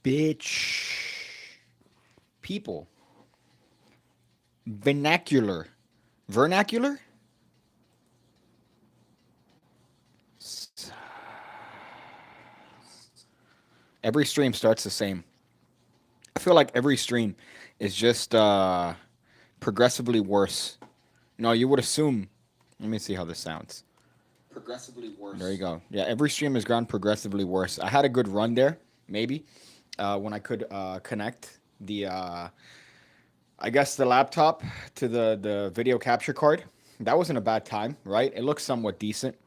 Bitch. People. Vernacular. Vernacular? Every stream starts the same. I feel like every stream is just progressively worse. No, you would assume. Let me see how this sounds. Progressively There you worse. go. Yeah, every stream has gone progressively worse. I had a good run there, maybe, when I could connect the, I guess, the laptop to the video capture card. That wasn't a bad time, right? It looks somewhat decent.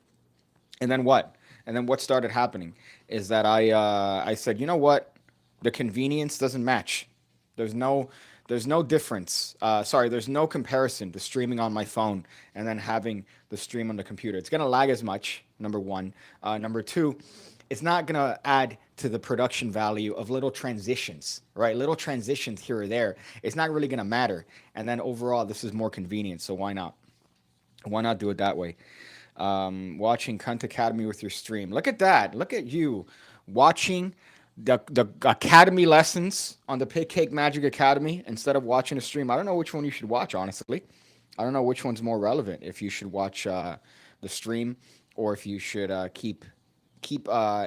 And then what? And then what started happening is that I said, you know what? The convenience doesn't match. There's no there's no difference. Sorry, there's no comparison to streaming on my phone and then having the stream on the computer. It's gonna lag as much. Number one. Number two, it's not gonna add to the production value of little transitions, right? Little transitions here or there. It's not really gonna matter. And then overall, this is more convenient. So why not? Why not do it that way? Watching Cunt Academy with your stream. Look at that. Look at you watching the academy lessons on the Pigcake Magic Academy instead of watching a stream. I don't know which one you should watch, honestly. I don't know which one's more relevant. If you should watch the stream or if you should keep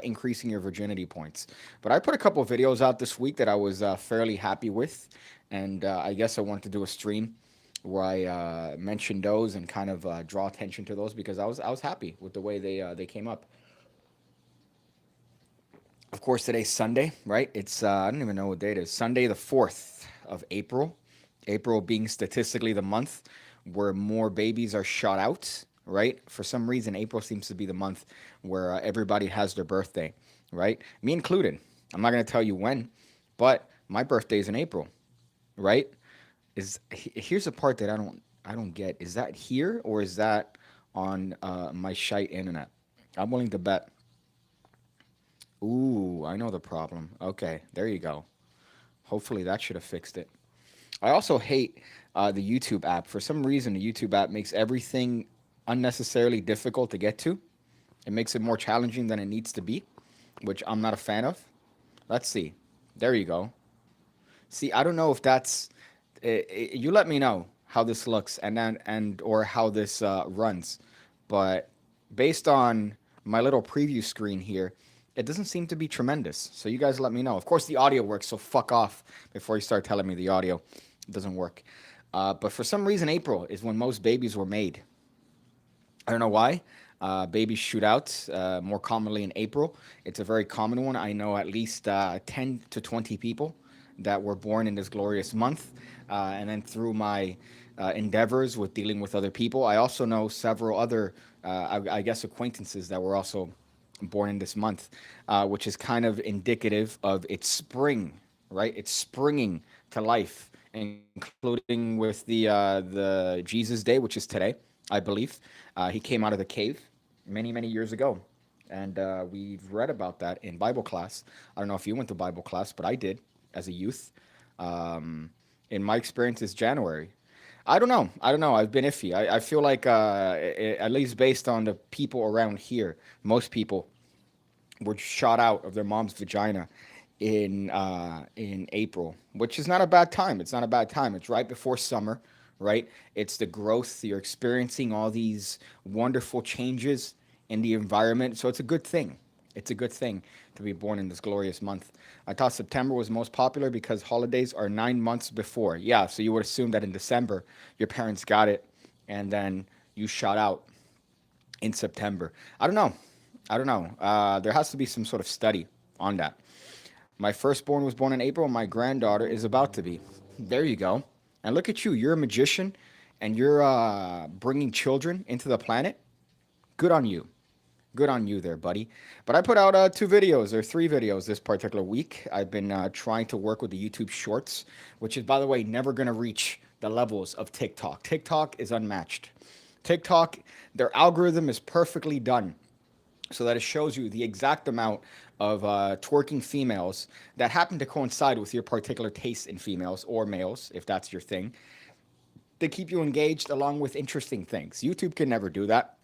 increasing your virginity points. But I put a couple of videos out this week that I was fairly happy with, and I guess I wanted to do a stream where I mentioned those and kind of draw attention to those because I was happy with the way they came up. Of course, today's Sunday, right? It's I don't even know what date it is. Sunday, the 4th of April. April being statistically the month where more babies are shot out, right? For some reason, April seems to be the month where everybody has their birthday, right? Me included. I'm not gonna tell you when, but my birthday is in April, right? Here's the part that I don't get. Is that here or is that on my shite internet? I'm willing to bet. Ooh, I know the problem. Okay, there you go. Hopefully that should have fixed it. I also hate the YouTube app. For some reason, the YouTube app makes everything unnecessarily difficult to get to. It makes it more challenging than it needs to be, which I'm not a fan of. Let's see. There you go. See, I don't know if that's. You let me know how this looks and or how this runs, but based on my little preview screen here, it doesn't seem to be tremendous. So you guys let me know. Of course, the audio works. So fuck off before you start telling me the audio doesn't work. But for some reason, April is when most babies were made. I don't know why. Babies shoot out more commonly in April. It's a very common one. I know at least 10 to 20 people that were born in this glorious month. And then through my endeavors with dealing with other people, I also know several other, I guess, acquaintances that were also born in this month, which is kind of indicative of its spring, right? It's springing to life, including with the Jesus Day, which is today, I believe. He came out of the cave many years ago, and we've read about that in Bible class. I don't know if you went to Bible class, but I did as a youth. Um, in my experience, it's January. I don't know. I don't know. I've been iffy. I feel like, at least based on the people around here, most people were shot out of their mom's vagina in April, which is not a bad time. It's not a bad time. It's right before summer, right? It's the growth. You're experiencing all these wonderful changes in the environment, so it's a good thing. It's a good thing to be born in this glorious month. I thought September was most popular because holidays are 9 months before. Yeah, so you would assume that in December your parents got it, and then you shot out in September. I don't know. I don't know. There has to be some sort of study on that. My firstborn was born in April. My granddaughter is about to be. There you go. And look at you. You're a magician, and you're bringing children into the planet. Good on you. Good on you there, buddy. But I put out 2 videos or 3 videos this particular week. I've been trying to work with the YouTube Shorts, which is, by the way, never going to reach the levels of TikTok. TikTok is unmatched. TikTok, their algorithm is perfectly done so that it shows you the exact amount of twerking females that happen to coincide with your particular taste in females or males, if that's your thing. They keep you engaged along with interesting things. YouTube can never do that.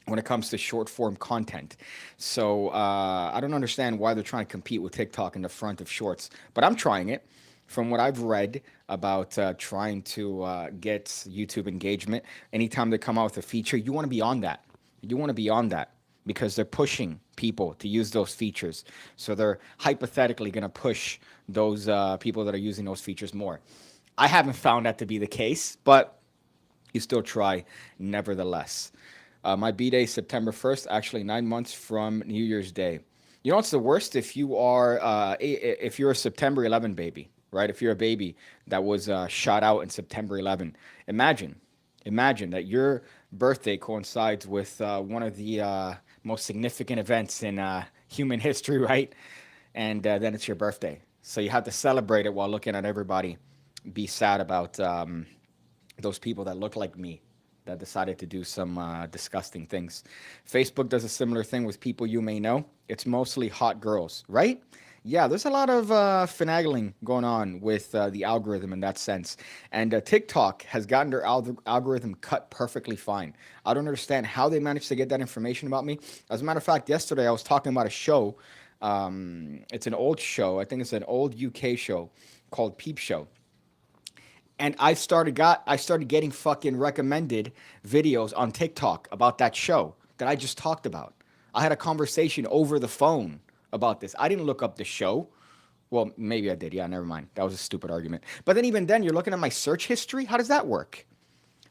when it comes to short form content. So I don't understand why they're trying to compete with TikTok in the front of shorts, but I'm trying it. From what I've read about trying to get YouTube engagement, anytime they come out with a feature, you want to be on that. You want to be on that because they're pushing people to use those features. So they're hypothetically going to push those people that are using those features more. I haven't found that to be the case, but you still try nevertheless. My B day September 1st, actually 9 months from New Year's Day. You know what's the worst? If you are if you're a September 11 baby, right? If you're a baby that was shot out in September 11, imagine, imagine that your birthday coincides with one of the most significant events in human history, right? And then it's your birthday, so you have to celebrate it while looking at everybody be sad about those people that look like me that decided to do some disgusting things. Facebook does a similar thing with people you may know. It's mostly hot girls, right? Yeah, there's a lot of finagling going on with the algorithm in that sense. And TikTok has gotten their algorithm cut perfectly fine. I don't understand how they managed to get that information about me. As a matter of fact, yesterday I was talking about a show. It's an old show. I think it's an old UK show called Peep Show, and I started getting fucking recommended videos on TikTok about that show that I just talked about. I had a conversation over the phone about this. I didn't look up the show. Well, maybe I did. Yeah, never mind. That was a stupid argument. But then even then, you're looking at my search history. How does that work?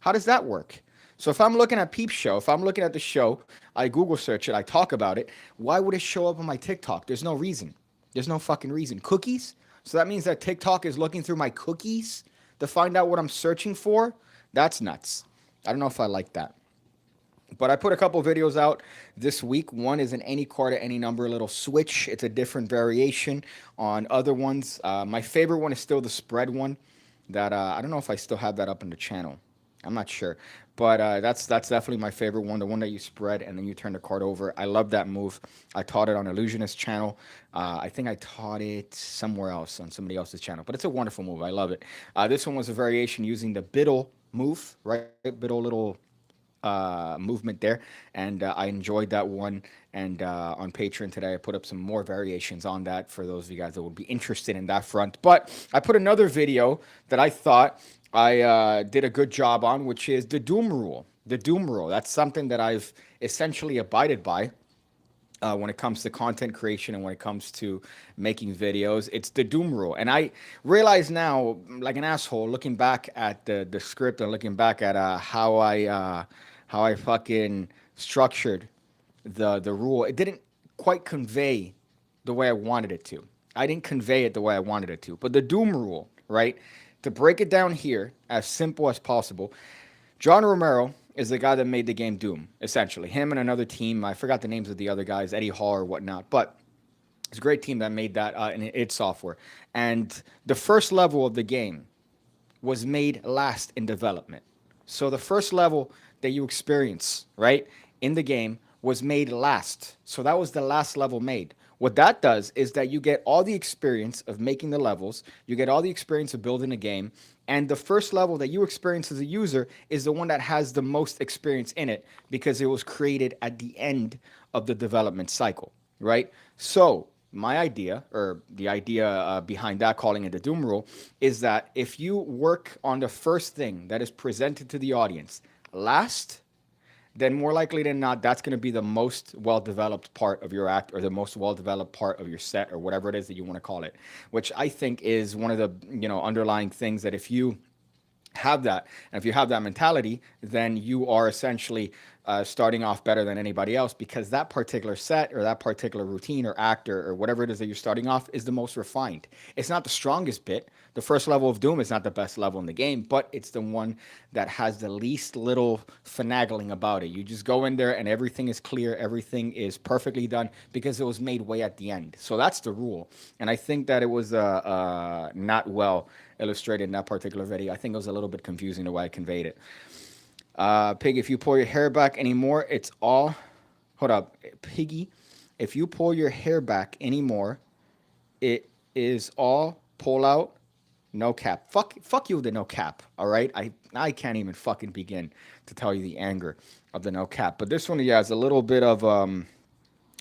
How does that work? So if I'm looking at Peep Show, if I'm looking at the show, I Google search it, I talk about it. Why would it show up on my TikTok? There's no reason. There's no fucking reason. Cookies? So that means that TikTok is looking through my cookies to find out what I'm searching for? That's nuts. I don't know if I like that. But I put a couple videos out this week. One is an any card at any number little switch. It's a different variation on other ones. My favorite one is still the spread one. That I don't know if I still have that up in the channel. I'm not sure, but that's definitely my favorite one. The one that you spread and then you turn the card over. I love that move. I taught it on Illusionist channel. I think I taught it somewhere else on somebody else's channel, but it's a wonderful move. I love it. This one was a variation using the Biddle move, right? Biddle little movement there, and I enjoyed that one. And on Patreon today, I put up some more variations on that for those of you guys that would be interested in that front. But I put another video that I thought I did a good job on, which is the Doom rule. The Doom rule. That's something that I've essentially abided by when it comes to content creation and when it comes to making videos. It's the Doom rule. And I realize now, like an asshole, looking back at the script and looking back at how I fucking structured the rule, it didn't quite convey the way I wanted it to. I didn't convey it the way I wanted it to. But the Doom rule, right? To break it down here as simple as possible, John Romero is the guy that made the game Doom, essentially. Him and another team. I forgot the names of the other guys, Eddie Hall or whatnot. But it's a great team that made that in id Software. And the first level of the game was made last in development. So the first level that you experience, right, in the game was made last. So that was the last level made. What that does is that you get all the experience of making the levels, you get all the experience of building a game, and the first level that you experience as a user is the one that has the most experience in it because it was created at the end of the development cycle, right? So my idea, or the idea behind that, calling it the Doom rule, is that if you work on the first thing that is presented to the audience last, then more likely than not, that's going to be the most well-developed part of your act or the most well-developed part of your set or whatever it is that you want to call it, which I think is one of the, underlying things that if you have that, and if you have that mentality, then you are essentially starting off better than anybody else because that particular set or that particular routine or act or whatever it is that you're starting off is the most refined. It's not the strongest bit. The first level of Doom is not the best level in the game, but it's the one that has the least little finagling about it. You just go in there and everything is clear, everything is perfectly done because it was made way at the end. So that's the rule. And I think that it was not well illustrated in that particular video. I think it was a little bit confusing the way I conveyed it. Pig, if you pull your hair back anymore, it's all. Hold up, Piggy. If you pull your hair back anymore, it is all pull out No cap. Fuck you with the no cap. All right. I can't even fucking begin to tell you the anger of the no cap. But this one, yeah, is a little bit of a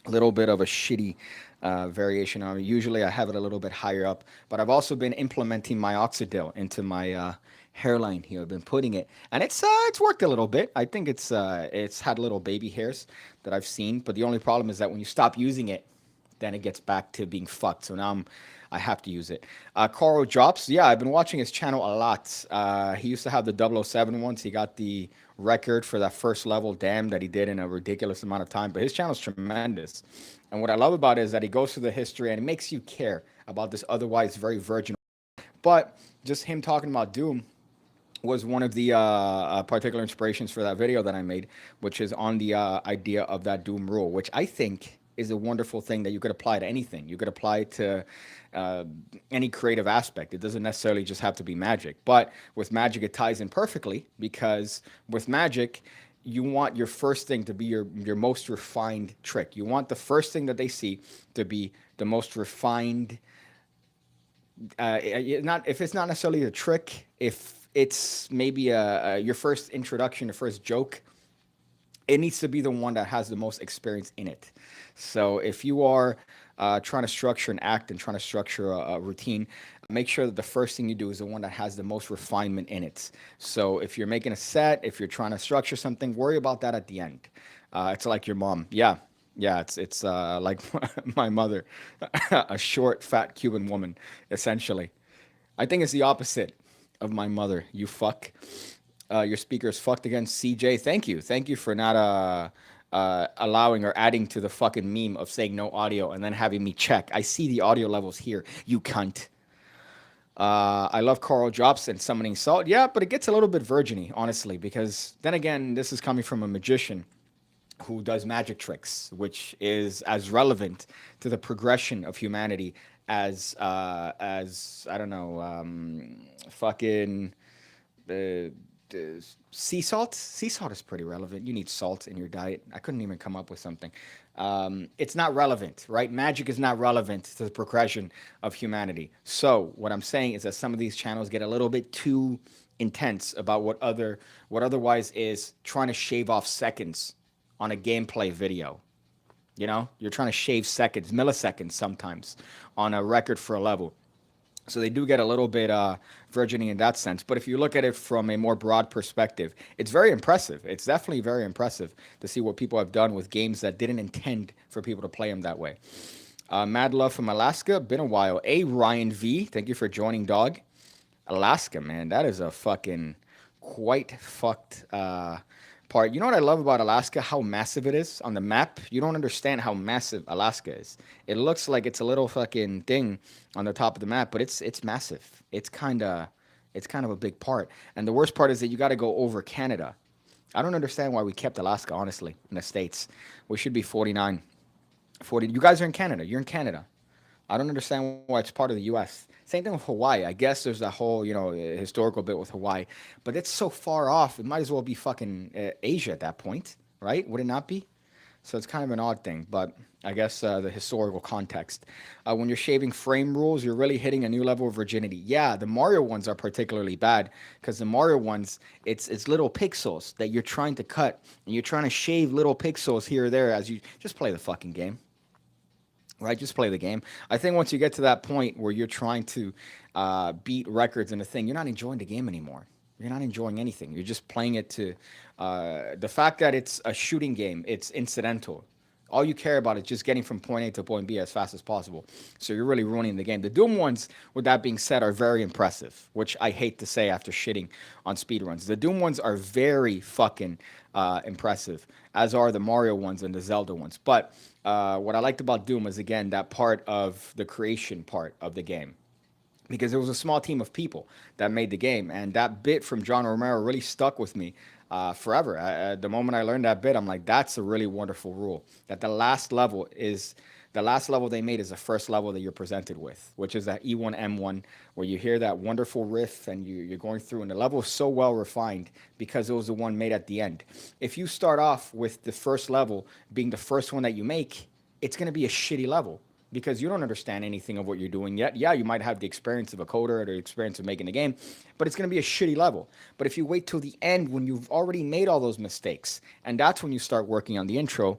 shitty variation on it. Usually I have it a little bit higher up, but I've also been implementing minoxidil into my hairline here. I've been putting it, and it's worked a little bit. I think it's had little baby hairs that I've seen, but the only problem is that when you stop using it, then it gets back to being fucked. So now I have to use it. Coro Drops, yeah, I've been watching his channel a lot. He used to have the 007 ones. He got the record for that first level dam that he did in a ridiculous amount of time. But his channel's tremendous. And what I love about it is that he goes through the history and it makes you care about this otherwise very virgin. But just him talking about Doom was one of the particular inspirations for that video that I made, which is on the idea of that Doom rule, which I think is a wonderful thing that you could apply to anything. You could apply it to uh, any creative aspect. It doesn't necessarily just have to be magic, but with magic, it ties in perfectly because with magic, you want your first thing to be your most refined trick. You want the first thing that they see to be the most refined not if it's not necessarily a trick, if it's maybe your first introduction, your first joke, it needs to be the one that has the most experience in it. So if you are trying to structure an act and trying to structure a routine, make sure that the first thing you do is the one that has the most refinement in it. So if you're making a set, if you're trying to structure something, worry about that at the end. It's like your mom. Yeah. Yeah, it's like my mother, a short, fat Cuban woman, essentially. I think it's the opposite of my mother. You fuck. Your speaker is fucked again. CJ, thank you for not allowing or adding to the fucking meme of saying no audio and then having me check. I see the audio levels here. You cunt. I love coral drops and summoning salt. Yeah, but it gets a little bit virginy, honestly, because then again, this is coming from a magician who does magic tricks, which is as relevant to the progression of humanity as I don't know, fucking uh, sea salt. Sea salt is pretty relevant. You need salt in your diet. I couldn't even come up with something. It's not relevant, right? Magic is not relevant to the progression of humanity. So what I'm saying is that some of these channels get a little bit too intense about what otherwise is trying to shave off seconds on a gameplay video. You know, you're trying to shave seconds, milliseconds sometimes on a record for a level. So they do get a little bit virgining in that sense. But if you look at it from a more broad perspective, it's very impressive. It's definitely very impressive to see what people have done with games that didn't intend for people to play them that way. Mad love from Alaska. Been a while. A Ryan V. Thank you for joining, dog. Alaska, man, that is a fucking quite fucked part. You know what I love about Alaska? How massive it is on the map. You don't understand how massive Alaska is. It looks like it's a little fucking thing on the top of the map, but it's massive. It's kind of a big part. And the worst part is that you got to go over Canada. I don't understand why we kept Alaska, honestly, in the States. We should be 49, 40. You guys are in Canada. You're in Canada. I don't understand why it's part of the U.S. Same thing with Hawaii. I guess there's that whole, historical bit with Hawaii, but it's so far off. It might as well be fucking Asia at that point, right? Would it not be? So it's kind of an odd thing, but I guess the historical context. When you're shaving frame rules, you're really hitting a new level of virginity. Yeah, the Mario ones are particularly bad because the Mario ones, it's little pixels that you're trying to cut, and you're trying to shave little pixels here or there as you just play the fucking game. Right, just play the game. I think once you get to that point where you're trying to beat records in a thing, you're not enjoying the game anymore. You're not enjoying anything. You're just playing it to the fact that it's a shooting game. It's incidental. All you care about is just getting from point A to point B as fast as possible. So you're really ruining the game. The Doom ones, with that being said, are very impressive, which I hate to say after shitting on speedruns. The Doom ones are very fucking impressive, as are the Mario ones and the Zelda ones. But what I liked about Doom is, again, that part of the creation part of the game, because there was a small team of people that made the game, and that bit from John Romero really stuck with me forever. The moment I learned that bit, I'm like, that's a really wonderful rule. That the last level they made is the first level that you're presented with, which is that E1 M1, where you hear that wonderful riff and you're going through, and the level is so well refined because it was the one made at the end. If you start off with the first level being the first one that you make, it's going to be a shitty level. because you don't understand anything of what you're doing yet. Yeah, you might have the experience of a coder or the experience of making the game, but it's going to be a shitty level. But if you wait till the end when you've already made all those mistakes, and that's when you start working on the intro,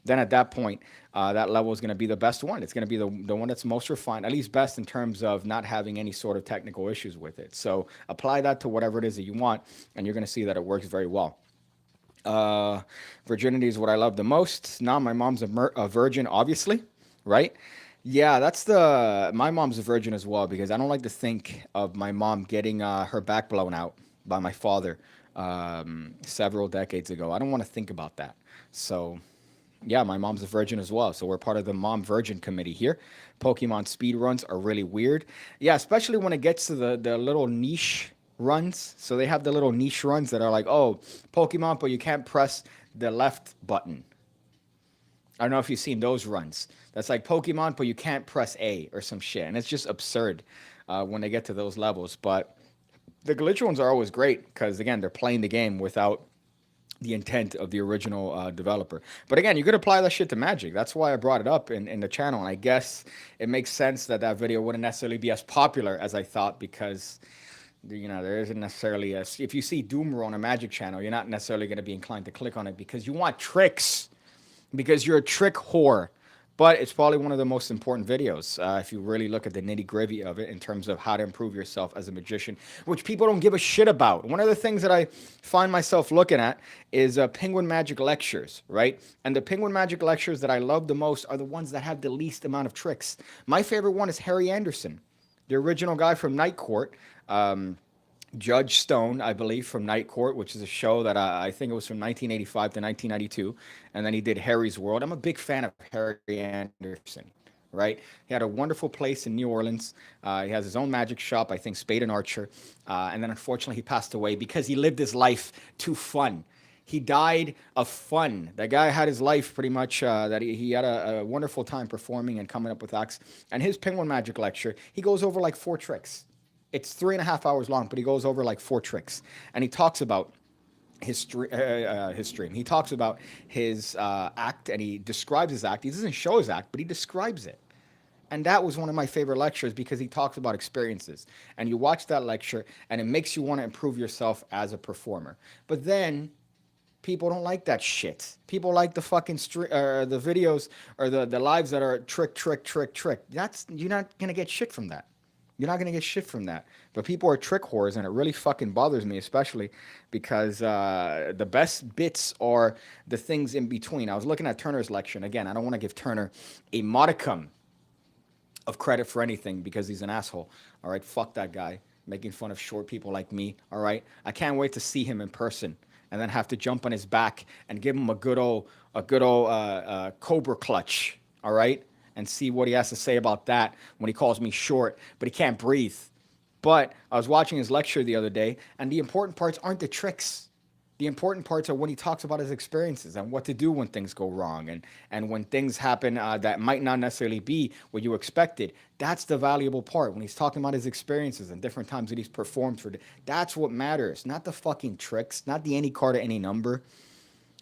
then at that point, that level is going to be the best one. It's going to be the one that's most refined, at least best in terms of not having any sort of technical issues with it. So apply that to whatever it is that you want, and you're going to see that it works very well. Uh, Virginity is what I love the most. Now my mom's a virgin, obviously, right? Yeah, that's the my mom's a virgin as well because I don't like to think of my mom getting her back blown out by my father several decades ago. I don't want to think about that. So yeah, my mom's a virgin as well. So we're part of the Mom Virgin Committee here. Pokemon speed runs are really weird. Yeah, especially when it gets to the little niche runs. So they have the little niche runs that are like, oh, Pokemon, but you can't press the left button. I don't know if you've seen those runs. That's like Pokemon, but you can't press A or some shit. And it's just absurd when they get to those levels. But the glitch ones are always great because, again, they're playing the game without the intent of the original developer. But again, you could apply that shit to Magic. That's why I brought it up in the channel. And I guess it makes sense that that video wouldn't necessarily be as popular as I thought because, you know, there isn't necessarily a... If you see Doomer on a Magic channel, you're not necessarily going to be inclined to click on it because you want tricks, because you're a trick whore. But it's probably one of the most important videos if you really look at the nitty gritty of it in terms of how to improve yourself as a magician, which people don't give a shit about. One of the things that I find myself looking at is Penguin Magic lectures, right? And the Penguin Magic lectures that I love the most are the ones that have the least amount of tricks. My favorite one is Harry Anderson, the original guy from Night Court. Judge Stone, I believe, from Night Court, which is a show that I think it was from 1985 to 1992. And then he did Harry's World. I'm a big fan of Harry Anderson, right? He had a wonderful place in New Orleans. He has his own magic shop, I think, Spade and Archer. And then unfortunately, he passed away because he lived his life too fun. He died of fun. That guy had his life pretty much, that he had a wonderful time performing and coming up with acts. And his Penguin Magic lecture, he goes over like 4 tricks. It's 3.5 hours long, but he goes over like 4 tricks, and he talks about his stream. He talks about his act, and he describes his act. He doesn't show his act, but he describes it. And that was one of my favorite lectures because he talks about experiences. And you watch that lecture, and it makes you want to improve yourself as a performer. But then people don't like that shit. People like the fucking the videos or the lives that are trick, trick, trick, trick. That's you're not gonna get shit from that. You're not gonna get shit from that. But people are trick whores, and it really fucking bothers me, especially because the best bits are the things in between. I was looking at Turner's lecture, and again, I don't want to give Turner a modicum of credit for anything because he's an asshole. All right, fuck that guy, making fun of short people like me. All right, I can't wait to see him in person, and then have to jump on his back and give him a good old cobra clutch. All right, and see what he has to say about that when he calls me short, but he can't breathe. But I was watching his lecture the other day, and the important parts aren't the tricks. The important parts are when he talks about his experiences and what to do when things go wrong and when things happen that might not necessarily be what you expected. That's the valuable part when he's talking about his experiences and different times that he's performed for. That's what matters, not the fucking tricks, not the any card or any number.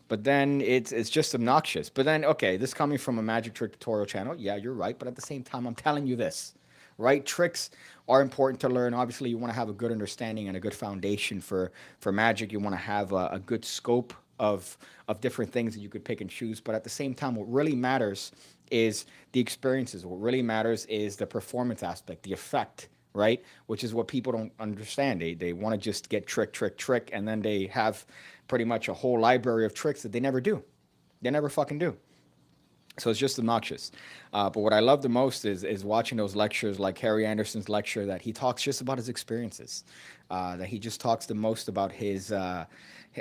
But then it's just obnoxious. But then, okay, this coming from a magic trick tutorial channel, yeah, you're right. But at the same time, I'm telling you this, right? Tricks are important to learn. Obviously, you want to have a good understanding and a good foundation for magic. You want to have a good scope of different things that you could pick and choose. But at the same time, what really matters is the experiences. What really matters is the performance aspect, the effect, right? Which is what people don't understand. They want to just get trick, trick, trick, and then they have pretty much a whole library of tricks that they never do. They never fucking do. So it's just obnoxious. But what I love the most is watching those lectures, like Harry Anderson's lecture, that he talks just about his experiences. That he just talks the most about his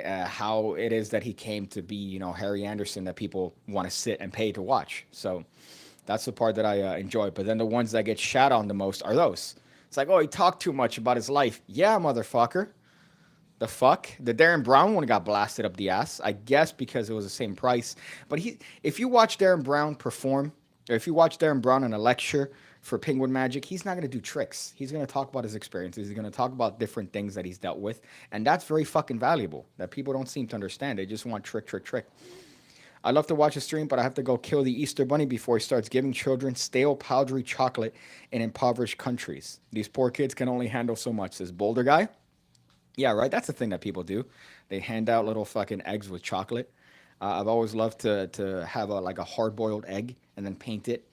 how it is that he came to be, you know, Harry Anderson that people want to sit and pay to watch. So that's the part that I enjoy. But then the ones that get shat on the most are those. It's like, oh, he talked too much about his life. Yeah, motherfucker. The fuck? The Darren Brown one got blasted up the ass, I guess because it was the same price. But if you watch Darren Brown perform, or if you watch Darren Brown in a lecture for Penguin Magic, he's not going to do tricks. He's going to talk about his experiences. He's going to talk about different things that he's dealt with. And that's very fucking valuable that people don't seem to understand. They just want trick, trick, trick. I love to watch a stream, but I have to go kill the Easter Bunny before he starts giving children stale, powdery chocolate in impoverished countries. These poor kids can only handle so much. This Boulder guy. Yeah, right. That's the thing that people do. They hand out little fucking eggs with chocolate. I've always loved to have a like a hard boiled egg and then paint it,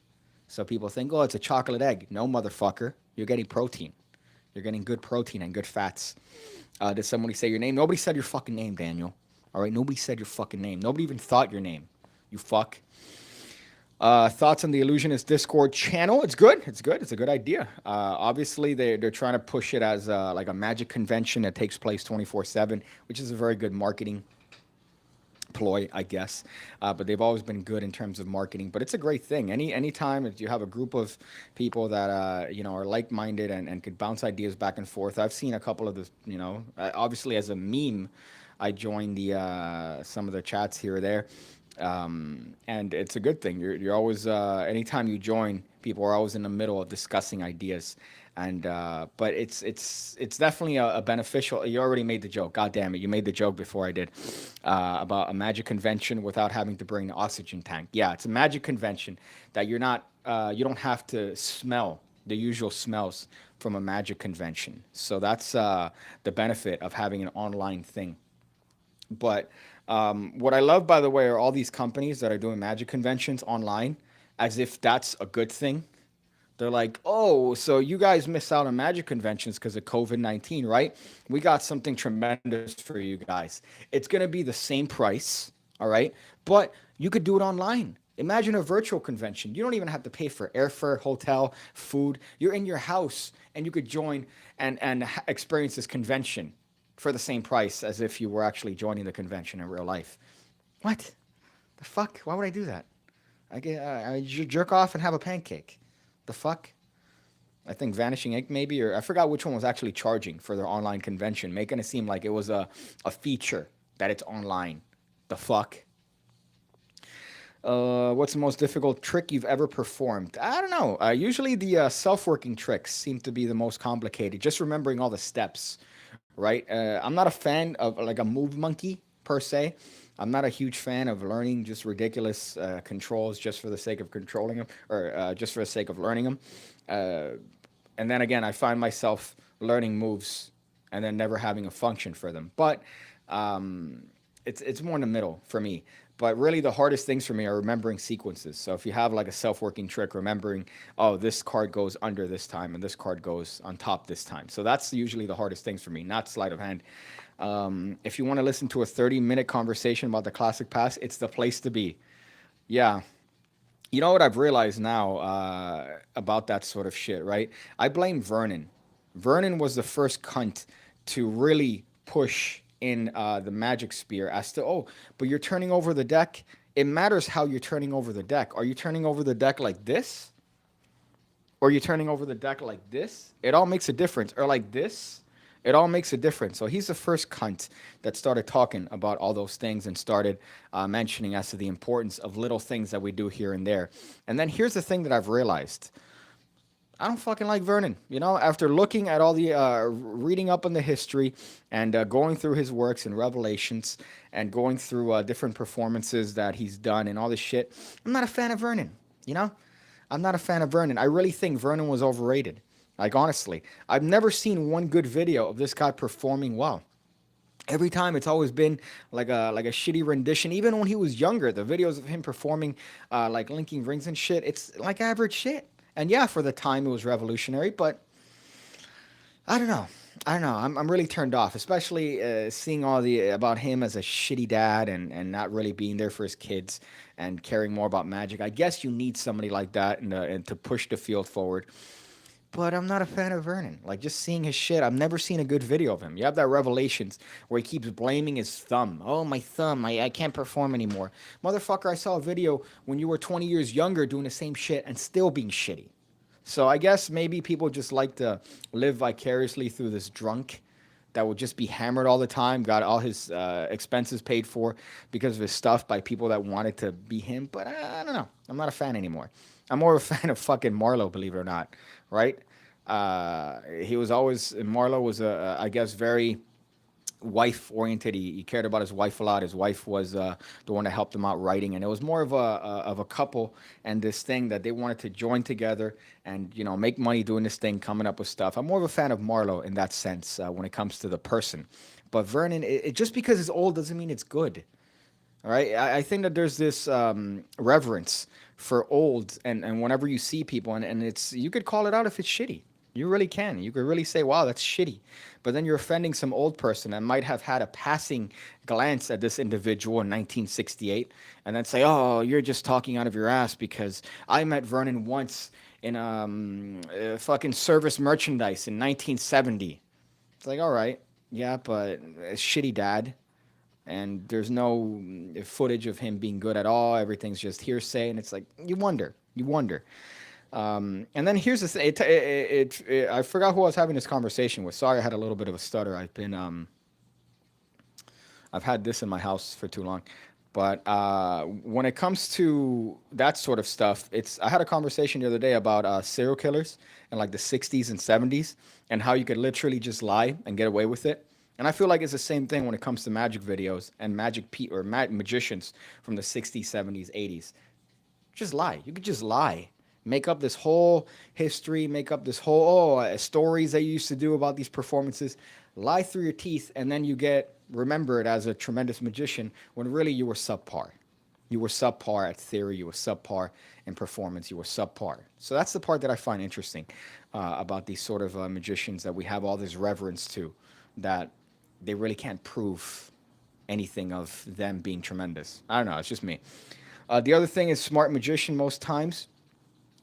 so people think, oh, it's a chocolate egg. No, motherfucker, you're getting protein. You're getting good protein and good fats. Did somebody say your name? Nobody said your fucking name, Daniel. All right, nobody said your fucking name. Nobody even thought your name. You fuck. Thoughts on the Illusionist Discord channel? It's good. It's good. It's a good idea. Obviously, they're trying to push it as like a magic convention that takes place 24/7, which is a very good marketing ploy, I guess. But they've always been good in terms of marketing. But it's a great thing. Anytime that you have a group of people that are like-minded and could bounce ideas back and forth. I've seen a couple of the obviously as a meme, I joined the some of the chats here or there. And it's a good thing. You're always anytime you join, people are always in the middle of discussing ideas, and but it's definitely a beneficial. You already made the joke. God damn it, you made the joke before I did about a magic convention without having to bring the oxygen tank. Yeah, it's a magic convention that you don't have to smell the usual smells from a magic convention. So that's the benefit of having an online thing. But what I love, by the way, are all these companies that are doing magic conventions online as if that's a good thing. They're like, oh, so you guys miss out on magic conventions because of COVID-19, right? We got something tremendous for you guys. It's going to be the same price, all right? But you could do it online. Imagine a virtual convention. You don't even have to pay for airfare, hotel, food. You're in your house and you could join and experience this convention for the same price as if you were actually joining the convention in real life. What the fuck? Why would I do that? I jerk off and have a pancake. The fuck? I think Vanishing Ink maybe, or I forgot which one was actually charging for their online convention, making it seem like it was a feature that it's online. The fuck? What's the most difficult trick you've ever performed? I don't know. Usually the self-working tricks seem to be the most complicated. Just remembering all the steps, right? I'm not a fan of like a move monkey per se. I'm not a huge fan of learning just ridiculous controls just for the sake of controlling them or just for the sake of learning them. Uh, and then again, I find myself learning moves and then never having a function for them. But it's more in the middle for me. But really, the hardest things for me are remembering sequences. So if you have like a self-working trick, remembering, oh, this card goes under this time and this card goes on top this time. So that's usually the hardest things for me, not sleight of hand. If you want to listen to a 30-minute conversation about the classic past, it's the place to be. Yeah. You know what I've realized now about that sort of shit, right? I blame Vernon. Vernon was the first cunt to really push in the magic spear as to, oh, but you're turning over the deck. It matters how you're turning over the deck. Are you turning over the deck like this? Or are you turning over the deck like this? It all makes a difference. Or like this? It all makes a difference. So he's the first cunt that started talking about all those things and started mentioning as to the importance of little things that we do here and there. And then here's the thing that I've realized. I don't fucking like Vernon. You know, after looking at all the reading up on the history and going through his works and revelations and going through different performances that he's done and all this shit, I'm not a fan of Vernon. You know, I'm not a fan of Vernon. I really think Vernon was overrated. Like, honestly, I've never seen one good video of this guy performing well. Every time it's always been like a shitty rendition. Even when he was younger, the videos of him performing like linking rings and shit, it's like average shit. And yeah, for the time it was revolutionary, but I don't know. I don't know. I'm really turned off, especially seeing all the about him as a shitty dad and not really being there for his kids and caring more about magic. I guess you need somebody like that and to push the field forward. But I'm not a fan of Vernon. Like, just seeing his shit, I've never seen a good video of him. You have that Revelations where he keeps blaming his thumb. Oh, my thumb, I can't perform anymore. Motherfucker, I saw a video when you were 20 years younger doing the same shit and still being shitty. So I guess maybe people just like to live vicariously through this drunk that would just be hammered all the time, got all his expenses paid for because of his stuff by people that wanted to be him. But I don't know. I'm not a fan anymore. I'm more of a fan of fucking Marlowe, believe it or not, right? He was always, Marlowe was, I guess, very wife oriented. He cared about his wife a lot. His wife was the one that helped him out writing, and it was more of a couple and this thing that they wanted to join together and make money doing this thing, coming up with stuff. I'm more of a fan of Marlo in that sense when it comes to the person, but Vernon, just because it's old doesn't mean it's good. All right, I think that there's this reverence for old, and whenever you see people, and it's you could call it out if it's shitty. You really can. You could really say, "Wow, that's shitty," but then you're offending some old person that might have had a passing glance at this individual in 1968, and then say, "Oh, you're just talking out of your ass because I met Vernon once in fucking service merchandise in 1970." It's like, all right, yeah, but shitty dad, and there's no footage of him being good at all. Everything's just hearsay, and it's like you wonder. And then here's the thing. I forgot who I was having this conversation with. Sorry, I had a little bit of a stutter. I've had this in my house for too long. But when it comes to that sort of stuff, I had a conversation the other day about serial killers in like the 60s and 70s and how you could literally just lie and get away with it. And I feel like it's the same thing when it comes to magic videos and magicians from the 60s, 70s, 80s. Just lie. You could just lie. Make up this whole history, make up this whole stories that you used to do about these performances, lie through your teeth, and then you get remembered as a tremendous magician when really you were subpar. You were subpar at theory, you were subpar in performance, you were subpar. So that's the part that I find interesting about these sort of magicians that we have all this reverence to, that they really can't prove anything of them being tremendous. I don't know, it's just me. The other thing is smart magician most times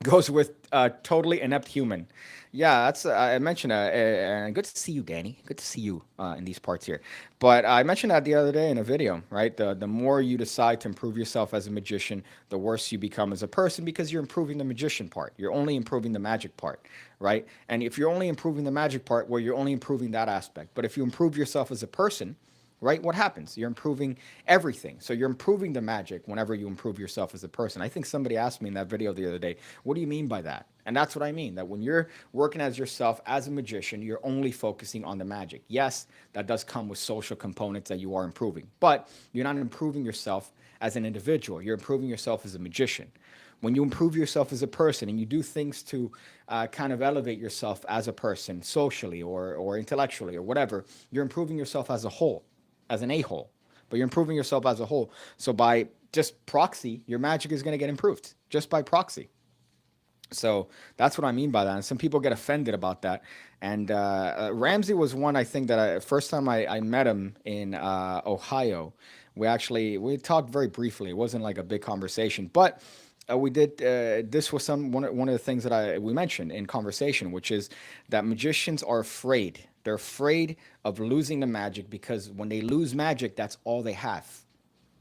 goes with totally inept human. Yeah, that's I mentioned. And good to see you, Danny. Good to see you in these parts here. But I mentioned that the other day in a video, right? The more you decide to improve yourself as a magician, the worse you become as a person because you're improving the magician part. You're only improving the magic part, right? And if you're only improving the magic part, well, you're only improving that aspect. But if you improve yourself as a person, right? What happens? You're improving everything. So you're improving the magic whenever you improve yourself as a person. I think somebody asked me in that video the other day, what do you mean by that? And that's what I mean, that when you're working as yourself as a magician, you're only focusing on the magic. Yes, that does come with social components that you are improving, but you're not improving yourself as an individual. You're improving yourself as a magician. When you improve yourself as a person and you do things to kind of elevate yourself as a person socially or intellectually or whatever, you're improving yourself as a whole, as an a-hole, but you're improving yourself as a whole. So by just proxy, your magic is going to get improved just by proxy. So that's what I mean by that. And some people get offended about that. And Ramsey was one, I think, that first time I met him in Ohio, we talked very briefly. It wasn't like a big conversation, but we did. This was one of the things that we mentioned in conversation, which is that magicians are afraid. They're afraid of losing the magic because when they lose magic, that's all they have.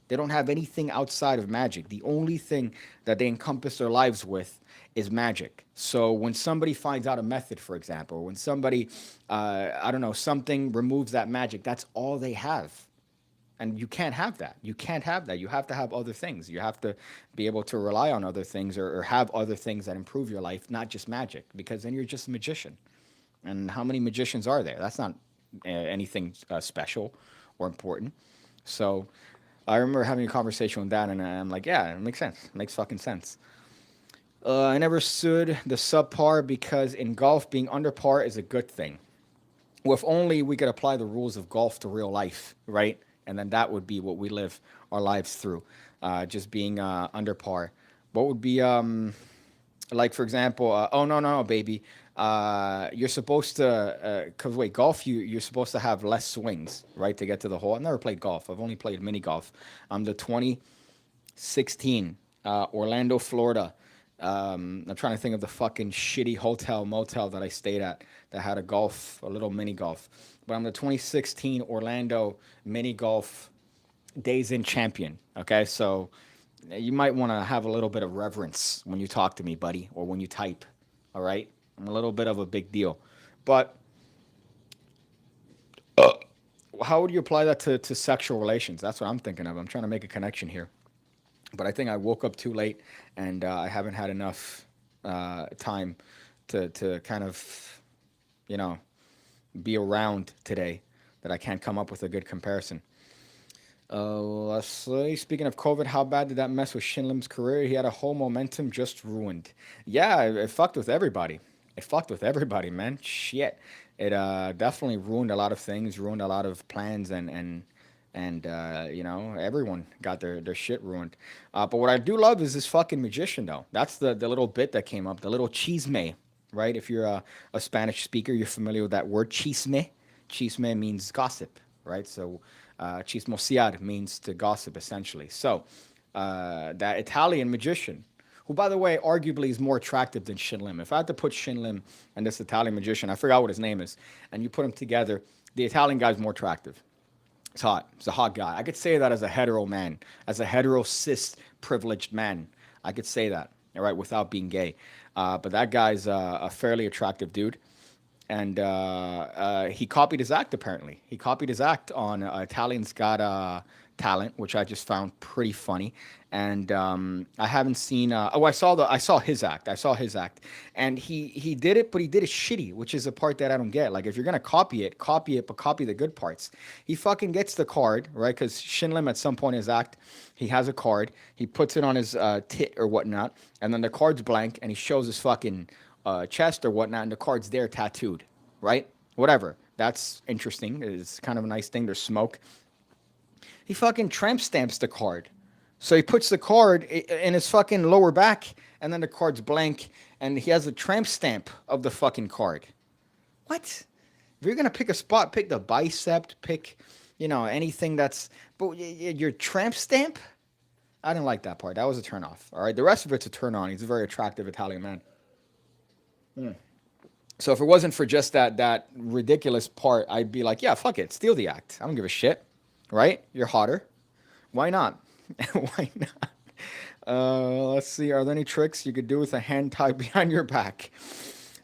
They don't have anything outside of magic. The only thing that they encompass their lives with is magic. So when somebody finds out a method, for example, or when somebody, I don't know, something removes that magic, that's all they have. And you can't have that. You can't have that. You have to have other things. You have to be able to rely on other things or have other things that improve your life, not just magic, because then you're just a magician. And how many magicians are there? That's not anything special or important. So I remember having a conversation with that, and I'm like, yeah, it makes sense. It makes fucking sense. I never stood the subpar because in golf, being under par is a good thing. Well, if only we could apply the rules of golf to real life, right? And then that would be what we live our lives through, just being under par. What would be like, for example, oh no, baby, you're supposed to, cause wait, golf, you're supposed to have less swings, right, to get to the hole. I've never played golf. I've only played mini golf. I'm the 2016 Orlando, Florida. I'm trying to think of the fucking shitty hotel motel that I stayed at that had a little mini golf. But I'm the 2016 Orlando mini golf Days in champion. Okay, so you might want to have a little bit of reverence when you talk to me, buddy, or when you type. All right, I'm a little bit of a big deal. But how would you apply that to sexual relations? That's what I'm thinking of. I'm trying to make a connection here. But I think I woke up too late, and I haven't had enough time to kind of, you know, be around today that I can't come up with a good comparison. Let's see. Speaking of COVID, how bad did that mess with Shin Lim's career? He had a whole momentum just ruined. Yeah, it fucked with everybody. It fucked with everybody, man. Shit. It definitely ruined a lot of things, ruined a lot of plans, and you know, everyone got their shit ruined. But what I do love is this fucking magician, though. That's the little bit that came up, the little chisme, right? If you're a Spanish speaker, you're familiar with that word chisme. Chisme means gossip, right? So chismosear means to gossip, essentially. So that Italian magician, who, by the way, arguably is more attractive than Shin Lim. If I had to put Shin Lim and this Italian magician, I forgot what his name is, and you put them together, the Italian guy's more attractive. It's hot. He's a hot guy. I could say that as a hetero man, as a hetero cis privileged man. I could say that, all right, without being gay. But that guy's a fairly attractive dude, and he copied his act. Apparently, he copied his act on Italian's Got Talent, which I just found pretty funny. And I haven't seen. I saw his act. I saw his act, and he did it, but he did it shitty, which is the part that I don't get. Like, if you're gonna copy it, but copy the good parts. He fucking gets the card, right? Because Shin Lim at some point in his act, he has a card. He puts it on his tit or whatnot, and then the card's blank, and he shows his fucking chest or whatnot, and the card's there tattooed, right? Whatever. That's interesting. It's kind of a nice thing. There's smoke. He fucking tramp stamps the card. So he puts the card in his fucking lower back, and then the card's blank, and he has a tramp stamp of the fucking card. What? If you're gonna pick a spot, pick the bicep, pick, you know, anything that's. But your tramp stamp? I didn't like that part. That was a turn off. All right, the rest of it's a turn on. He's a very attractive Italian man. So if it wasn't for just that ridiculous part, I'd be like, yeah, fuck it, steal the act. I don't give a shit, right? You're hotter. Why not? Why not? Let's see. Are there any tricks you could do with a hand tied behind your back?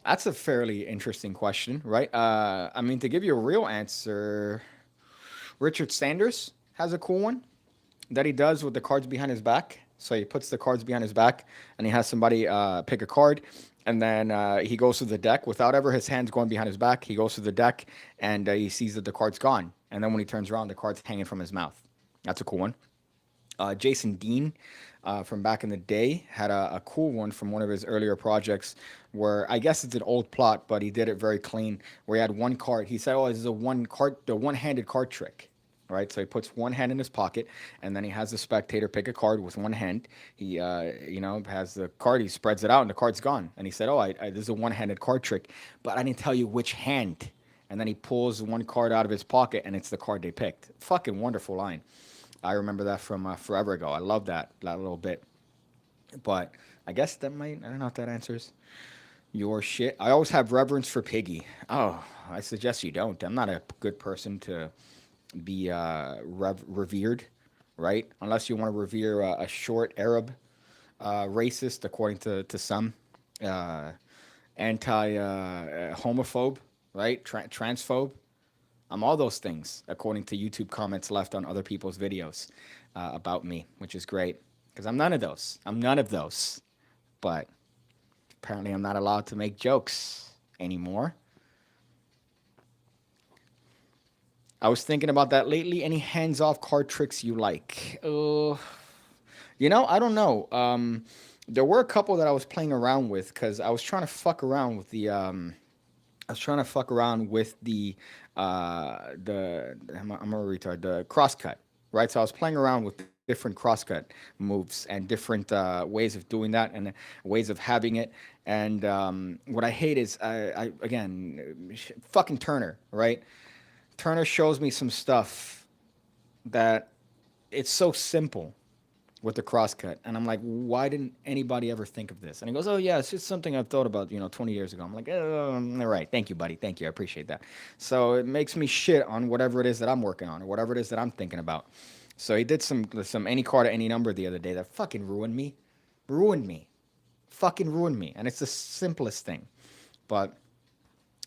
That's a fairly interesting question, right? I mean, to give you a real answer, Richard Sanders has a cool one that he does with the cards behind his back. So he puts the cards behind his back, and he has somebody pick a card, and then he goes through the deck without ever his hands going behind his back. He goes through the deck, and he sees that the card's gone. And then when he turns around, the card's hanging from his mouth. That's a cool one. Jason Dean from back in the day had a cool one from one of his earlier projects where I guess it's an old plot, but he did it very clean. Where he had one card. He said, "Oh, this is the one-handed card trick." Right, so he puts one hand in his pocket, and then he has the spectator pick a card with one hand. He, has the card. He spreads it out, and the card's gone. And he said, "Oh, this is a one-handed card trick, but I didn't tell you which hand." And then he pulls one card out of his pocket, and it's the card they picked. Fucking wonderful line. I remember that from forever ago. I love that little bit. But I guess that might. I don't know if that answers your shit. I always have reverence for Piggy. Oh, I suggest you don't. I'm not a good person to be revered, right? Unless you want to revere a short Arab racist, according to some, anti homophobe, right? Transphobe. I'm all those things, according to YouTube comments left on other people's videos about me, which is great because I'm none of those. I'm none of those. But apparently, I'm not allowed to make jokes anymore. I was thinking about that lately. Any hands-off card tricks you like? I don't know. There were a couple that I was playing around with because I was trying to fuck around with the. I was trying to fuck around with I'm a retard. The crosscut, right? So I was playing around with different crosscut moves and different ways of doing that and ways of having it. And what I hate is I again, fucking Turner, right? Turner shows me some stuff that it's so simple with the crosscut, and I'm like, why didn't anybody ever think of this? And he goes, oh yeah, it's just something I've thought about, 20 years ago. I'm like, all right, thank you, buddy, thank you, I appreciate that. So it makes me shit on whatever it is that I'm working on or whatever it is that I'm thinking about. So he did some any card at any number the other day that fucking ruined me, fucking ruined me, and it's the simplest thing, but.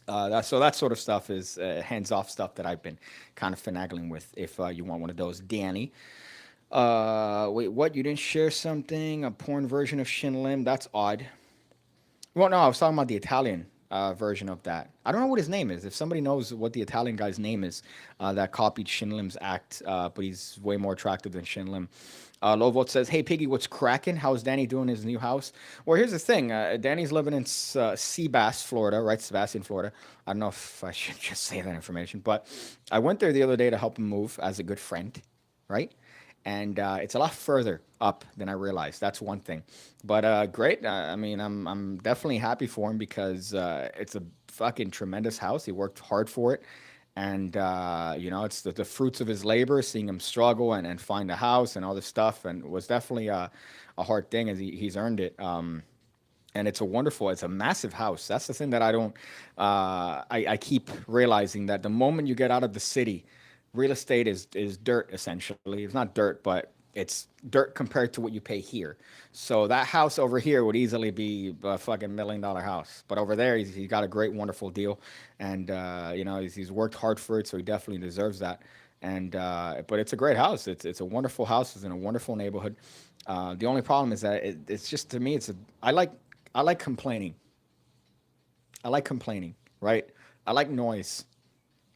That sort of stuff is hands-off stuff that I've been kind of finagling with. If you want one of those, Danny. Wait, what? You didn't share something? A porn version of Shin Lim? That's odd. Well, no, I was talking about the Italian version of that. I don't know what his name is. If somebody knows what the Italian guy's name is that copied Shin Lim's act, but he's way more attractive than Shin Lim. Lovot says, "Hey Piggy, what's cracking? How's Danny doing in his new house?" Well, here's the thing. Danny's living in Seabass, Florida, right? Sebastian, Florida. I don't know if I should just say that information, but I went there the other day to help him move as a good friend, right? And it's a lot further up than I realized. That's one thing, but great. I mean, I'm definitely happy for him because it's a fucking tremendous house. He worked hard for it, and it's the fruits of his labor. Seeing him struggle and find a house and all this stuff, and it was definitely a hard thing as he's earned it. And it's a massive house. That's the thing that I don't, I keep realizing that the moment you get out of the city, real estate is dirt essentially. It's not dirt, but it's dirt compared to what you pay here. So that house over here would easily be a fucking $1 million house, but over there he's got a great, wonderful deal, and he's worked hard for it, so he definitely deserves that. And but it's a great house. It's a wonderful house. It's in a wonderful neighborhood. The only problem is that it's just to me, I like complaining. I like complaining, right? I like noise.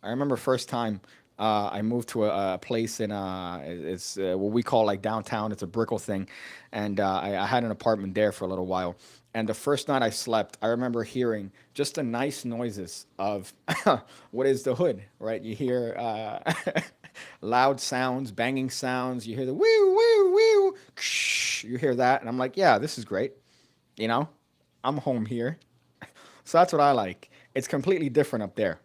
I remember first time I moved to a place in it's what we call like downtown. It's a Brickell thing, and I had an apartment there for a little while. And the first night I slept, I remember hearing just the nice noises of what is the hood, right? You hear loud sounds, banging sounds. You hear the woo woo woo. You hear that, and I'm like, yeah, this is great. You know, I'm home here. So that's what I like. It's completely different up there.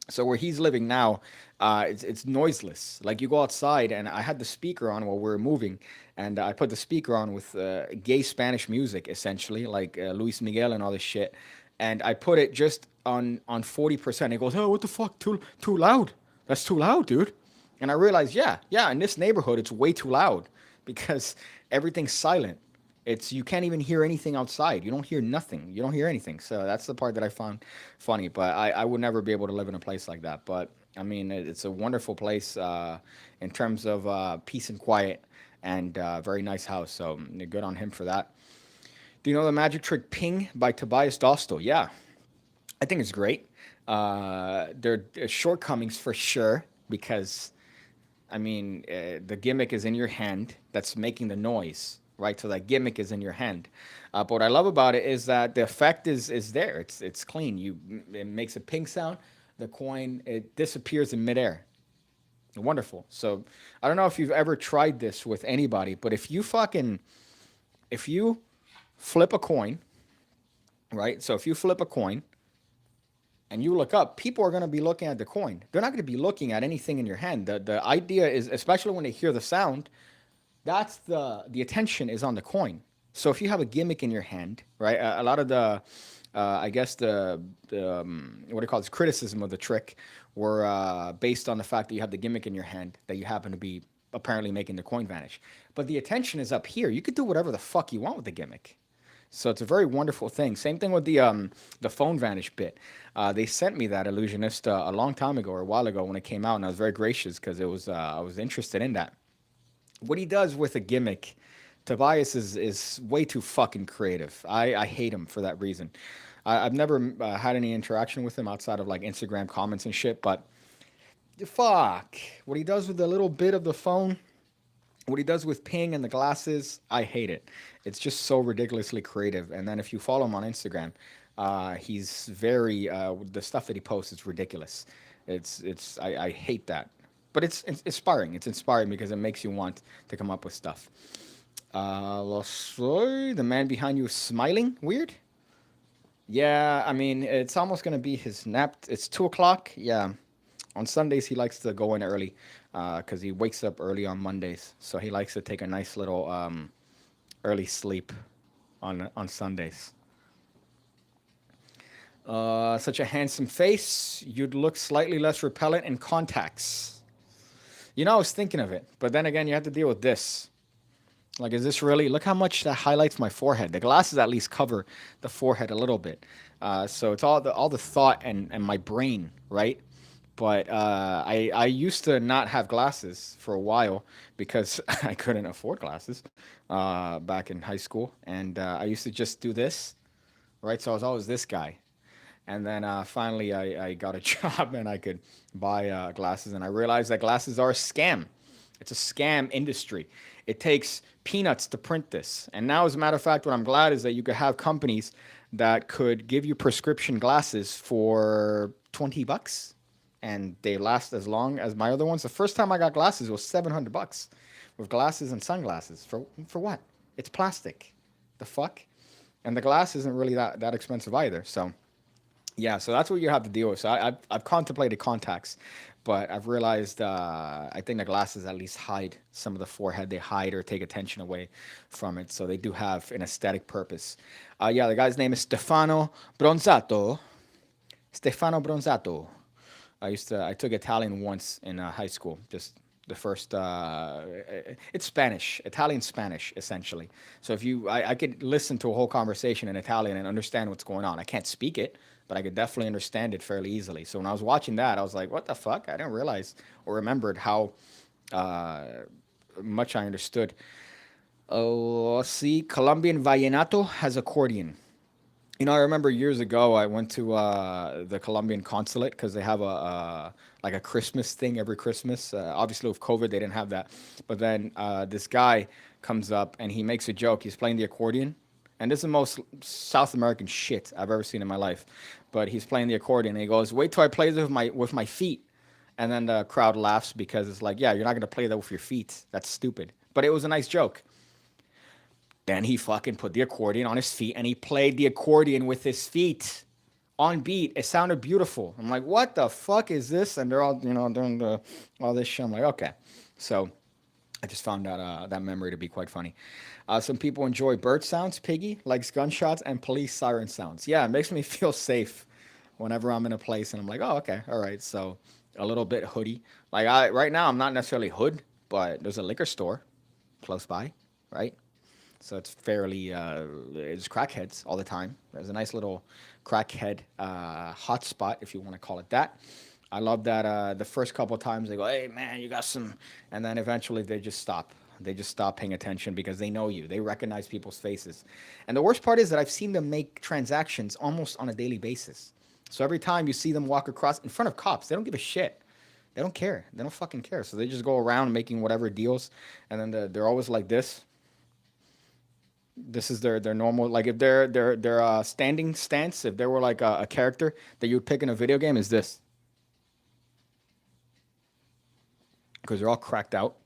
So where he's living now, it's noiseless. Like you go outside, and I had the speaker on while we were moving, and I put the speaker on with gay Spanish music, essentially, like Luis Miguel and all this shit. And I put it just on 40%. He goes, "Oh, what the fuck? Too loud. That's too loud, dude." And I realized, yeah, in this neighborhood, it's way too loud because everything's silent. It's you can't even hear anything outside. You don't hear nothing. You don't hear anything. So that's the part that I found funny. But I would never be able to live in a place like that. But I mean, it's a wonderful place in terms of peace and quiet, and very nice house. So good on him for that. Do you know the magic trick Ping by Tobias Dosto? Yeah, I think it's great. There are shortcomings for sure because I mean, the gimmick is in your hand that's making the noise, right? So that gimmick is in your hand. But what I love about it is that the effect is there. It's clean. It makes a ping sound. The coin it disappears in midair. Wonderful. So I don't know if you've ever tried this with anybody, but if you flip a coin, right? So if you flip a coin and you look up, people are going to be looking at the coin. They're not going to be looking at anything in your hand. The idea is, especially when they hear the sound, that's the attention is on the coin. So if you have a gimmick in your hand, right? A lot of the, I guess the what do you call this criticism of the trick were based on the fact that you have the gimmick in your hand that you happen to be apparently making the coin vanish. But the attention is up here. You could do whatever the fuck you want with the gimmick. So it's a very wonderful thing. Same thing with the phone vanish bit. They sent me that illusionist a long time ago or a while ago when it came out, and I was very gracious because it was I was interested in that. What he does with a gimmick, Tobias is way too fucking creative. I hate him for that reason. I've never had any interaction with him outside of like Instagram comments and shit, but fuck what he does with the little bit of the phone, what he does with Ping and the glasses, I hate it. It's just so ridiculously creative. And then if you follow him on Instagram, he's very the stuff that he posts is ridiculous. I hate that, but it's inspiring. It's inspiring because it makes you want to come up with stuff. The man behind you is smiling. Weird. Yeah, I mean it's almost gonna be his nap. It's 2 o'clock. Yeah, on Sundays he likes to go in early because he wakes up early on Mondays, so he likes to take a nice little early sleep on Sundays. Such a handsome face. You'd look slightly less repellent in contacts. I was thinking of it, but then again, you have to deal with this. Like, is this really? Look how much that highlights my forehead. The glasses at least cover the forehead a little bit, so it's all the thought and my brain, right? But I used to not have glasses for a while because I couldn't afford glasses back in high school, and I used to just do this, right? So I was always this guy. And then finally, I got a job and I could buy glasses. And I realized that glasses are a scam. It's a scam industry. It takes peanuts to print this. And now, as a matter of fact, what I'm glad is that you could have companies that could give you prescription glasses for 20 bucks and they last as long as my other ones. The first time I got glasses was 700 bucks with glasses and sunglasses. For what? It's plastic. The fuck? And the glass isn't really that expensive either. So yeah, so that's what you have to deal with. So I've contemplated contacts, but I've realized I think the glasses at least hide some of the forehead. They hide or take attention away from it. So they do have an aesthetic purpose. Yeah, the guy's name is Stefano Bronzato. Stefano Bronzato. I took Italian once in high school. Just the first, it's Spanish, Italian Spanish, essentially. So if I could listen to a whole conversation in Italian and understand what's going on. I can't speak it, but I could definitely understand it fairly easily. So when I was watching that, I was like, what the fuck? I didn't realize or remembered how uh, much I understood. Oh, let's see. Colombian vallenato has accordion. I remember years ago I went to the Colombian consulate because they have a like a Christmas thing every Christmas. Obviously, with COVID, they didn't have that. But then this guy comes up and he makes a joke. He's playing the accordion, and this is the most South American shit I've ever seen in my life. But he's playing the accordion, and he goes, "Wait till I play this with my feet." And then the crowd laughs because it's like, "Yeah, you're not gonna play that with your feet. That's stupid." But it was a nice joke. Then he fucking put the accordion on his feet and he played the accordion with his feet on beat. It sounded beautiful. I'm like, what the fuck is this? And they're all, doing all this shit. I'm like, okay. So I just found that memory to be quite funny. Some people enjoy bird sounds. Piggy likes gunshots and police siren sounds. Yeah, it makes me feel safe whenever I'm in a place and I'm like, oh, okay, all right. So a little bit hoodie. Like right now, I'm not necessarily hood, but there's a liquor store close by, right? So it's fairly it's crackheads all the time. There's a nice little crackhead hot spot, if you want to call it that. I love that the first couple of times they go, "Hey man, you got some," and then eventually they just stop. They just stop paying attention because they know you. They recognize people's faces, and the worst part is that I've seen them make transactions almost on a daily basis. So every time you see them walk across in front of cops, they don't give a shit. They don't care. They don't fucking care. So they just go around making whatever deals, and then they're always like this is their normal, like if their standing stance, if they were like a character that you would pick in a video game, is this, because they're all cracked out.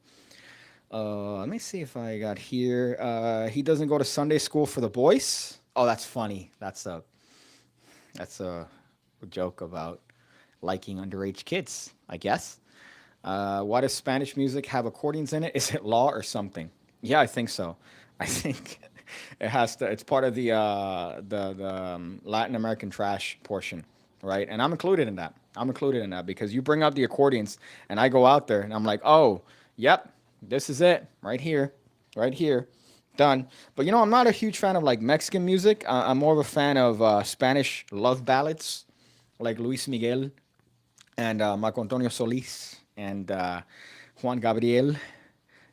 Let me see if I got here. He doesn't go to Sunday school for the boys. Oh, that's funny. That's a joke about liking underage kids, I guess. Why does Spanish music have accordions in it? Is it law or something? Yeah, I think so. I think it has to. It's part of the Latin American trash portion, right? And I'm included in that. I'm included in that because you bring up the accordions, and I go out there and I'm like, oh, yep, this is it, right here, done. But I'm not a huge fan of like Mexican music. I'm more of a fan of Spanish love ballads, like Luis Miguel and Marco Antonio Solis and Juan Gabriel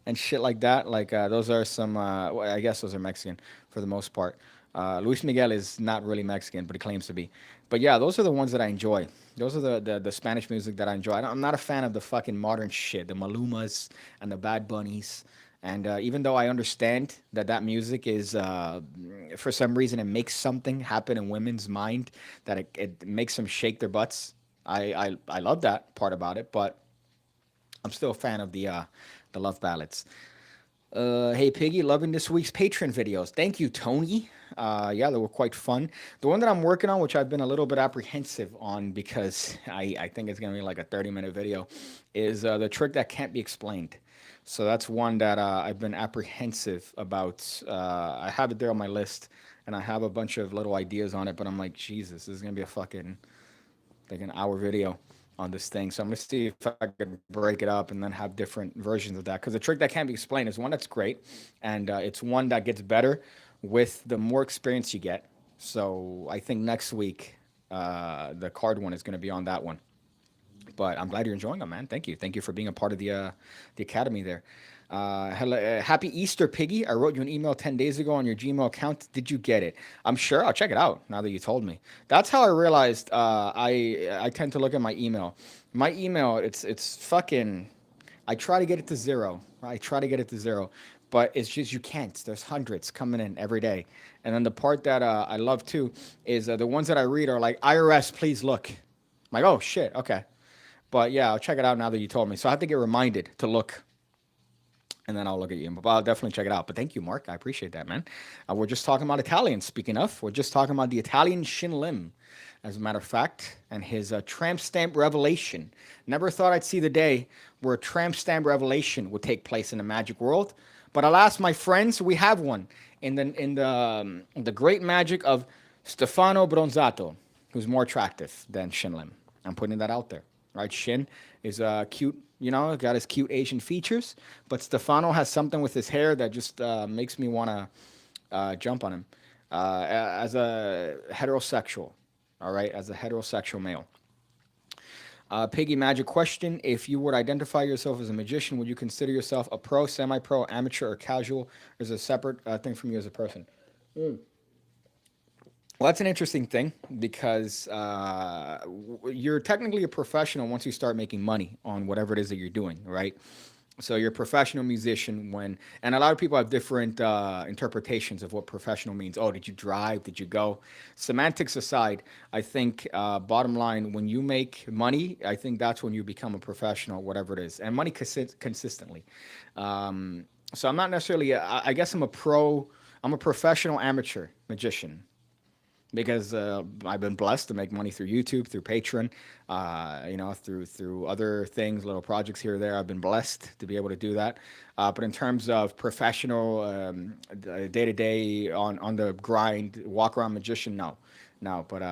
and shit like that. Like those are some. Well, I guess those are Mexican for the most part. Luis Miguel is not really Mexican, but he claims to be. But yeah, those are the ones that I enjoy. Those are the Spanish music that I enjoy. I'm not a fan of the fucking modern shit, the Malumas and the Bad Bunnies. And even though I understand that music is, for some reason, it makes something happen in women's mind, that it makes them shake their butts. I love that part about it, but I'm still a fan of the love ballads. Hey Piggy, loving this week's Patreon videos. Thank you, Tony. Yeah, they were quite fun. The one that I'm working on, which I've been a little bit apprehensive on because I think it's gonna be like a 30-minute video, is the trick that can't be explained. So that's one that I've been apprehensive about. I have it there on my list, and I have a bunch of little ideas on it, but I'm like, Jesus, this is gonna be a fucking like an hour video on this thing. So I'm gonna see if I could break it up and then have different versions of that. Because the trick that can't be explained is one that's great, and it's one that gets better with the more experience you get. So I think next week the card one is gonna be on that one. But I'm glad you're enjoying them, man. Thank you for being a part of the academy there. Hello, happy Easter, Piggy. I wrote you an email 10 days ago on your Gmail account. Did you get it? I'm sure. I'll check it out now that you told me. That's how I realized I tend to look at my email. My email, it's fucking. I try to get it to zero. I try to get it to zero, but it's just you can't. There's hundreds coming in every day, and then the part that I love too is the ones that I read are like IRS, please look. I'm like, oh shit, okay. But yeah, I'll check it out now that you told me. So I have to get reminded to look, and then I'll look at you. But I'll definitely check it out. But thank you, Mark. I appreciate that, man. We're just talking about Italian. Speaking of, we're just talking about the Italian Shin Lim, as a matter of fact, and his tramp stamp revelation. Never thought I'd see the day where a tramp stamp revelation would take place in the magic world. But alas, my friends, we have one in the great magic of Stefano Bronzato, who's more attractive than Shin Lim. I'm putting that out there. Right, Shin is cute, got his cute Asian features, but Stefano has something with his hair that just makes me want to jump on him as a heterosexual. All right, as a heterosexual male. Piggy Magic question: if you would identify yourself as a magician, would you consider yourself a pro, semi-pro, amateur, or casual? Or is it a separate thing from you as a person? Well, that's an interesting thing because you're technically a professional once you start making money on whatever it is that you're doing, right? So you're a professional musician and a lot of people have different interpretations of what professional means. Oh, did you drive? Did you go? Semantics aside, I think bottom line, when you make money, I think that's when you become a professional, whatever it is, and money consistently. So I'm not necessarily, I guess I'm a pro, I'm a professional amateur magician because I've been blessed to make money through YouTube, through Patreon, through other things, little projects here or there. I've been blessed to be able to do that. But in terms of professional, day to day on the grind, walk around magician, no, no. But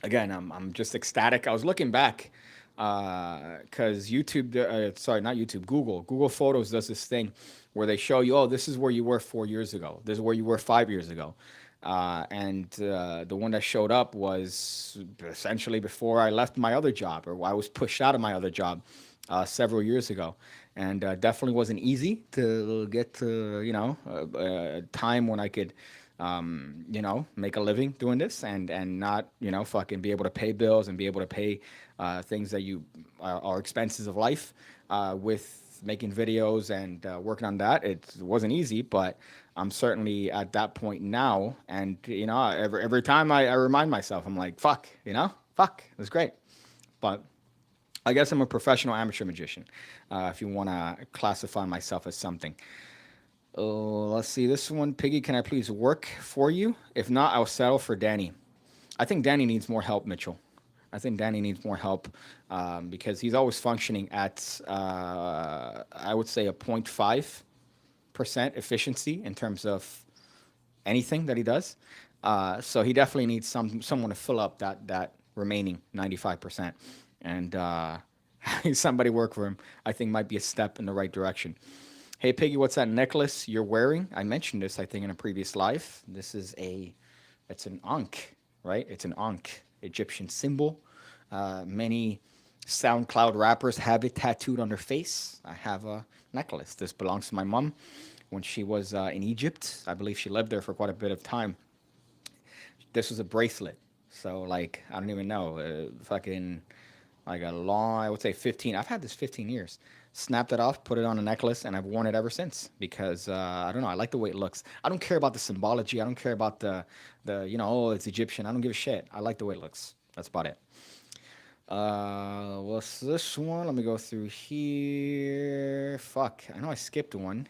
again, I'm just ecstatic. I was looking back because YouTube, sorry, not YouTube, Google Photos does this thing where they show you, oh, this is where you were 4 years ago. This is where you were 5 years ago. And the one that showed up was essentially before I left my other job, or I was pushed out of my other job several years ago. And definitely wasn't easy to get to, a time when I could, make a living doing this and not, fucking be able to pay bills and be able to pay things that are expenses of life with making videos and working on that. It wasn't easy, but I'm certainly at that point now. And, every time I remind myself, I'm like, fuck, it was great. But I guess I'm a professional amateur magician, if you want to classify myself as something. Let's see this one. Piggy, can I please work for you? If not, I'll settle for Danny. I think Danny needs more help, Mitchell. I think Danny needs more help because he's always functioning at, I would say, a 0.5% efficiency in terms of anything that he does. So he definitely needs someone to fill up that remaining 95%. And having somebody work for him, I think, might be a step in the right direction. Hey, Piggy, what's that necklace you're wearing? I mentioned this, I think, in a previous live. It's an Ankh, right? It's an Ankh, Egyptian symbol. Many SoundCloud rappers have it tattooed on their face. I have a necklace. This belongs to my mom when she was in Egypt. I believe she lived there for quite a bit of time. This was a bracelet. So, like, I don't even know, fucking, like a long, I would say 15. I've had this 15 years. Snapped it off, put it on a necklace, and I've worn it ever since because I don't know. I like the way it looks. I don't care about the symbology. I don't care about the oh, it's Egyptian. I don't give a shit. I like the way it looks. That's about it. What's this one? Let me go through here. Fuck. I know I skipped one.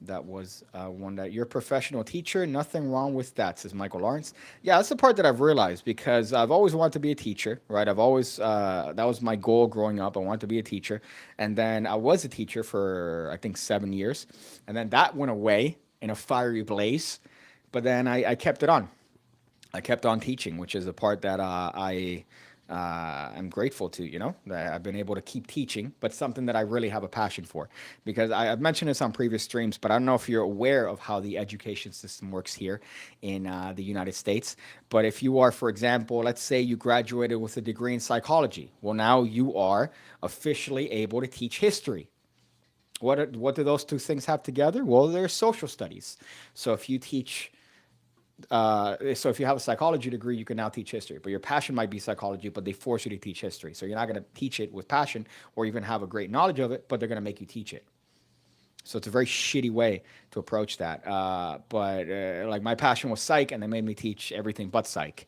That was one that you're a professional teacher. Nothing wrong with that, says Michael Lawrence. Yeah, that's the part that I've realized because I've always wanted to be a teacher, right? I've always, that was my goal growing up. I wanted to be a teacher. And then I was a teacher for, I think, 7 years. And then that went away in a fiery blaze. But then I kept it on. I kept on teaching, which is the part that I'm grateful to, that I've been able to keep teaching, but something that I really have a passion for. Because I've mentioned this on previous streams, but I don't know if you're aware of how the education system works here in the United States. But if you are, for example, let's say you graduated with a degree in psychology. Well, now you are officially able to teach history. What do those two things have together? Well, they're social studies. So if you teach so if you have a psychology degree, you can now teach history. But your passion might be psychology, but they force you to teach history. So you're not going to teach it with passion or even have a great knowledge of it, but they're going to make you teach it. So it's a very shitty way to approach that. But like my passion was psych, and they made me teach everything but psych.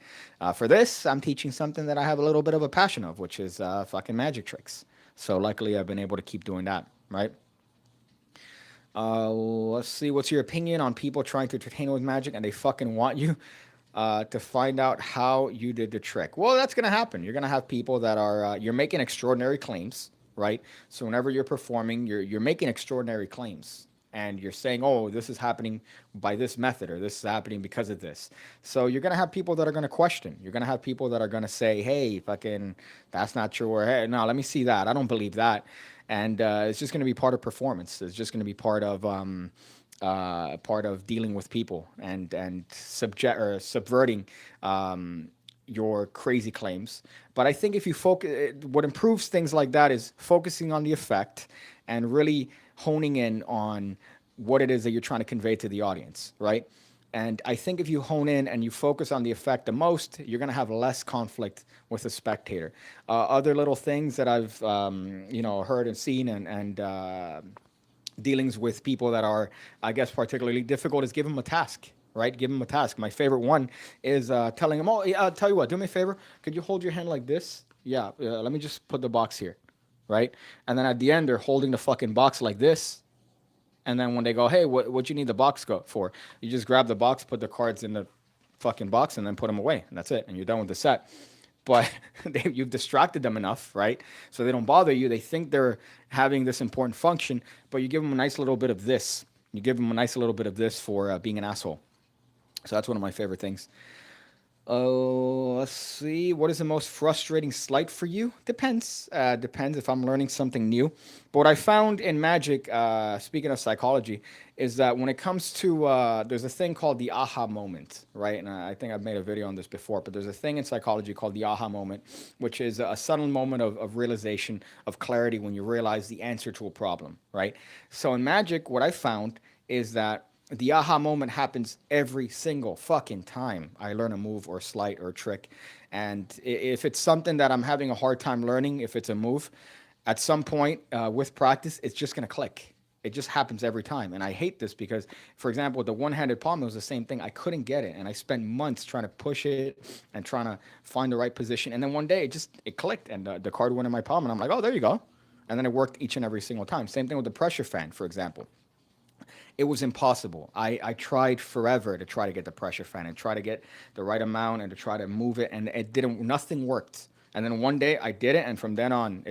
For this, I'm teaching something that I have a little bit of a passion of, which is fucking magic tricks. So luckily, I've been able to keep doing that. Right. Let's see. What's your opinion on people trying to entertain with magic and they fucking want you to find out how you did the trick? Well, that's gonna happen. You're gonna have people that are you're making extraordinary claims, right? So whenever you're performing, you're making extraordinary claims. And you're saying, "Oh, this is happening by this method, or this is happening because of this." So you're gonna have people that are gonna question. You're gonna have people that are gonna say, "Hey, fucking, that's not true," or "Hey, no, let me see that. I don't believe that." And it's just going to be part of performance. It's just going to be part of dealing with people and subject or subverting your crazy claims. But I think if you focus, what improves things like that is focusing on the effect and really honing in on what it is that you're trying to convey to the audience, right? And I think if you hone in and you focus on the effect the most, you're going to have less conflict with the spectator. Other little things that I've heard and seen and dealings with people that are, I guess, particularly difficult is give them a task. Right, give them a task. My favorite one is telling them, "Oh, yeah, I'll tell you what. Do me a favor. Could you hold your hand like this? Yeah. Let me just put the box here, right? And then at the end, they're holding the fucking box like this, and then when they go, "Hey, what you need the box go for?" You just grab the box, put the cards in the fucking box, and then put them away, and that's it, and you're done with the set. But you've distracted them enough, right? So they don't bother you. They think they're having this important function, but you give them a nice little bit of this. You give them a nice little bit of this for being an asshole. So that's one of my favorite things. Oh, let's see. What is the most frustrating slight for you? Depends. Depends if I'm learning something new. But what I found in magic, speaking of psychology, is that when it comes to there's a thing called the aha moment, right? And I think I've made a video on this before, but there's a thing in psychology called the aha moment, which is a sudden moment of realization, of clarity when you realize the answer to a problem, right? So in magic, what I found is that the aha moment happens every single fucking time I learn a move or a sleight or a trick. And if it's something that I'm having a hard time learning, if it's a move, at some point with practice, it's just going to click. It just happens every time. And I hate this because, for example, with the one handed palm, it was the same thing. I couldn't get it. And I spent months trying to push it and trying to find the right position. And then one day it clicked and the card went in my palm. And I'm like, oh, there you go. And then it worked each and every single time. Same thing with the pressure fan, for example. It was impossible. I tried forever to try to get the pressure fan and try to get the right amount and to try to move it, and it didn't. Nothing worked. And then one day I did it, and from then on,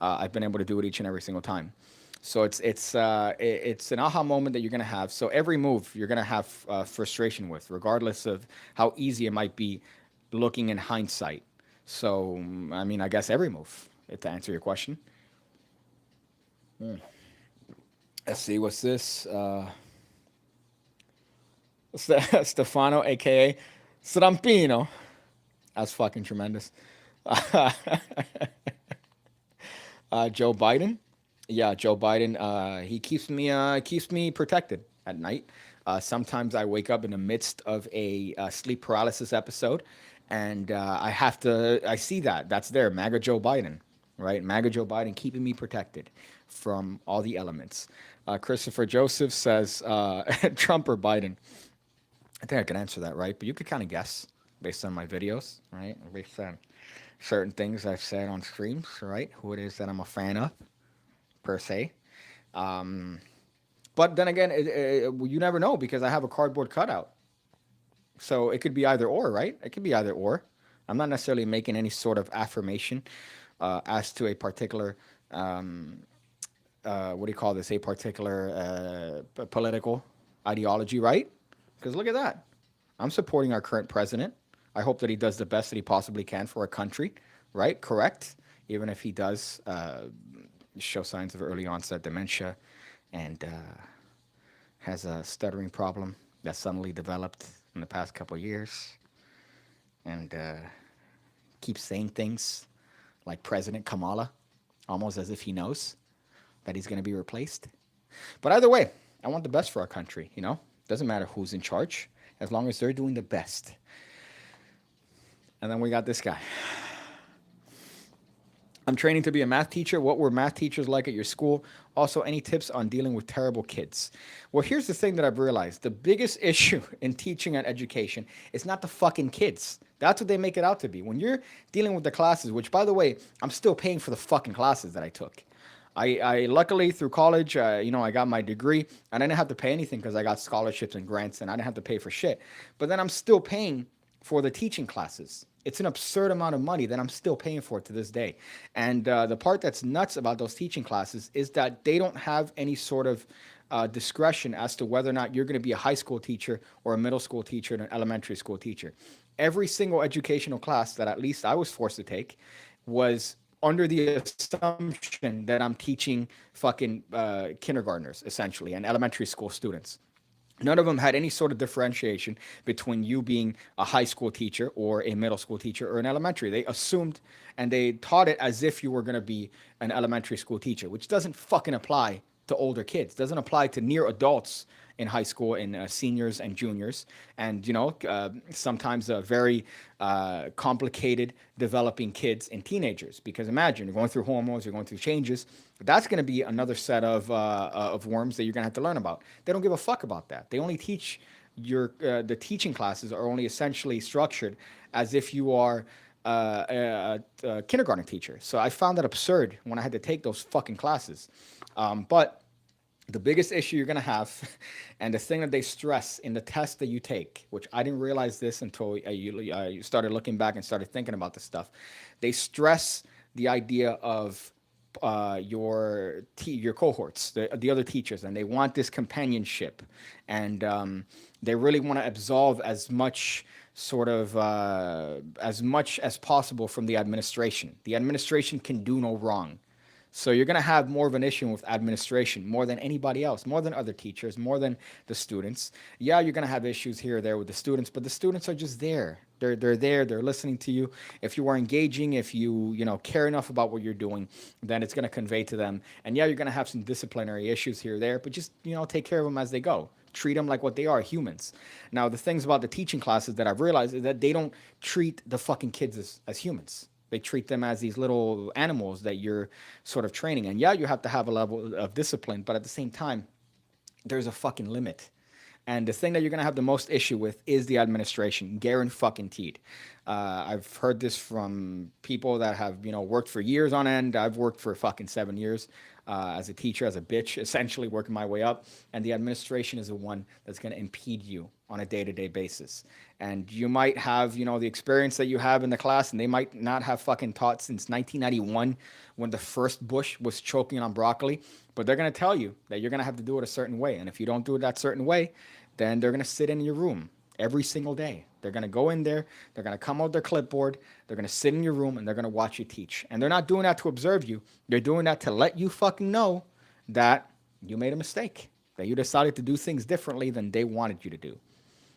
I've been able to do it each and every single time. So it's an aha moment that you're gonna have. So every move you're gonna have frustration with, regardless of how easy it might be, looking in hindsight. So I mean, I guess every move. To answer your question. Let's see, what's this? Stefano, aka Strampino. That's fucking tremendous. Joe Biden. Yeah, Joe Biden. He keeps me protected at night. Sometimes I wake up in the midst of a sleep paralysis episode, and I have to. I see that that's there. MAGA Joe Biden, right? MAGA Joe Biden keeping me protected from all the elements. Christopher Joseph says Trump or Biden. I think I can answer that right, but you could kind of guess based on my videos, right? Based on certain things I've said on streams, right? Who it is that I'm a fan of, per se. Um, but then again, you never know because I have a cardboard cutout. So it could be either or, right? It could be either or. I'm not necessarily making any sort of affirmation as to a particular, what do you call this, a particular political ideology, right? Because look at that. I'm supporting our current president. I hope that he does the best that he possibly can for our country, right? Correct. Even if he does show signs of early onset dementia and has a stuttering problem that suddenly developed in the past couple of years and keeps saying things like President Kamala, almost as if he knows. that he's going to be replaced. But either way, I want the best for our country, you know? Doesn't matter who's in charge, as long as they're doing the best. And then we got this guy. I'm training to be a math teacher. What were math teachers like at your school? Also, any tips on dealing with terrible kids? Well, here's the thing that I've realized. The biggest issue in teaching and education is not the fucking kids. That's what they make it out to be. When you're dealing with the classes, which, by the way, I'm still paying for the fucking classes that I took. I luckily through college, I got my degree and I didn't have to pay anything because I got scholarships and grants and I didn't have to pay for shit. But then I'm still paying for the teaching classes. It's an absurd amount of money that I'm still paying for to this day. And the part that's nuts about those teaching classes is that they don't have any sort of discretion as to whether or not you're going to be a high school teacher or a middle school teacher and an elementary school teacher. Every single educational class that at least I was forced to take was under the assumption that I'm teaching fucking kindergartners, essentially, and elementary school students. None of them had any sort of differentiation between you being a high school teacher or a middle school teacher or an elementary. They assumed and they taught it as if you were going to be an elementary school teacher, which doesn't fucking apply to older kids, doesn't apply to near adults in high school and seniors and juniors, and sometimes very complicated developing kids and teenagers. Because imagine you're going through hormones, you're going through changes. That's going to be another set of worms that you're going to have to learn about. They don't give a fuck about that. They only teach the teaching classes are only essentially structured as if you are a kindergarten teacher. So I found that absurd when I had to take those fucking classes. But the biggest issue you're going to have, and the thing that they stress in the test that you take, which I didn't realize this until I started looking back and started thinking about this stuff, they stress the idea of your cohorts, the other teachers, and they want this companionship, and they really want to absolve as much as possible from the administration. The administration can do no wrong. So you're going to have more of an issue with administration more than anybody else, more than other teachers, more than the students. Yeah, you're going to have issues here or there with the students, but the students are just there. They're there. They're listening to you. If you are engaging, if you care enough about what you're doing, then it's going to convey to them. And yeah, you're going to have some disciplinary issues here or there, but just take care of them as they go. Treat them like what they are, humans. Now, the things about the teaching classes that I've realized is that they don't treat the fucking kids as humans. They treat them as these little animals that you're sort of training. And yeah, you have to have a level of discipline, but at the same time, there's a fucking limit. And the thing that you're going to have the most issue with is the administration, guaranteed. I've heard this from people that have, worked for years on end. I've worked for fucking 7 years as a teacher, as a bitch, essentially working my way up. And the administration is the one that's going to impede you on a day-to-day basis. And you might have, the experience that you have in the class, and they might not have fucking taught since 1991 when the first bush was choking on broccoli. But they're going to tell you that you're going to have to do it a certain way. And if you don't do it that certain way, then they're going to sit in your room every single day. They're going to go in there. They're going to come out with their clipboard. They're going to sit in your room and they're going to watch you teach. And they're not doing that to observe you. They're doing that to let you fucking know that you made a mistake, that you decided to do things differently than they wanted you to do.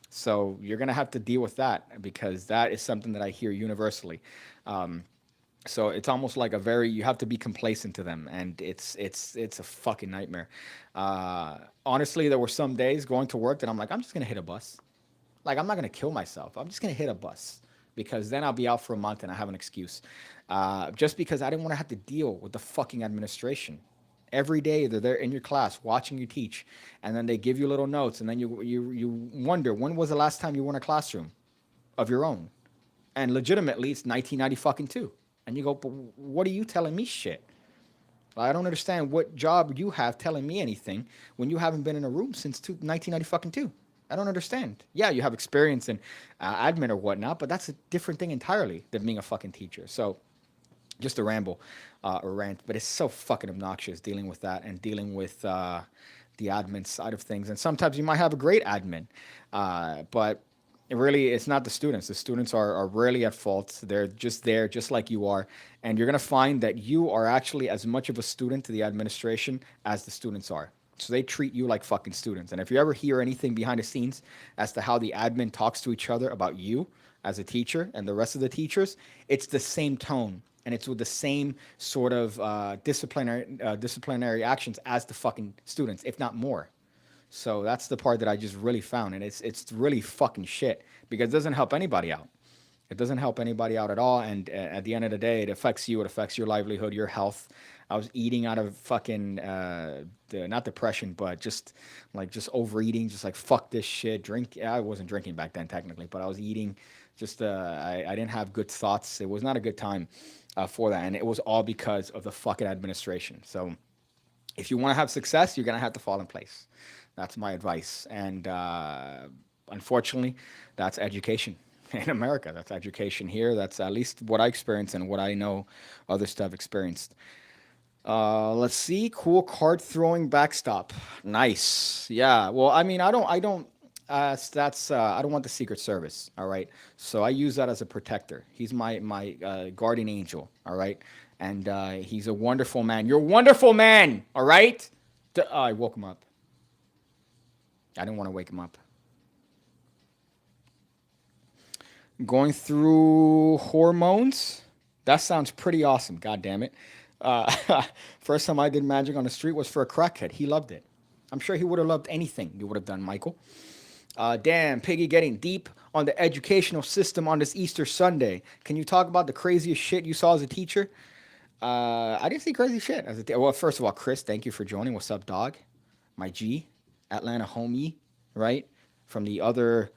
So you're going to have to deal with that because that is something that I hear universally. So it's almost like you have to be complacent to them, and it's a fucking nightmare. Honestly, there were some days going to work that I'm like, I'm just gonna hit a bus. Like, I'm not gonna kill myself. I'm just gonna hit a bus because then I'll be out for a month and I have an excuse. Just because I didn't want to have to deal with the fucking administration. Every day they're there in your class watching you teach, and then they give you little notes, and then you wonder, when was the last time you were in a classroom of your own? And legitimately, it's 1990 fucking two. And you go, but what are you telling me shit? I don't understand what job you have telling me anything when you haven't been in a room since 1990 fucking two. I don't understand. Yeah, you have experience in admin or whatnot, but that's a different thing entirely than being a fucking teacher. So just a ramble or rant, but it's so fucking obnoxious dealing with that and dealing with the admin side of things. And sometimes you might have a great admin, but it's not the students. The students are rarely at fault. They're just there, just like you are. And you're going to find that you are actually as much of a student to the administration as the students are. So they treat you like fucking students. And if you ever hear anything behind the scenes as to how the admin talks to each other about you as a teacher and the rest of the teachers, it's the same tone and it's with the same sort of disciplinary actions as the fucking students, if not more. So that's the part that I just really found, and it's really fucking shit because it doesn't help anybody out. It doesn't help anybody out at all, and at the end of the day, it affects you. It affects your livelihood, your health. I was eating out of fucking not depression, but just overeating, just like fuck this shit. Drink. I wasn't drinking back then technically, but I was eating. Just I didn't have good thoughts. It was not a good time for that, and it was all because of the fucking administration. So if you want to have success, you're gonna have to fall in place. That's my advice. And unfortunately, that's education in America. That's education here. That's at least what I experienced and what I know other stuff experienced. Let's see. Cool card throwing backstop. Nice. Yeah. Well, I mean, I don't. That's I don't want the Secret Service. All right. So I use that as a protector. He's my guardian angel. All right. And he's a wonderful man. You're a wonderful man. All right. I woke him up. I didn't want to wake him up. Going through hormones. That sounds pretty awesome. God damn it. First time I did magic on the street was for a crackhead. He loved it. I'm sure he would have loved anything you would have done, Michael. Damn, Piggy getting deep on the educational system on this Easter Sunday. Can you talk about the craziest shit you saw as a teacher? I didn't see crazy shit as a well. First of all, Chris, thank you for joining. What's up, dog? My G, Atlanta homie, right from the other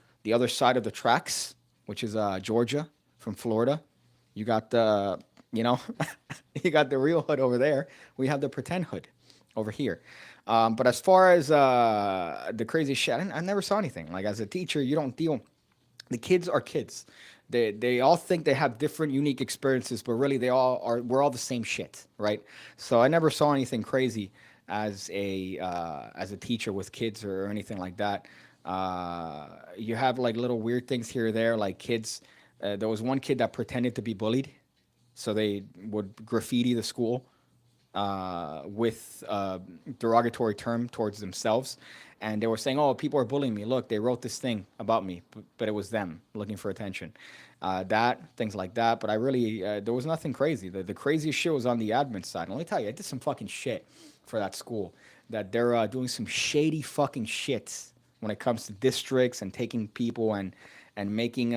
side of the tracks, which is Georgia from Florida. You got the you know you got the real hood over there. We have the pretend hood over here. But as far as the crazy shit, I never saw anything. Like as a teacher, you don't deal. The kids are kids. They all think they have different unique experiences, but really they all are. We're all the same shit, right? So I never saw anything crazy as a teacher with kids or anything like that. You have like little weird things here or there, like kids. There was one kid that pretended to be bullied, so they would graffiti the school with derogatory term towards themselves, and they were saying, "Oh, people are bullying me. Look, they wrote this thing about me," but it was them looking for attention. That things like that. But I really there was nothing crazy. The craziest shit was on the admin side. And let me tell you, I did some fucking shit for that school. That they're doing some shady fucking shit when it comes to districts and taking people and making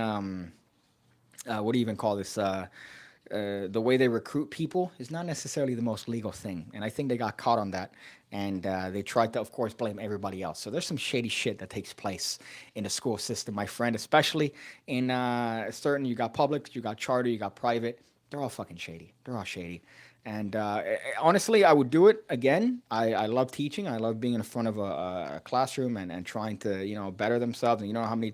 what do you even call this? The way they recruit people is not necessarily the most legal thing. And I think they got caught on that. And they tried to, of course, blame everybody else. So there's some shady shit that takes place in the school system, my friend, especially in certain, you got public, you got charter, you got private. They're all fucking shady. They're all shady. And honestly, I would do it again. I love teaching. I love being in front of a classroom and trying to, better themselves. And you know how many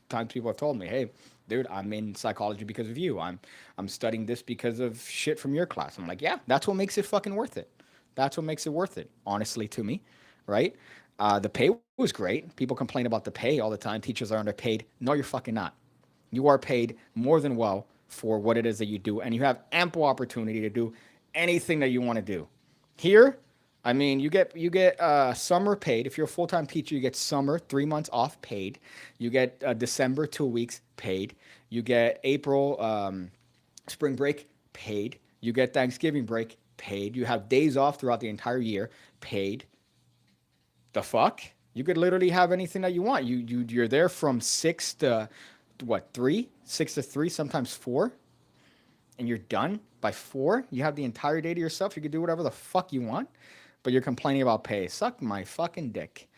times people have told me, hey, dude, I'm in psychology because of you. I'm studying this because of shit from your class. I'm like, yeah, that's what makes it fucking worth it. That's what makes it worth it, honestly, to me, right? The pay was great. People complain about the pay all the time. Teachers are underpaid. No, you're fucking not. You are paid more than well for what it is that you do, and you have ample opportunity to do anything that you want to do. Here, I mean, you get summer paid. If you're a full time teacher, you get summer 3 months off paid. You get December 2 weeks paid. You get April spring break paid. You get Thanksgiving break paid. You have days off throughout the entire year paid. The fuck? You could literally have anything that you want. You're there from 6 to 3, sometimes 4, and you're done by 4. You have the entire day to yourself. You could do whatever the fuck you want, but you're complaining about pay. Suck my fucking dick.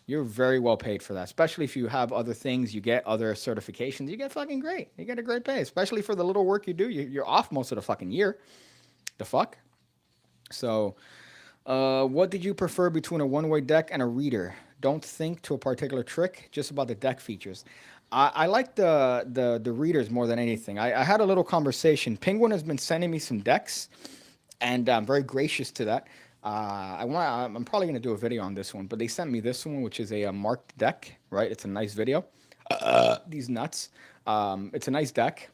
You're very well paid for that, especially if you have other things, you get other certifications, you get fucking great. You get a great pay, especially for the little work you do. You're off most of the fucking year. The fuck? So, what did you prefer between a one-way deck and a reader? Don't think to a particular trick, just about the deck features. I like the readers more than anything. I had a little conversation. Penguin has been sending me some decks, and I'm very gracious to that. I'm probably gonna do a video on this one, but they sent me this one, which is a marked deck. Right, it's a nice video. These nuts. It's a nice deck.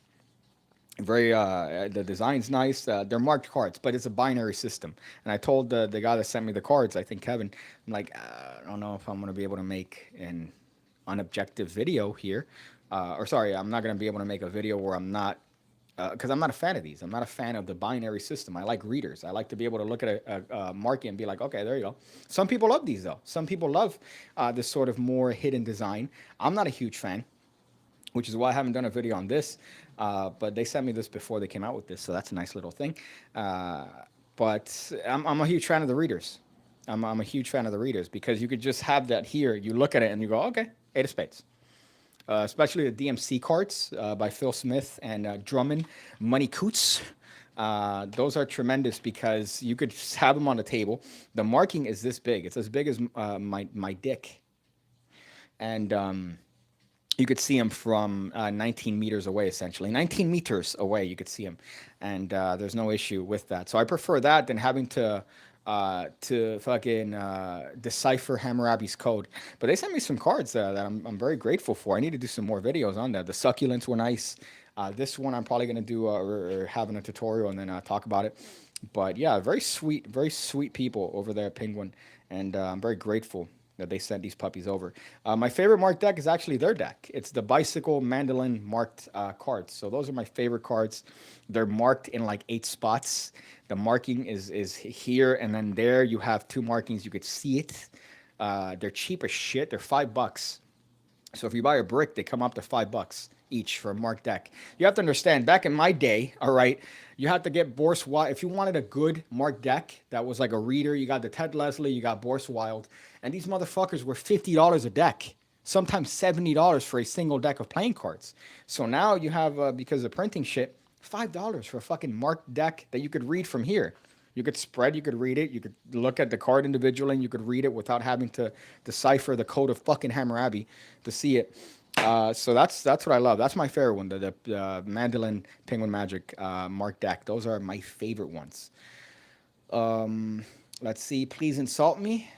Very the design's nice. They're marked cards, but it's a binary system. And I told the guy that sent me the cards, I think Kevin, I'm like, I don't know if I'm gonna be able to make an unobjective video here, or sorry, I'm not gonna be able to make a video where I'm not because I'm not a fan of these. I'm not a fan of the binary system. I like readers. I like to be able to look at a market and be like, okay, there you go. Some people love these though. Some people love this sort of more hidden design. I'm not a huge fan, which is why I haven't done a video on this. But they sent me this before they came out with this, so that's a nice little thing. Uh, but I'm a huge fan of the readers. I'm a huge fan of the readers because you could just have that here. You look at it and you go, okay, eight of spades. Especially the DMC cards by Phil Smith and Drummond, Money Coots. Those are tremendous because you could just have them on the table. The marking is this big. It's as big as my dick, and you could see them from 19 meters away, essentially. 19 meters away, you could see them, and there's no issue with that. So I prefer that than having to fucking decipher Hammurabi's code. But they sent me some cards that I'm very grateful for. I need to do some more videos on that. The succulents were nice. This one I'm probably gonna do or having a tutorial and then talk about it. But yeah, very sweet people over there at Penguin, and I'm very grateful that they sent these puppies over. My favorite marked deck is actually their deck. It's the bicycle mandolin marked cards. So those are my favorite cards. They're marked in like 8 spots. The marking is here and then there. You have 2 markings. You could see it. They're cheap as shit. They're $5. So if you buy a brick, they come up to $5 each for a marked deck. You have to understand, back in my day, all right, you had to get Boris Wild. If you wanted a good marked deck that was like a reader, you got the Ted Leslie, you got Boris Wild, and these motherfuckers were $50 a deck, sometimes $70 for a single deck of playing cards. So now you have, because of printing shit, $5 for a fucking marked deck that you could read from here. You could spread, you could read it, you could look at the card individually, and you could read it without having to decipher the code of fucking Hammurabi to see it. So that's what I love. That's my favorite one, the Mandolin Penguin Magic Mark deck. Those are my favorite ones. Let's see. Please insult me.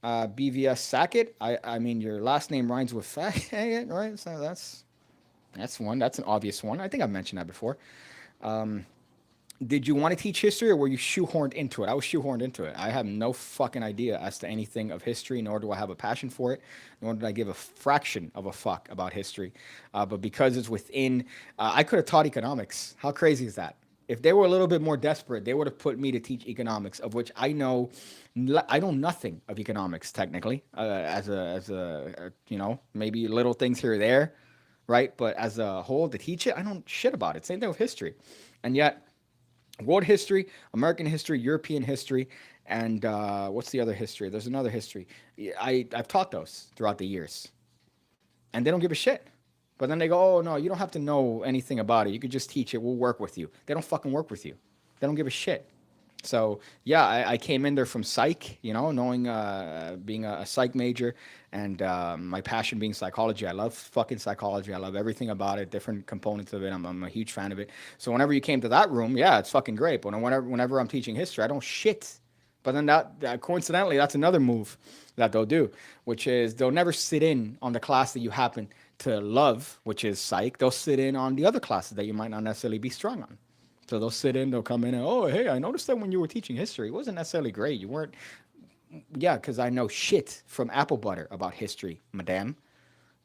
BVS Sackett. I mean, your last name rhymes with faggot, right? So that's one. That's an obvious one. I think I've mentioned that before. Did you want to teach history or were you shoehorned into it? I was shoehorned into it. I have no fucking idea as to anything of history, nor do I have a passion for it, nor did I give a fraction of a fuck about history. But because it's within, I could have taught economics. How crazy is that? If they were a little bit more desperate, they would have put me to teach economics, of which I know nothing of economics technically, as a maybe little things here or there, right? But as a whole, to teach it, I don't shit about it. Same thing with history, and yet world history, American history, European history, and what's the other history? There's another history. I've taught those throughout the years, and they don't give a shit. But then they go, oh no, you don't have to know anything about it. You could just teach it. We'll work with you. They don't fucking work with you. They don't give a shit. So yeah, I came in there from psych, knowing being a psych major, and my passion being psychology. I love fucking psychology. I love everything about it, different components of it. I'm a huge fan of it. So whenever you came to that room, yeah, it's fucking great. But whenever I'm teaching history, I don't shit. But then that coincidentally, that's another move that they'll do, which is they'll never sit in on the class that you happen to love, which is psych. They'll sit in on the other classes that you might not necessarily be strong on. So they'll sit in, they'll come in and, oh, hey, I noticed that when you were teaching history, it wasn't necessarily great. You weren't, yeah, because I know shit from apple butter about history, madame.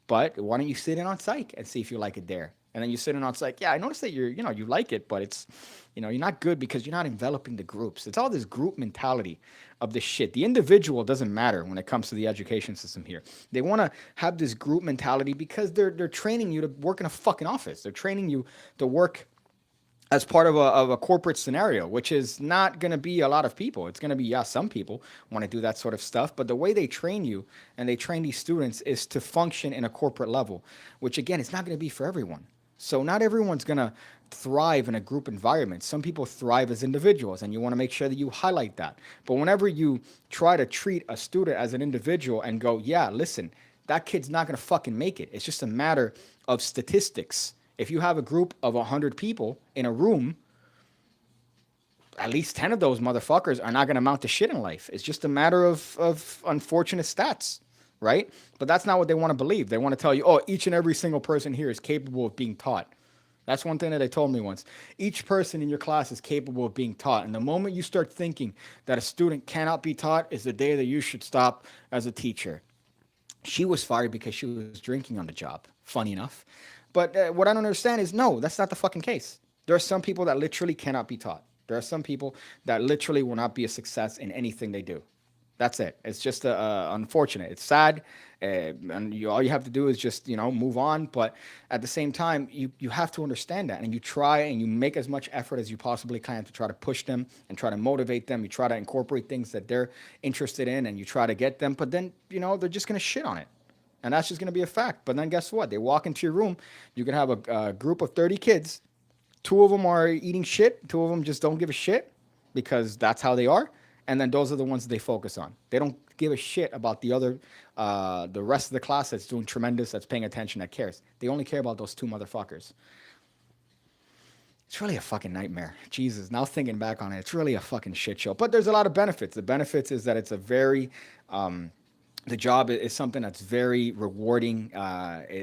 But why don't you sit in on psych and see if you like it there? And then you sit in on psych, yeah, I noticed that you like it, but it's, you're not good because you're not enveloping the groups. It's all this group mentality of this shit. The individual doesn't matter when it comes to the education system here. They want to have this group mentality because they're training you to work in a fucking office. They're training you to work as part of a corporate scenario, which is not going to be a lot of people. It's going to be, yeah, some people want to do that sort of stuff, but the way they train you and they train these students is to function in a corporate level, which again, it's not going to be for everyone. So not everyone's going to thrive in a group environment. Some people thrive as individuals, and you want to make sure that you highlight that. But whenever you try to treat a student as an individual and go, yeah, listen, that kid's not going to fucking make it. It's just a matter of statistics. If you have a group of 100 people in a room, at least 10 of those motherfuckers are not going to amount to shit in life. It's just a matter of unfortunate stats, right? But that's not what they want to believe. They want to tell you, oh, each and every single person here is capable of being taught. That's one thing that they told me once. Each person in your class is capable of being taught. And the moment you start thinking that a student cannot be taught is the day that you should stop as a teacher. She was fired because she was drinking on the job, funny enough. But what I don't understand is no, that's not the fucking case. There are some people that literally cannot be taught. There are some people that literally will not be a success in anything they do. That's it. It's just unfortunate. It's sad, and all you have to do is just move on. But at the same time, you have to understand that, and you try and you make as much effort as you possibly can to try to push them and try to motivate them. You try to incorporate things that they're interested in, and you try to get them. But then they're just gonna shit on it, and that's just gonna be a fact. But then guess what? They walk into your room. You can have a group of 30 kids. Two of them are eating shit. Two of them just don't give a shit because that's how they are. And then those are the ones that they focus on. They don't give a shit about the rest of the class that's doing tremendous, that's paying attention, that cares. They only care about those two motherfuckers. It's really a fucking nightmare. Jesus, now thinking back on it, it's really a fucking shit show. But there's a lot of benefits. The benefits is that it's a very, the job is something that's very rewarding.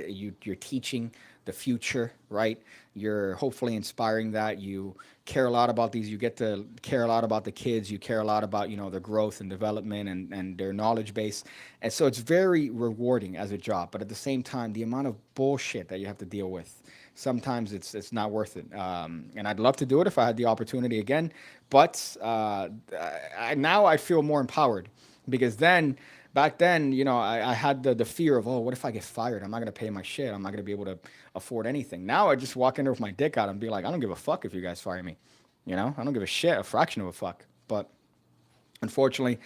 You're teaching the future, right? You're hopefully inspiring that. You care a lot about these. You get to care a lot about the kids. You care a lot about their growth and development and their knowledge base. And so it's very rewarding as a job. But at the same time, the amount of bullshit that you have to deal with, sometimes it's not worth it. And I'd love to do it if I had the opportunity again. But now I feel more empowered because back then, I had the fear of, what if I get fired? I'm not going to pay my shit. I'm not going to be able to afford anything. Now I just walk in there with my dick out and be like, I don't give a fuck if you guys fire me. I don't give a shit, a fraction of a fuck. But unfortunately,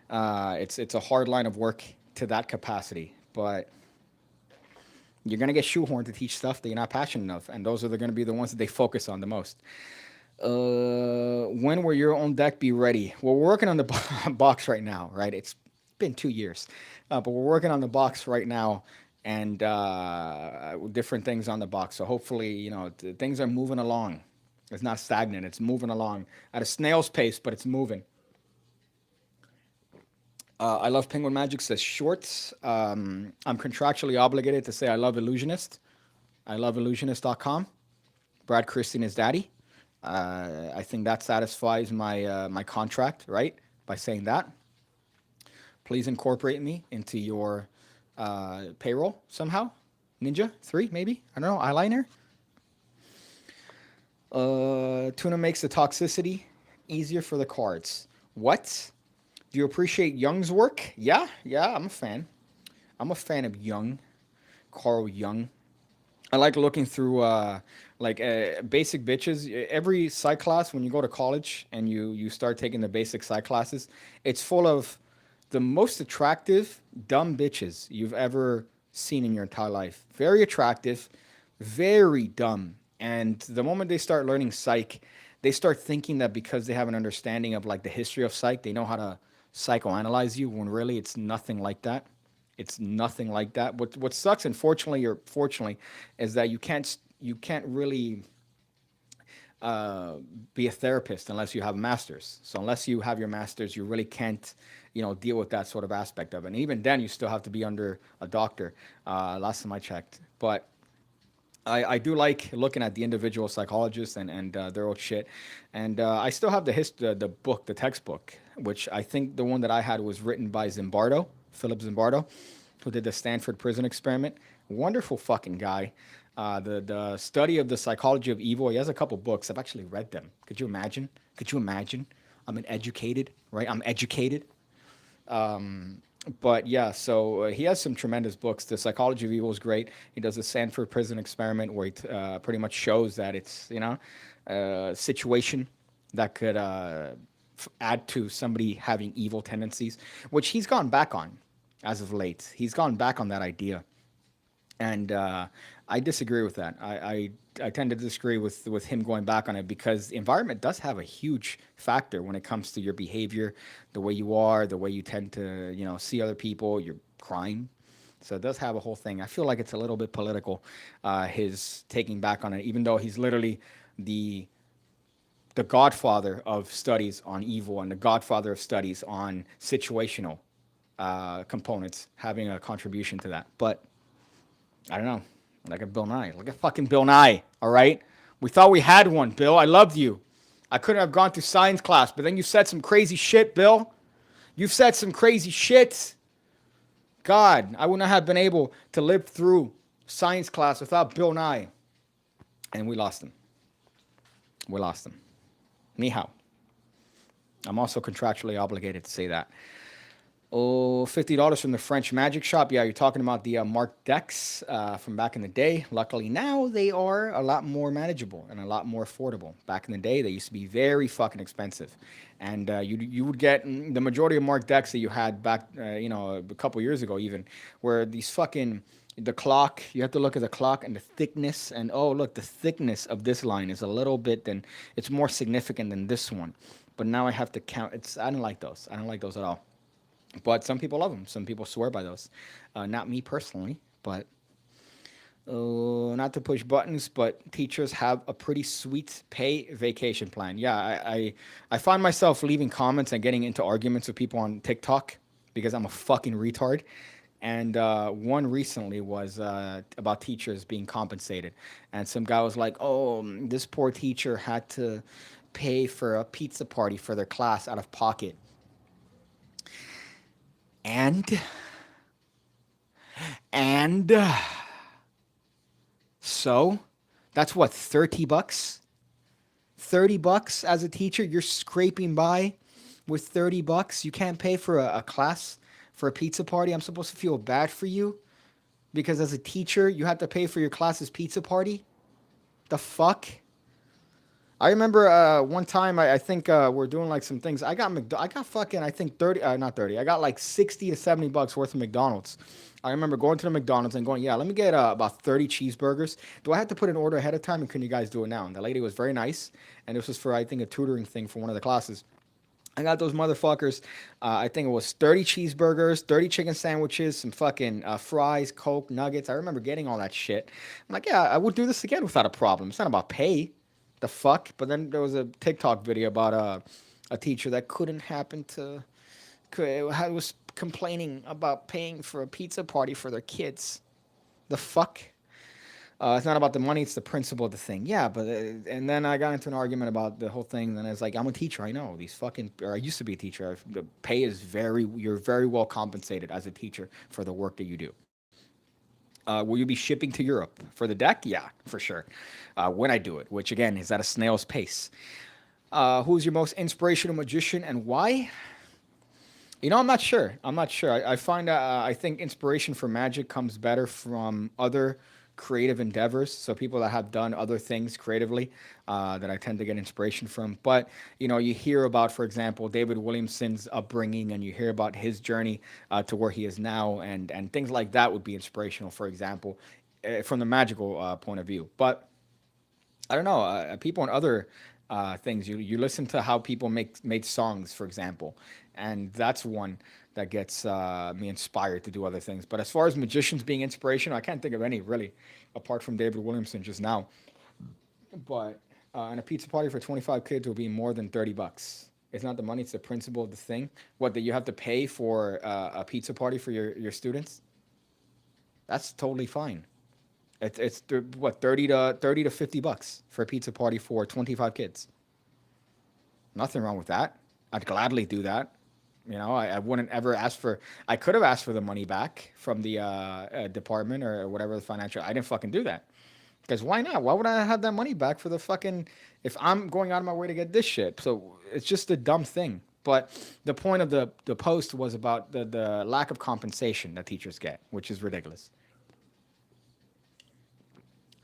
it's a hard line of work to that capacity. But you're going to get shoehorned to teach stuff that you're not passionate of. And those are going to be the ones that they focus on the most. When will your own deck be ready? Well, we're working on the box right now, right? It's been 2 years, but we're working on the box right now and different things on the box. So hopefully, things are moving along. It's not stagnant. It's moving along at a snail's pace, but it's moving. I love Penguin Magic says shorts. I'm contractually obligated to say I love Illusionist. I love illusionist.com. Brad Christine is daddy. I think that satisfies my contract, right? By saying that. Please incorporate me into your payroll somehow. Ninja 3, maybe? I don't know. Eyeliner? Tuna makes the toxicity easier for the cards. What? Do you appreciate Jung's work? Yeah, I'm a fan. I'm a fan of Jung, Carl Jung. I like looking through basic bitches. Every psych class, when you go to college and you start taking the basic psych classes, it's full of the most attractive dumb bitches you've ever seen in your entire life. Very attractive, very dumb. And the moment they start learning psych, they start thinking that because they have an understanding of like the history of psych, they know how to psychoanalyze you when really it's nothing like that. It's nothing like that. What sucks, unfortunately or fortunately, is that you can't really be a therapist unless you have a master's. So unless you have your master's, you really can't, deal with that sort of aspect of it. And even then, you still have to be under a doctor. Last time I checked, but I do like looking at the individual psychologists and their old shit. And I still have the book, the textbook, which I think the one that I had was written by Philip Zimbardo, who did the Stanford Prison Experiment. Wonderful fucking guy. The study of the psychology of evil. He has a couple books. I've actually read them. Could you imagine? I'm educated, right? I'm educated. But yeah, so he has some tremendous books. The Psychology of Evil is great. He does the Stanford Prison Experiment where he pretty much shows that it's, a situation that could add to somebody having evil tendencies, which he's gone back on as of late. He's gone back on that idea. And I disagree with that. I tend to disagree with him going back on it because the environment does have a huge factor when it comes to your behavior, the way you are, the way you tend to, see other people, your crime. So it does have a whole thing. I feel like it's a little bit political, his taking back on it, even though he's literally the godfather of studies on evil and the godfather of studies on situational components, having a contribution to that. But I don't know. Look at Bill Nye. Look at fucking Bill Nye, all right? We thought we had one, Bill. I loved you. I couldn't have gone to science class, but then you said some crazy shit, Bill. You've said some crazy shit. God, I would not have been able to live through Science class without Bill Nye, and we lost him. We lost him. Ni hao. I'm also contractually obligated to say that. Oh, $50 from the French Magic Shop. Yeah, you're talking about the marked decks from back in the day. Luckily, now they are a lot more manageable and a lot more affordable. Back in the day, they used to be very fucking expensive, and you would get the majority of marked decks that you had back, a couple years ago, even where these fucking the clock. You have to look at the clock and the thickness, and oh look, the thickness of this line is a little bit than it's more significant than this one. But now I have to count. I don't like those. I don't like those at all. But some people love them. Some people swear by those. Not me personally, but not to push buttons, but teachers have a pretty sweet pay vacation plan. Yeah, I find myself leaving comments and getting into arguments with people on TikTok because I'm a fucking retard. And one recently was about teachers being compensated. And some guy was like, oh, this poor teacher had to pay for a pizza party for their class out of pocket. And and so that's what, 30 bucks? 30 bucks as a teacher, you're scraping by with 30 bucks. You can't pay for a class for a pizza party. I'm supposed to feel bad for you because as a teacher, you have to pay for your class's pizza party? The fuck? I remember one time I think we're doing like some things. I got fucking I think 30 not 30. I got like 60 to 70 bucks worth of McDonald's. I remember going to the McDonald's and going, yeah, let me get about 30 cheeseburgers. Do I have to put an order ahead of time, and can you guys do it now? And the lady was very nice, and this was for I think a tutoring thing for one of the classes. I got those motherfuckers. I think it was 30 cheeseburgers, 30 chicken sandwiches, some fucking fries, Coke, nuggets. I remember getting all that shit. I'm like, yeah, I would do this again without a problem. It's not about pay. The fuck? But then there was a TikTok video about a teacher that couldn't happen to, was complaining about paying for a pizza party for their kids. The fuck? It's not about the money, it's the principle of the thing. Yeah, but and then I got into an argument about the whole thing. Then it's like, I'm a teacher, I know these fucking, or I used to be a teacher. The pay is you're very well compensated as a teacher for the work that you do. Will you be shipping to Europe for the deck? Yeah, for sure. When I do it, which again is at a snail's pace. Who's your most inspirational magician and why? I'm not sure. I'm not sure. I find I think inspiration for magic comes better from other creative endeavors. So people that have done other things creatively that I tend to get inspiration from. But you hear about, for example, David Williamson's upbringing, and you hear about his journey to where he is now, and things like that would be inspirational. For example, from the magical point of view. But I don't know. People in other things, you listen to how people made songs, for example, and that's one that gets me inspired to do other things. But as far as magicians being inspirational, I can't think of any really, apart from David Williamson just now. But and a pizza party for 25 kids will be more than 30 bucks. It's not the money; it's the principle of the thing. What that you have to pay for a pizza party for your students? That's totally fine. It's what, 30 to 50 bucks for a pizza party for 25 kids. Nothing wrong with that. I'd gladly do that. I wouldn't ever ask for. I could have asked for the money back from the department or whatever the financial. I didn't fucking do that because why not? Why would I have that money back for the fucking if I'm going out of my way to get this shit? So it's just a dumb thing. But the point of the post was about the lack of compensation that teachers get, which is ridiculous.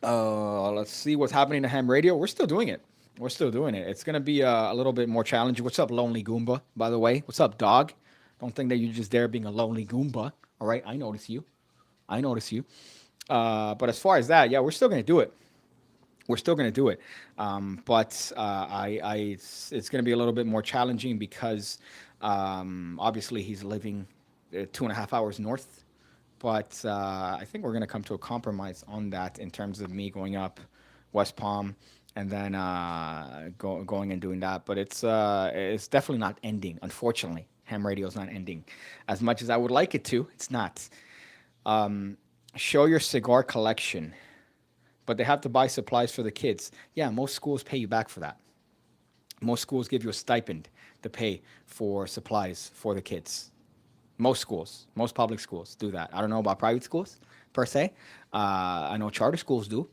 Let's see what's happening to ham radio. We're still doing it. We're still doing it. It's gonna be a little bit more challenging. What's up, lonely Goomba? By the way, what's up, dog? Don't think that you're just there being a lonely Goomba. All right, I notice you. I notice you. But as far as that, yeah, we're still gonna do it. We're still gonna do it. But it's gonna be a little bit more challenging because obviously he's living 2.5 hours north. But I think we're going to come to a compromise on that in terms of me going up West Palm and then going and doing that. But it's definitely not ending. Unfortunately, ham radio is not ending as much as I would like it to. It's not. Show your cigar collection, but they have to buy supplies for the kids. Yeah, most schools pay you back for that. Most schools give you a stipend to pay for supplies for the kids. Most schools, most public schools do that. I don't know about private schools per se. I know charter schools do,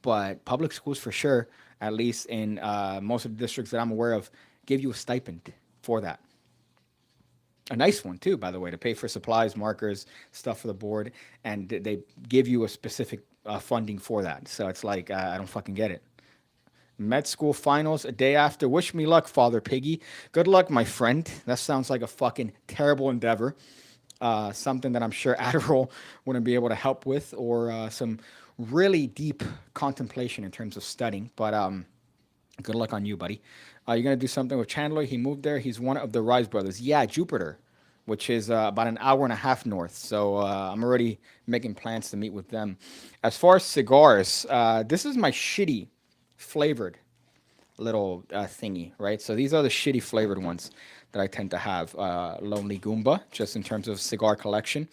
but public schools for sure, at least in most of the districts that I'm aware of, give you a stipend for that. A nice one too, by the way, to pay for supplies, markers, stuff for the board, and they give you a specific funding for that. So it's like I don't fucking get it. Med school finals a day after. Wish me luck, Father Piggy. Good luck, my friend. That sounds like a fucking terrible endeavor. Something that I'm sure Adderall wouldn't be able to help with, or some really deep contemplation in terms of studying. But good luck on you, buddy. You're gonna do something with Chandler. He moved there. He's one of the Rise brothers. Yeah, Jupiter, which is about an hour and a half north. So I'm already making plans to meet with them. As far as cigars, this is my shitty flavored little thingy, right? So these are the shitty flavored ones that I tend to have. Lonely Goomba, just in terms of cigar collection.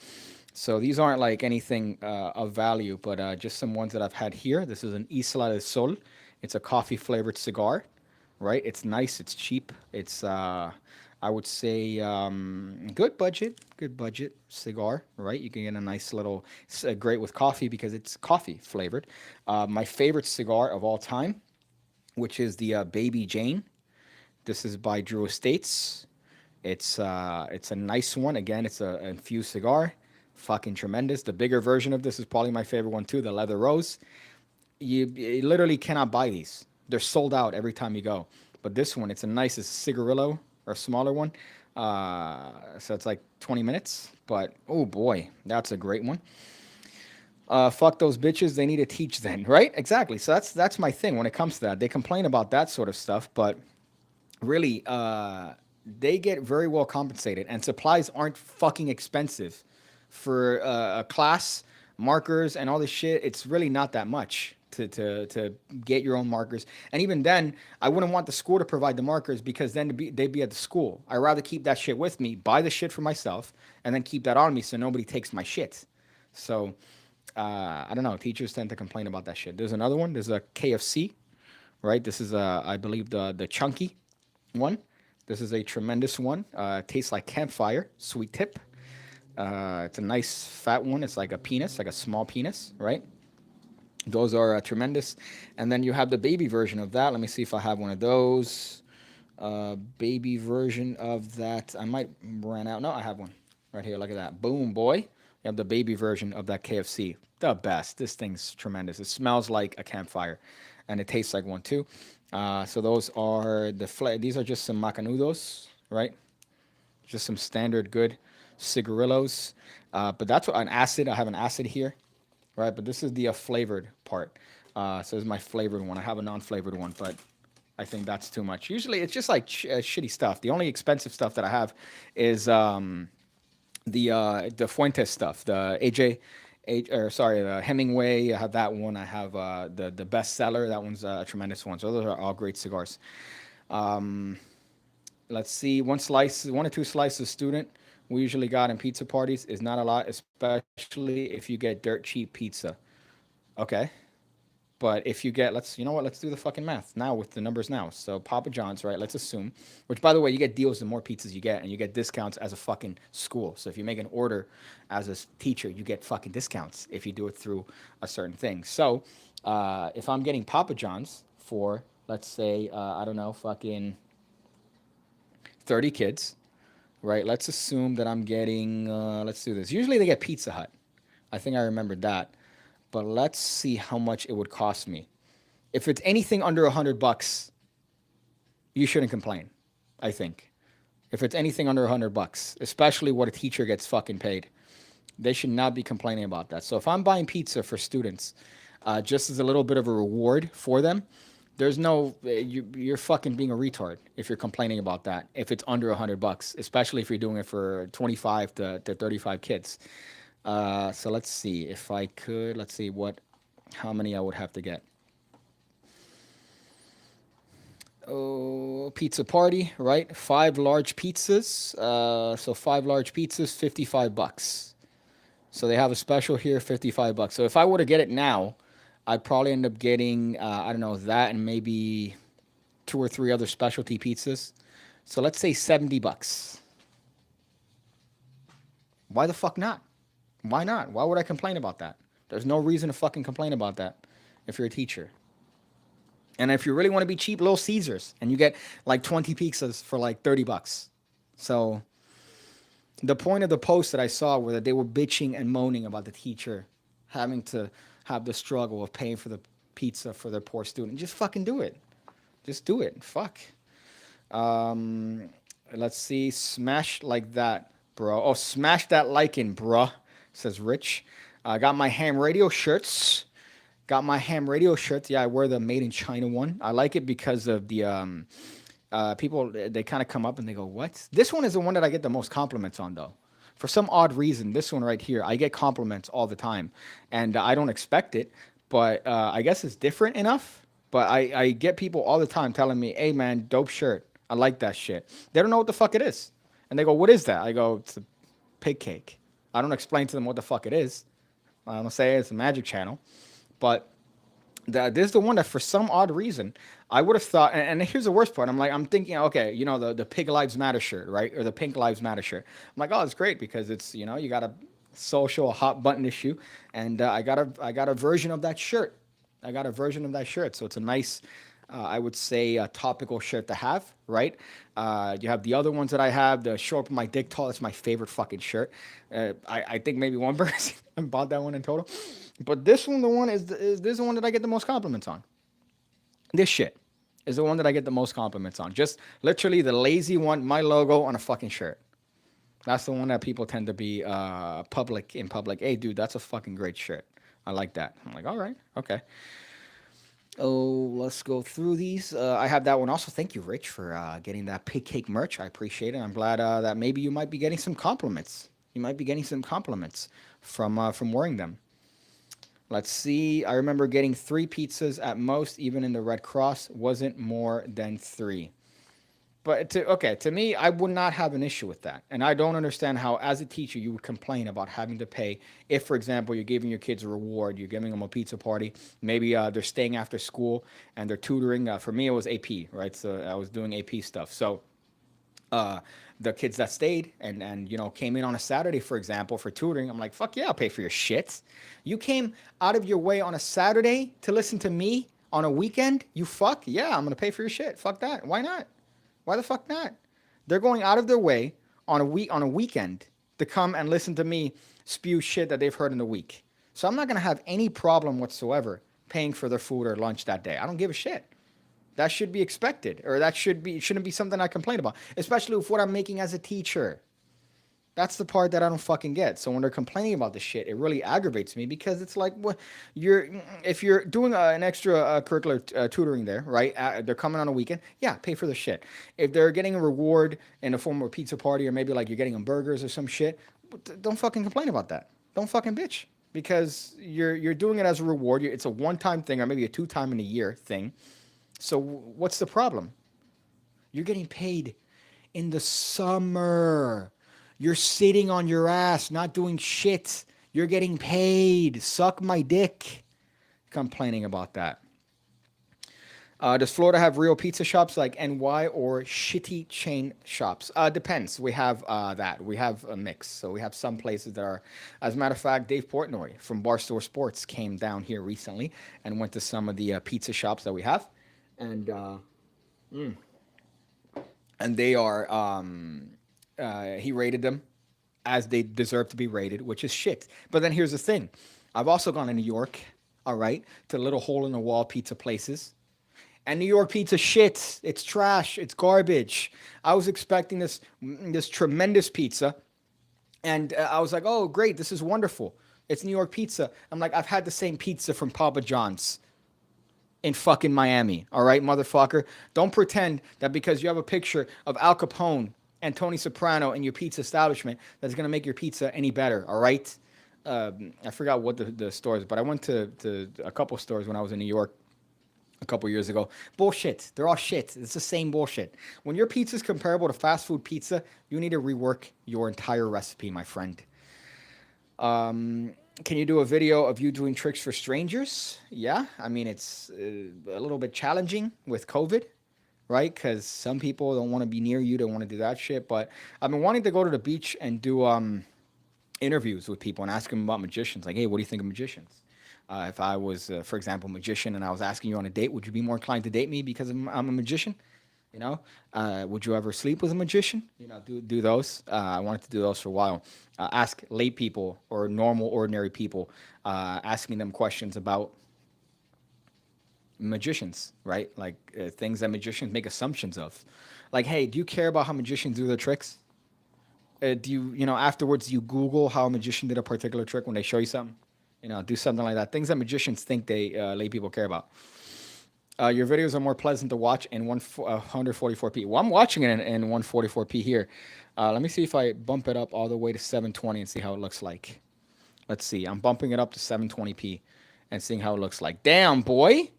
So these aren't like anything of value, but just some ones that I've had here. This is an Isla del Sol. It's a coffee flavored cigar, right? It's nice. It's cheap. It's I would say good budget cigar, right? You can get a nice little, it's great with coffee because it's coffee flavored. My favorite cigar of all time, which is the Baby Jane. This is by Drew Estates. It's a nice one. Again, it's a infused cigar. Fucking tremendous. The bigger version of this is probably my favorite one too. The Leather Rose. You literally cannot buy these. They're sold out every time you go. But this one, it's a nice cigarillo or a smaller one. So it's like 20 minutes. But oh boy, that's a great one. Fuck those bitches. They need to teach then, right? Exactly. So that's my thing when it comes to that. They complain about that sort of stuff, but really, they get very well compensated, and supplies aren't fucking expensive for a class, markers, and all this shit. It's really not that much to get your own markers. And even then, I wouldn't want the school to provide the markers because then they'd be at the school. I'd rather keep that shit with me, buy the shit for myself, and then keep that on me so nobody takes my shit. So I don't know. Teachers tend to complain about that shit. There's another one. There's a KFC, right? This is I believe the chunky one. This is a tremendous one. Tastes like campfire, sweet tip. It's a nice fat one. It's like a penis, like a small penis, right? Those are tremendous. And then you have the baby version of that. Let me see if I have one of those. Baby version of that. I might run out. No, I have one right here. Look at that. Boom, boy. You have the baby version of that KFC. The best. This thing's tremendous. It smells like a campfire, and it tastes like one too. So those are these are just some macanudos, right? Just some standard good cigarillos. But that's what an acid. I have an acid here, right? But this is the flavored part. So this is my flavored one. I have a non-flavored one, but I think that's too much. Usually it's just like shitty stuff. The only expensive stuff that I have is the Fuentes stuff, the or sorry, the Hemingway. I have that one. I have the bestseller. That one's a tremendous one. So those are all great cigars. Um, let's see, one or two slices student we usually got in pizza parties is not a lot, especially if you get dirt cheap pizza. Okay. But if you get, you know what, let's do the fucking math now with the numbers now. So Papa John's, right? Let's assume, which by the way, you get deals the more pizzas you get, and you get discounts as a fucking school. So if you make an order as a teacher, you get fucking discounts if you do it through a certain thing. So if I'm getting Papa John's for, let's say, I don't know, fucking 30 kids, right? Let's assume that I'm getting, let's do this. Usually they get Pizza Hut. I think I remembered that. But let's see how much it would cost me. If it's anything under $100, you shouldn't complain, I think. If it's anything under $100, especially what a teacher gets fucking paid, they should not be complaining about that. So if I'm buying pizza for students, just as a little bit of a reward for them, there's no, you're fucking being a retard if you're complaining about that. If it's under $100, especially if you're doing it for 25 to 35 kids. So let's see if I could, let's see how many I would have to get. Oh, pizza party, right? 5 large pizzas. So 5 large pizzas, $55. So they have a special here, $55. So if I were to get it now, I'd probably end up getting, I don't know, that and maybe 2 or 3 other specialty pizzas. So let's say $70. Why the fuck not? Why not? Why would I complain about that? There's no reason to fucking complain about that if you're a teacher. And if you really want to be cheap, Little Caesars, and you get like 20 pizzas for like 30 bucks. So the point of the post that I saw were that they were bitching and moaning about the teacher having to have the struggle of paying for the pizza for their poor student. Just fucking do it. Just do it. Fuck. Um, let's see. Smash like that, bro. Oh, smash that like in, bruh, says Rich. I got my ham radio shirts. Got my ham radio shirts. Yeah, I wear the made in China one. I like it because of the people. They kind of come up and they go, "What?" This one is the one that I get the most compliments on, though. For some odd reason, this one right here, I get compliments all the time, and I don't expect it, but I guess it's different enough. But I get people all the time telling me, "Hey, man, dope shirt. I like that shit." They don't know what the fuck it is, and they go, "What is that?" I go, "It's a pig cake." I don't explain to them what the fuck it is. I don't say it's a magic channel. But this is the one that for some odd reason I would have thought. And here's the worst part. I'm thinking, okay, the Pig Lives Matter shirt, right, or the Pink Lives Matter shirt. I'm like, oh, it's great because it's you got a social hot button issue, and I got a version of that shirt. I got a version of that shirt, so it's a nice. I would say a topical shirt to have, right? You have the other ones that I have, the show up my dick tall. That's my favorite fucking shirt. I think maybe one person bought that one in total, but this one, this is the one that I get the most compliments on. This shit is the one that I get the most compliments on. Just literally the lazy one, my logo on a fucking shirt. That's the one that people tend to be public in public. Hey, dude, that's a fucking great shirt. I like that. I'm like, all right, okay. Oh, let's go through these. I have that one also. Thank you, Rich, for getting that pig cake merch. I appreciate it. I'm glad that maybe you might be getting some compliments. You might be getting some compliments from wearing them. Let's see. I remember getting 3 pizzas at most, even in the Red Cross. Wasn't more than 3. But to me, I would not have an issue with that, and I don't understand how, as a teacher, you would complain about having to pay. If, for example, you're giving your kids a reward, you're giving them a pizza party, maybe they're staying after school and they're tutoring. For me, it was AP, right? So I was doing AP stuff. So uh, the kids that stayed and came in on a Saturday, for example, for tutoring, I'm like, fuck yeah, I'll pay for your shit. You came out of your way on a Saturday to listen to me on a weekend. You fuck yeah, I'm gonna pay for your shit. Fuck that. Why not? Why the fuck not? They're going out of their way on a weekend to come and listen to me spew shit that they've heard in the week. So I'm not gonna have any problem whatsoever paying for their food or lunch that day. I don't give a shit. That should be expected, or it shouldn't be something I complain about, especially with what I'm making as a teacher. That's the part that I don't fucking get. So when they're complaining about this shit, it really aggravates me because it's like, what if you're doing an extra curricular tutoring there, right? They're coming on a weekend, yeah, pay for the shit. If they're getting a reward in the form of a pizza party, or maybe like you're getting them burgers or some shit, don't fucking complain about that. Don't fucking bitch because you're doing it as a reward. It's a one-time thing or maybe a two-time in a year thing. So what's the problem? You're getting paid in the summer. You're sitting on your ass, not doing shit. You're getting paid. Suck my dick. Complaining about that. Does Florida have real pizza shops like NY or shitty chain shops? Depends. We have that. We have a mix. So we have some places that are, as a matter of fact, Dave Portnoy from Barstool Sports came down here recently and went to some of the pizza shops that we have. And and they are he rated them as they deserve to be rated, which is shit. But then here's the thing. I've also gone to New York, all right, to little hole in the wall pizza places. And New York pizza shit. It's trash. It's garbage. I was expecting this tremendous pizza, and I was like, "Oh, great. This is wonderful. It's New York pizza." I'm like, "I've had the same pizza from Papa John's in fucking Miami. All right, motherfucker. Don't pretend that because you have a picture of Al Capone and Tony Soprano in your pizza establishment that's going to make your pizza any better. All right." I forgot what the stores, but I went to a couple stores when I was in New York a couple years ago. Bullshit. They're all shit. It's the same bullshit. When your pizza is comparable to fast food pizza, you need to rework your entire recipe, my friend. Can you do a video of you doing tricks for strangers? Yeah, I mean, it's a little bit challenging with COVID, right? Because some people don't want to be near you, don't want to do that shit. But I've been wanting to go to the beach and do interviews with people and asking them about magicians. Like, hey, what do you think of magicians? If I was, for example, a magician and I was asking you on a date, would you be more inclined to date me because I'm a magician? You know, would you ever sleep with a magician? You know, do those. I wanted to do those for a while. Ask lay people or normal, ordinary people, asking them questions about magicians, right? Like things that magicians make assumptions of. Like, hey, do you care about how magicians do their tricks? Do you, you know, afterwards you Google how a magician did a particular trick when they show you something? You know, do something like that. Things that magicians think they lay people care about. Your videos are more pleasant to watch in 144p. Well, I'm watching it in 144p here. Let me see if I bump it up all the way to 720 and see how it looks like. Let's see. I'm bumping it up to 720p and seeing how it looks like. Damn, boy.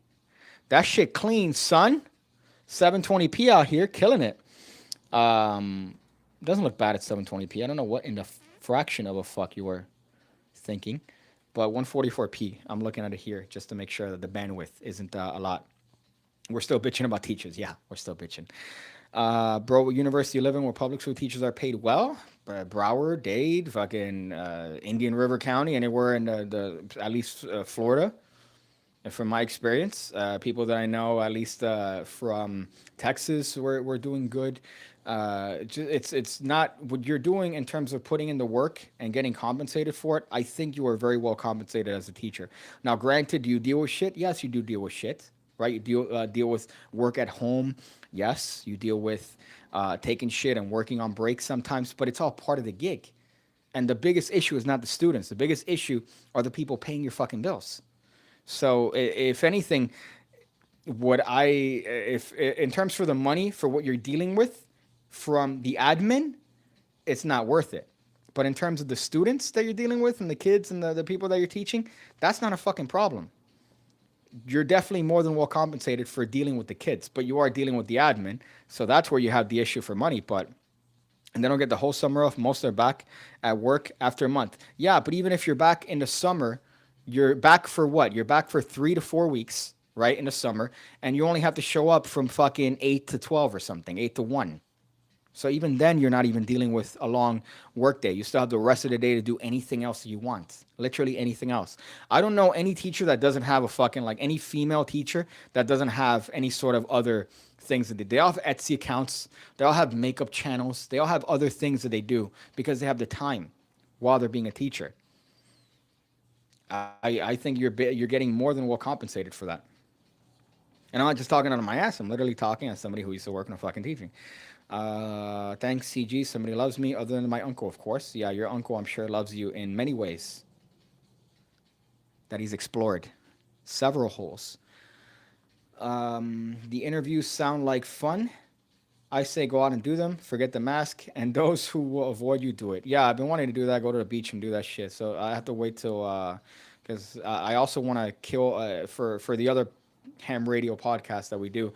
That shit clean, son. 720p out here, killing it. Doesn't look bad at 720p. I don't know what in the fraction of a fuck you were thinking, but 144p. I'm looking at it here just to make sure that the bandwidth isn't a lot. We're still bitching about teachers. Yeah, we're still bitching. Bro, what university you live in where public school teachers are paid well? Broward, Dade, fucking Indian River County, anywhere in the at least Florida. And from my experience, people that I know, at least from Texas, we're doing good. It's not what you're doing in terms of putting in the work and getting compensated for it. I think you are very well compensated as a teacher. Now, granted, do you deal with shit? Yes, you do deal with shit, right? You deal with work at home. Yes, you deal with taking shit and working on breaks sometimes, but it's all part of the gig. And the biggest issue is not the students. The biggest issue are the people paying your fucking bills. So if anything, what I if in terms for the money for what you're dealing with from the admin, it's not worth it. But in terms of the students that you're dealing with and the kids and the people that you're teaching, that's not a fucking problem. You're definitely more than well compensated for dealing with the kids, but you are dealing with the admin. So that's where you have the issue for money. But and they don't get the whole summer off. Most are back at work after a month. Yeah, but even if you're back in the summer, you're back for what? You're back for 3 to 4 weeks, right, in the summer, and you only have to show up from fucking 8 to 12 or something, 8 to 1. So even then, you're not even dealing with a long work day. You still have the rest of the day to do anything else you want. Literally anything else. I don't know any teacher that doesn't have a fucking, like any female teacher that doesn't have any sort of other things that they all have Etsy accounts. They all have makeup channels. They all have other things that they do because they have the time while they're being a teacher. I think you're getting more than well compensated for that. And I'm not just talking out of my ass. I'm literally talking as somebody who used to work in a fucking teaching. Thanks, CG. Somebody loves me other than my uncle, of course. Yeah, your uncle, I'm sure, loves you in many ways that he's explored. Several holes. The interviews sound like fun. I say go out and do them. Forget the mask. And those who will avoid you, do it. Yeah, I've been wanting to do that. Go to the beach and do that shit. So I have to wait till because I also want to kill for the other ham radio podcast that we do.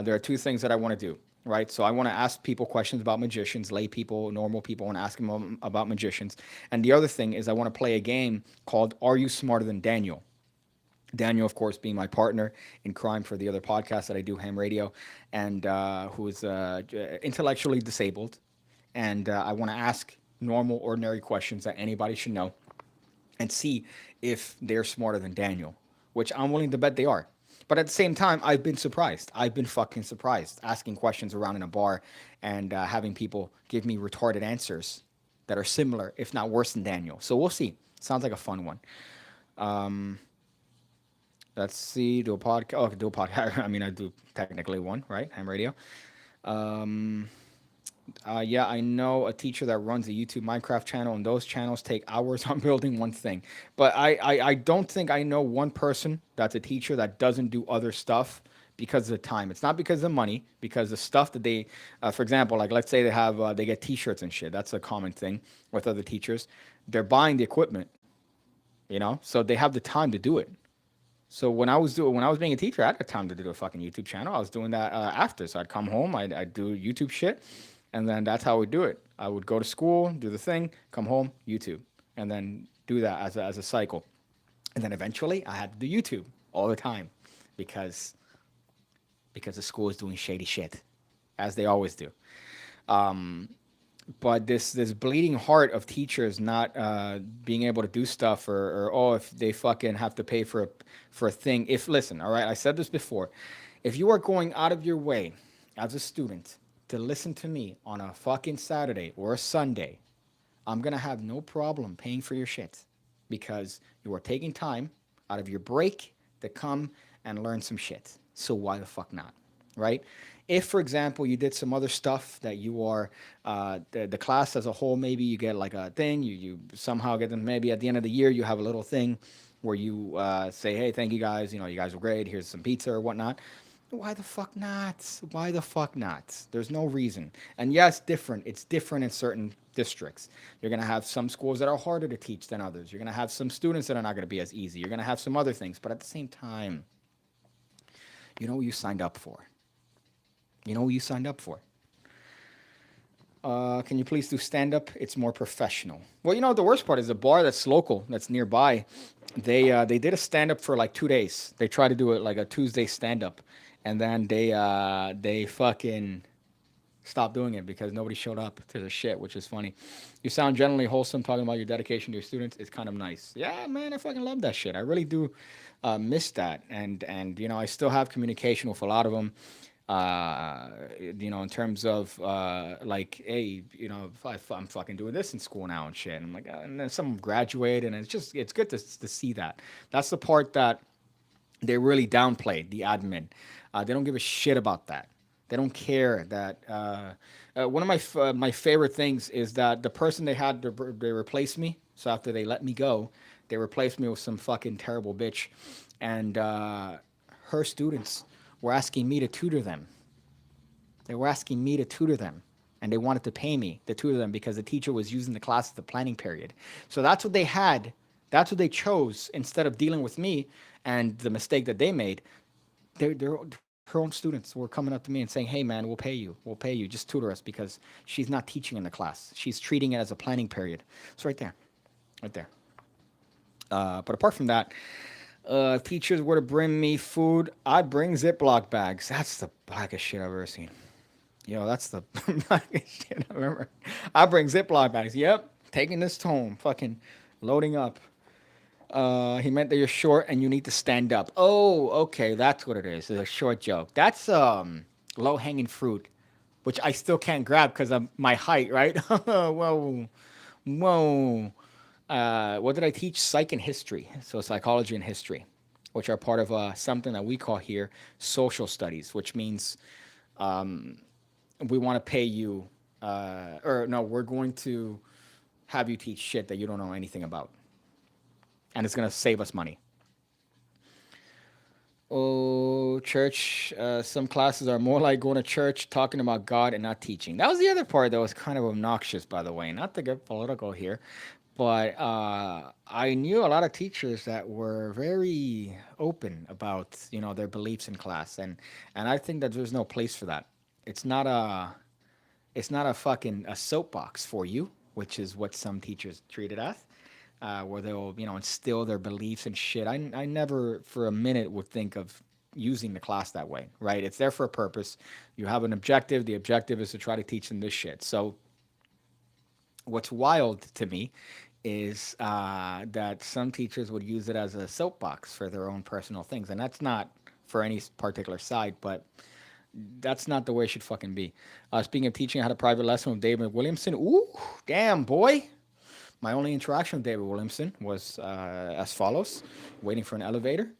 There are two things that I want to do. Right, so I want to ask people questions about magicians, lay people, normal people, and ask them about magicians. And the other thing is I want to play a game called Are You Smarter Than Daniel? Daniel, of course, being my partner in crime for the other podcast that I do, Ham Radio, and who is intellectually disabled. And I want to ask normal, ordinary questions that anybody should know and see if they're smarter than Daniel, which I'm willing to bet they are. But at the same time, I've been surprised. I've been fucking surprised asking questions around in a bar and having people give me retarded answers that are similar, if not worse than Daniel. So we'll see. Sounds like a fun one. Let's see. Do a podcast. Oh, do a podcast. I mean, I do technically one, right? Ham Radio. Yeah, I know a teacher that runs a YouTube Minecraft channel, and those channels take hours on building one thing. But I don't think I know one person that's a teacher that doesn't do other stuff because of the time. It's not because of the money, because the stuff that they, for example, like let's say they get T-shirts and shit. That's a common thing with other teachers. They're buying the equipment, so they have the time to do it. So when I was being a teacher, I had the time to do a fucking YouTube channel. I was doing that after. So I'd come home, I'd do YouTube shit, and then that's how we do it. I would go to school, do the thing, come home, YouTube, and then do that as a cycle. And then eventually, I had to do YouTube all the time because the school is doing shady shit, as they always do. but this bleeding heart of teachers not being able to do stuff, or oh, if they fucking have to pay for a thing. If listen, all right, I said this before. If you are going out of your way as a student to listen to me on a fucking Saturday or a Sunday, I'm gonna have no problem paying for your shit because you are taking time out of your break to come and learn some shit. So why the fuck not? Right? If, for example, you did some other stuff that you are, the class as a whole, maybe you get like a thing, you somehow get them, maybe at the end of the year, you have a little thing where you say, hey, thank you guys, you guys were great, here's some pizza or whatnot. Why the fuck not? Why the fuck not? There's no reason. And yes, different. It's different in certain districts. You're going to have some schools that are harder to teach than others. You're going to have some students that are not going to be as easy. You're going to have some other things. But at the same time, you know what you signed up for. You know what you signed up for. Can you please do stand up? It's more professional. Well, the worst part is the bar that's local, that's nearby. They did a stand up for like 2 days. They tried to do it like a Tuesday stand up, and then they fucking stopped doing it because nobody showed up to the shit, which is funny. You sound generally wholesome talking about your dedication to your students. It's kind of nice. Yeah, man, I fucking love that shit. I really do miss that, and I still have communication with a lot of them. In terms of like, hey, I'm fucking doing this in school now and shit. And I'm like, and then some graduate, and it's good to see that. That's the part that they really downplayed, the admin. They don't give a shit about that. They don't care that. One of my favorite things is that the person they had they replaced me. So after they let me go, they replaced me with some fucking terrible bitch, and her students were asking me to tutor them. They were asking me to tutor them, and they wanted to pay me to tutor them because the teacher was using the class as the planning period. So that's what they had. That's what they chose instead of dealing with me and the mistake that they made. They're her own students were coming up to me and saying, "Hey, man, we'll pay you. We'll pay you. Just tutor us because she's not teaching in the class. She's treating it as a planning period." It's right there, right there. But apart from that, if teachers were to bring me food, I'd bring Ziploc bags. That's the blackest shit I've ever seen. That's the blackest shit I've ever. I bring Ziploc bags. Yep, taking this home. Fucking loading up. He meant that you're short and you need to stand up. Oh, okay, that's what it is. It's a short joke. That's low hanging fruit, which I still can't grab because of my height, right? Whoa, whoa. What did I teach? Psych and history. So psychology and history, which are part of something that we call here social studies, which means we want to pay you, or no, we're going to have you teach shit that you don't know anything about, and it's gonna save us money. Oh, church. Some classes are more like going to church, talking about God, and not teaching. That was the other part that was kind of obnoxious, by the way. Not to get political here, but I knew a lot of teachers that were very open about their beliefs in class, and I think that there's no place for that. It's not a it's not a fucking a soapbox for you, which is what some teachers treat it as, where they'll instill their beliefs and shit. I never for a minute would think of using the class that way, right? It's there for a purpose. You have an objective. The objective is to try to teach them this shit. So what's wild to me is that some teachers would use it as a soapbox for their own personal things, and that's not for any particular side, but that's not the way it should fucking be. Speaking of teaching, I had a private lesson with David Williamson. Ooh, damn boy! My only interaction with David Williamson was as follows: waiting for an elevator.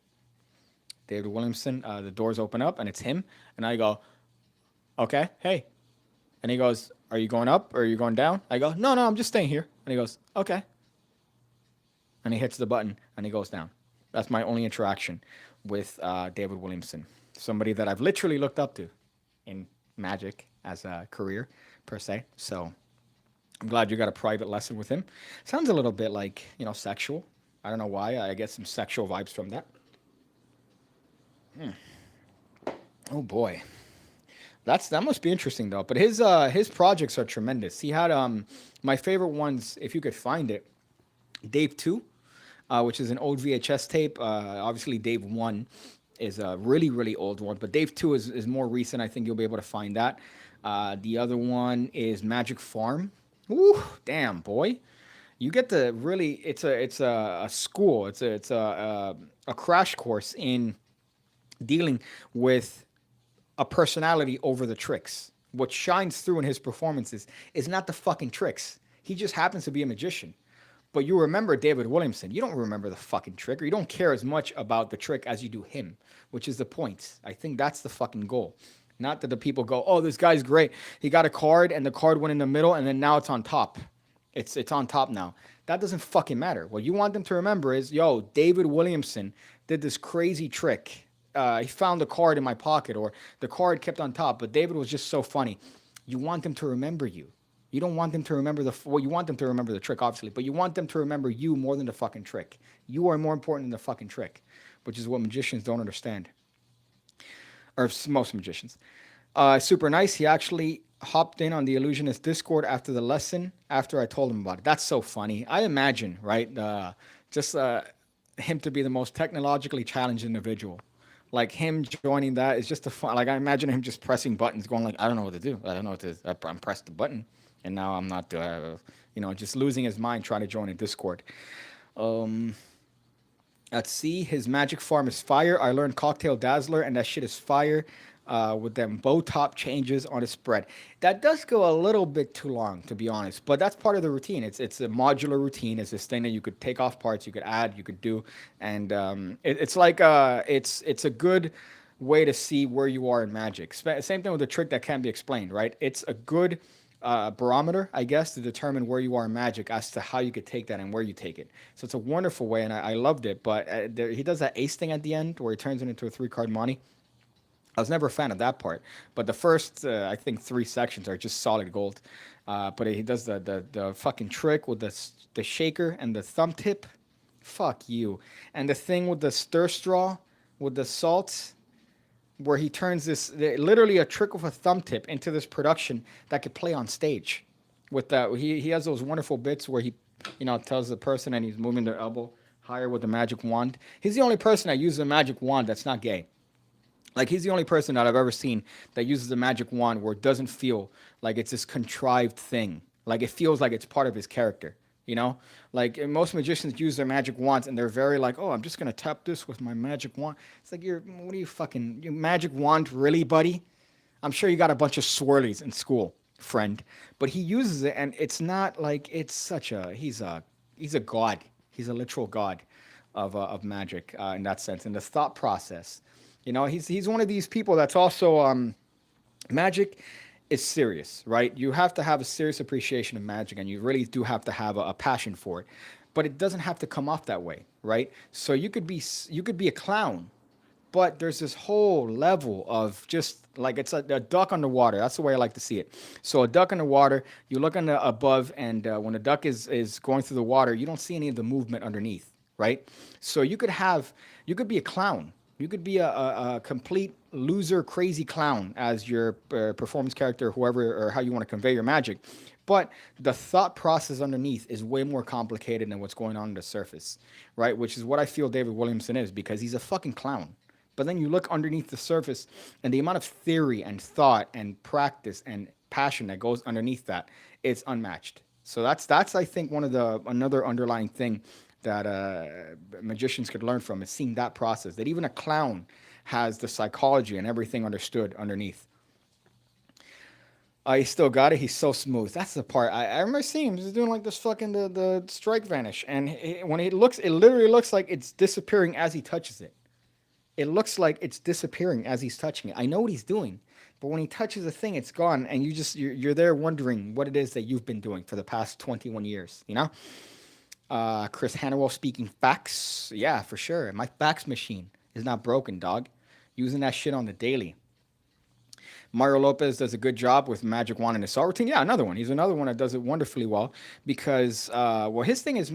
David Williamson, the doors open up and it's him, and I go, "Okay, hey," and he goes, "Are you going up or are you going down?" I go, "No, no, I'm just staying here." And he goes, "Okay." And he hits the button and he goes down. That's my only interaction with David Williamson, somebody that I've literally looked up to in magic as a career, per se. So I'm glad you got a private lesson with him. Sounds a little bit like, sexual. I don't know why. I get some sexual vibes from that. Oh boy. That must be interesting though. But his projects are tremendous. He had my favorite ones, if you could find it, Dave 2, which is an old VHS tape. Obviously Dave 1 is a really, really old one, but Dave 2 is more recent. I think you'll be able to find that. The other one is Magic Farm. Ooh, damn boy, you get to really. It's a school. It's a crash course in dealing with a personality over the tricks. What shines through in his performances is not the fucking tricks. He just happens to be a magician. But you remember David Williamson. You don't remember the fucking trick, or you don't care as much about the trick as you do him, which is the point. I think that's the fucking goal. Not that the people go, oh, this guy's great. He got a card and the card went in the middle and then now it's on top. It's on top now. That doesn't fucking matter. What you want them to remember is, yo, David Williamson did this crazy trick. He found the card in my pocket, or the card kept on top, but David was just so funny. You want them to remember you. You don't want them to remember well, you want them to remember the trick, obviously, but you want them to remember you more than the fucking trick. You are more important than the fucking trick, which is what magicians don't understand, or most magicians. Super nice. He actually hopped in on the illusionist Discord after the lesson. After I told him about it, that's so funny. I imagine, right? Just him to be the most technologically challenged individual. Like him joining that is just a fun. Like I imagine him just pressing buttons, going like, I don't know what to do. I don't know what to. I'm pressed the button, and now I'm not. Just losing his mind trying to join a Discord. Um, Let's see. His magic farm is fire. I learned Cocktail Dazzler, and that shit is fire. With them bow top changes on a spread. That does go a little bit too long, to be honest. But that's part of the routine. It's a modular routine. It's this thing that you could take off parts, you could add, you could do, and it's like it's a good way to see where you are in Magic. Same thing with a trick that can't be explained, right? It's a good barometer, I guess, to determine where you are in Magic as to how you could take that and where you take it. So it's a wonderful way, and I loved it. But he does that ace thing at the end where he turns it into a 3 card money. I was never a fan of that part, but the first, I think, 3 sections are just solid gold. But he does the fucking trick with the shaker and the thumb tip. Fuck you. And the thing with the stir straw, with the salt, where he turns this literally a trick with a thumb tip into this production that could play on stage. With that, he has those wonderful bits where he, tells the person and he's moving their elbow higher with the magic wand. He's the only person that uses a magic wand that's not gay. Like he's the only person that I've ever seen that uses a magic wand where it doesn't feel like it's this contrived thing. Like it feels like it's part of his character. You know, like most magicians use their magic wands and they're very like, oh, I'm just gonna tap this with my magic wand. It's like what are you fucking, you magic wand really, buddy? I'm sure you got a bunch of swirlies in school, friend. But he uses it and it's not like it's such a he's a god. He's a literal god of magic in that sense. And the thought process. He's one of these people that's also magic is serious, right? You have to have a serious appreciation of magic, and you really do have to have a passion for it. But it doesn't have to come off that way, right? So you could be a clown, but there's this whole level of just like it's a duck underwater. That's the way I like to see it. So a duck underwater, you look above, and when a duck is going through the water, you don't see any of the movement underneath, right? So you could be a clown. You could be a complete loser, crazy clown as your performance character, whoever or how you want to convey your magic. But the thought process underneath is way more complicated than what's going on the surface, right? Which is what I feel David Williamson is because he's a fucking clown. But then you look underneath the surface and the amount of theory and thought and practice and passion that goes underneath that, it's unmatched. So that's I think another underlying thing that magicians could learn from is seeing that process. That even a clown has the psychology and everything understood underneath. He still got it. He's so smooth. That's the part. I remember seeing him. He's doing like this fucking the strike vanish, and when he looks, it literally looks like it's disappearing as he touches it. It looks like it's disappearing as he's touching it. I know what he's doing, but when he touches the thing, it's gone, and you're there wondering what it is that you've been doing for the past 21 years. Chris Hannawell speaking facts. Yeah, for sure. My fax machine is not broken, dog. Using that shit on the daily. Mario Lopez does a good job with Magic Wand and his Assault routine. Yeah, another one. He's another one that does it wonderfully well because, his thing is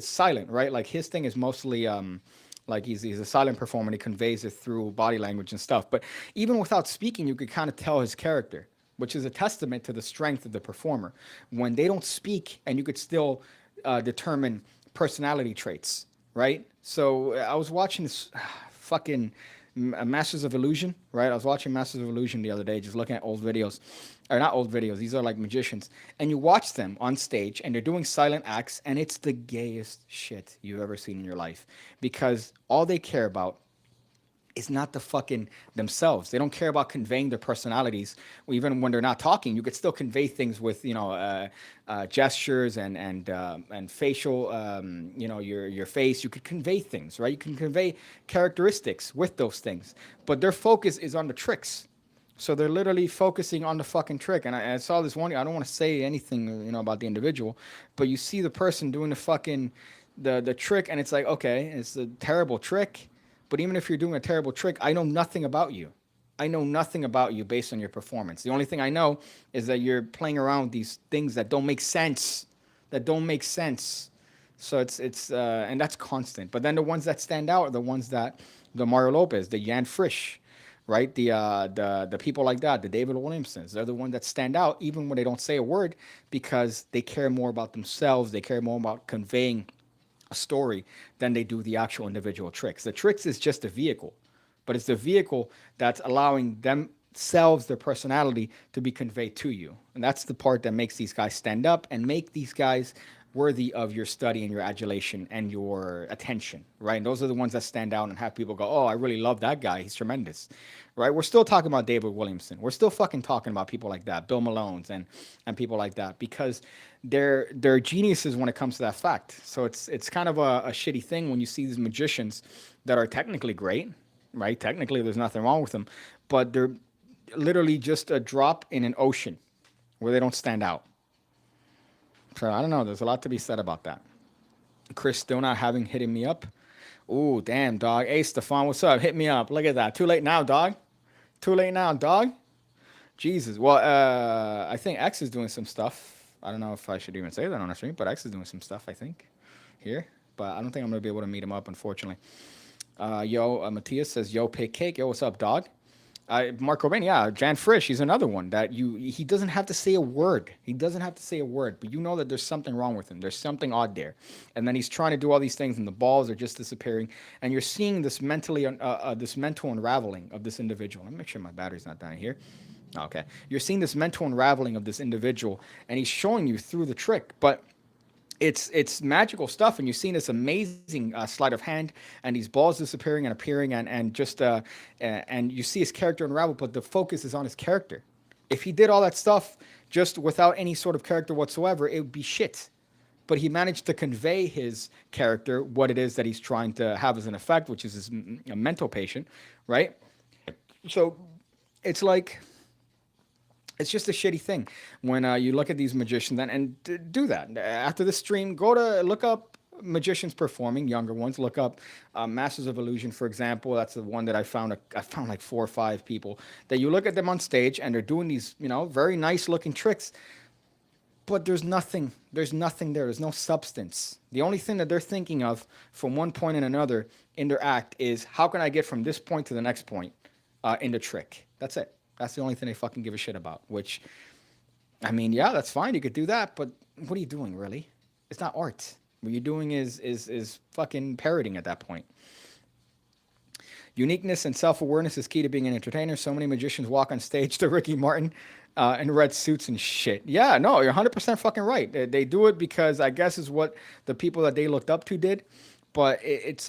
silent, right? Like his thing is mostly like he's a silent performer and he conveys it through body language and stuff. But even without speaking, you could kind of tell his character, which is a testament to the strength of the performer. When they don't speak and you could still determine personality traits, right? So I was watching this fucking Masters of Illusion, right? I was watching Masters of Illusion the other day, just looking at old videos, or not old videos. These are like magicians, and you watch them on stage, and they're doing silent acts, and it's the gayest shit you've ever seen in your life, because all they care about is not the fucking themselves. They don't care about conveying their personalities. Even when they're not talking, you could still convey things with gestures and facial your face. You could convey things, right? You can convey characteristics with those things, but their focus is on the tricks. So they're literally focusing on the fucking trick. And I saw this one. I don't want to say anything, about the individual, but you see the person doing the fucking the trick, and it's like, okay, it's a terrible trick. But even if you're doing a terrible trick, I know nothing about you. I know nothing about you based on your performance. The only thing I know is that you're playing around with these things that don't make sense. That don't make sense. So and that's constant. But then the ones that stand out are the ones that the Mario Lopez, the Jan Frisch, right? The people like that, the David Williamsons, they're the ones that stand out even when they don't say a word, because they care more about themselves. They care more about conveying a story than they do the actual individual tricks. The tricks is just a vehicle, but it's the vehicle that's allowing themselves, their personality, to be conveyed to you. And that's the part that makes these guys stand up and make these guys worthy of your study and your adulation and your attention, right? And those are the ones that stand out and have people go, oh, I really love that guy. He's tremendous, right? We're still talking about David Williamson. We're still fucking talking about people like that, Bill Malone's and people like that, because they're geniuses when it comes to that fact. So it's kind of a shitty thing when you see these magicians that are technically great, right? Technically, there's nothing wrong with them, but they're literally just a drop in an ocean where they don't stand out. So I don't know. There's a lot to be said about that. Chris still not having hitting me up. Ooh, damn, dog. Hey, Stefan, what's up? Hit me up. Look at that. Too late now, dog. Too late now, dog. Jesus. Well, I think X is doing some stuff. I don't know if I should even say that on the stream, but X is doing some stuff, I think, here. But I don't think I'm going to be able to meet him up, unfortunately. Matthias says, yo, Pigcake. Yo, what's up, dog? Mark Cobain, yeah, Jan Frisch, he's another one that he doesn't have to say a word. He doesn't have to say a word, but you know that there's something wrong with him. There's something odd there. And then he's trying to do all these things and the balls are just disappearing. And you're seeing this this mental unraveling of this individual. Let me make sure my battery's not down here. Okay. You're seeing this mental unraveling of this individual, and he's showing you through the trick, but it's magical stuff, and you've seen this amazing sleight of hand and these balls disappearing and appearing, and you see his character unravel, but the focus is on his character. If he did all that stuff just without any sort of character whatsoever, it would be shit. But he managed to convey his character, what it is that he's trying to have as an effect, which is a mental patient, right? So it's like, it's just a shitty thing when you look at these magicians and do that. After the stream, look up magicians performing, younger ones. Look up Masters of Illusion, for example. That's the one that I found. I found like 4 or 5 people that you look at them on stage and they're doing these, very nice looking tricks, but there's nothing there. There's no substance. The only thing that they're thinking of from one point and another in their act is, how can I get from this point to the next point in the trick? That's it. That's the only thing they fucking give a shit about, which, I mean, yeah, that's fine. You could do that, but what are you doing, really? It's not art. What you're doing is fucking parroting at that point. Uniqueness and self-awareness is key to being an entertainer. So many magicians walk on stage to Ricky Martin in red suits and shit. Yeah, no, you're 100% fucking right. They do it because I guess is what the people that they looked up to did. But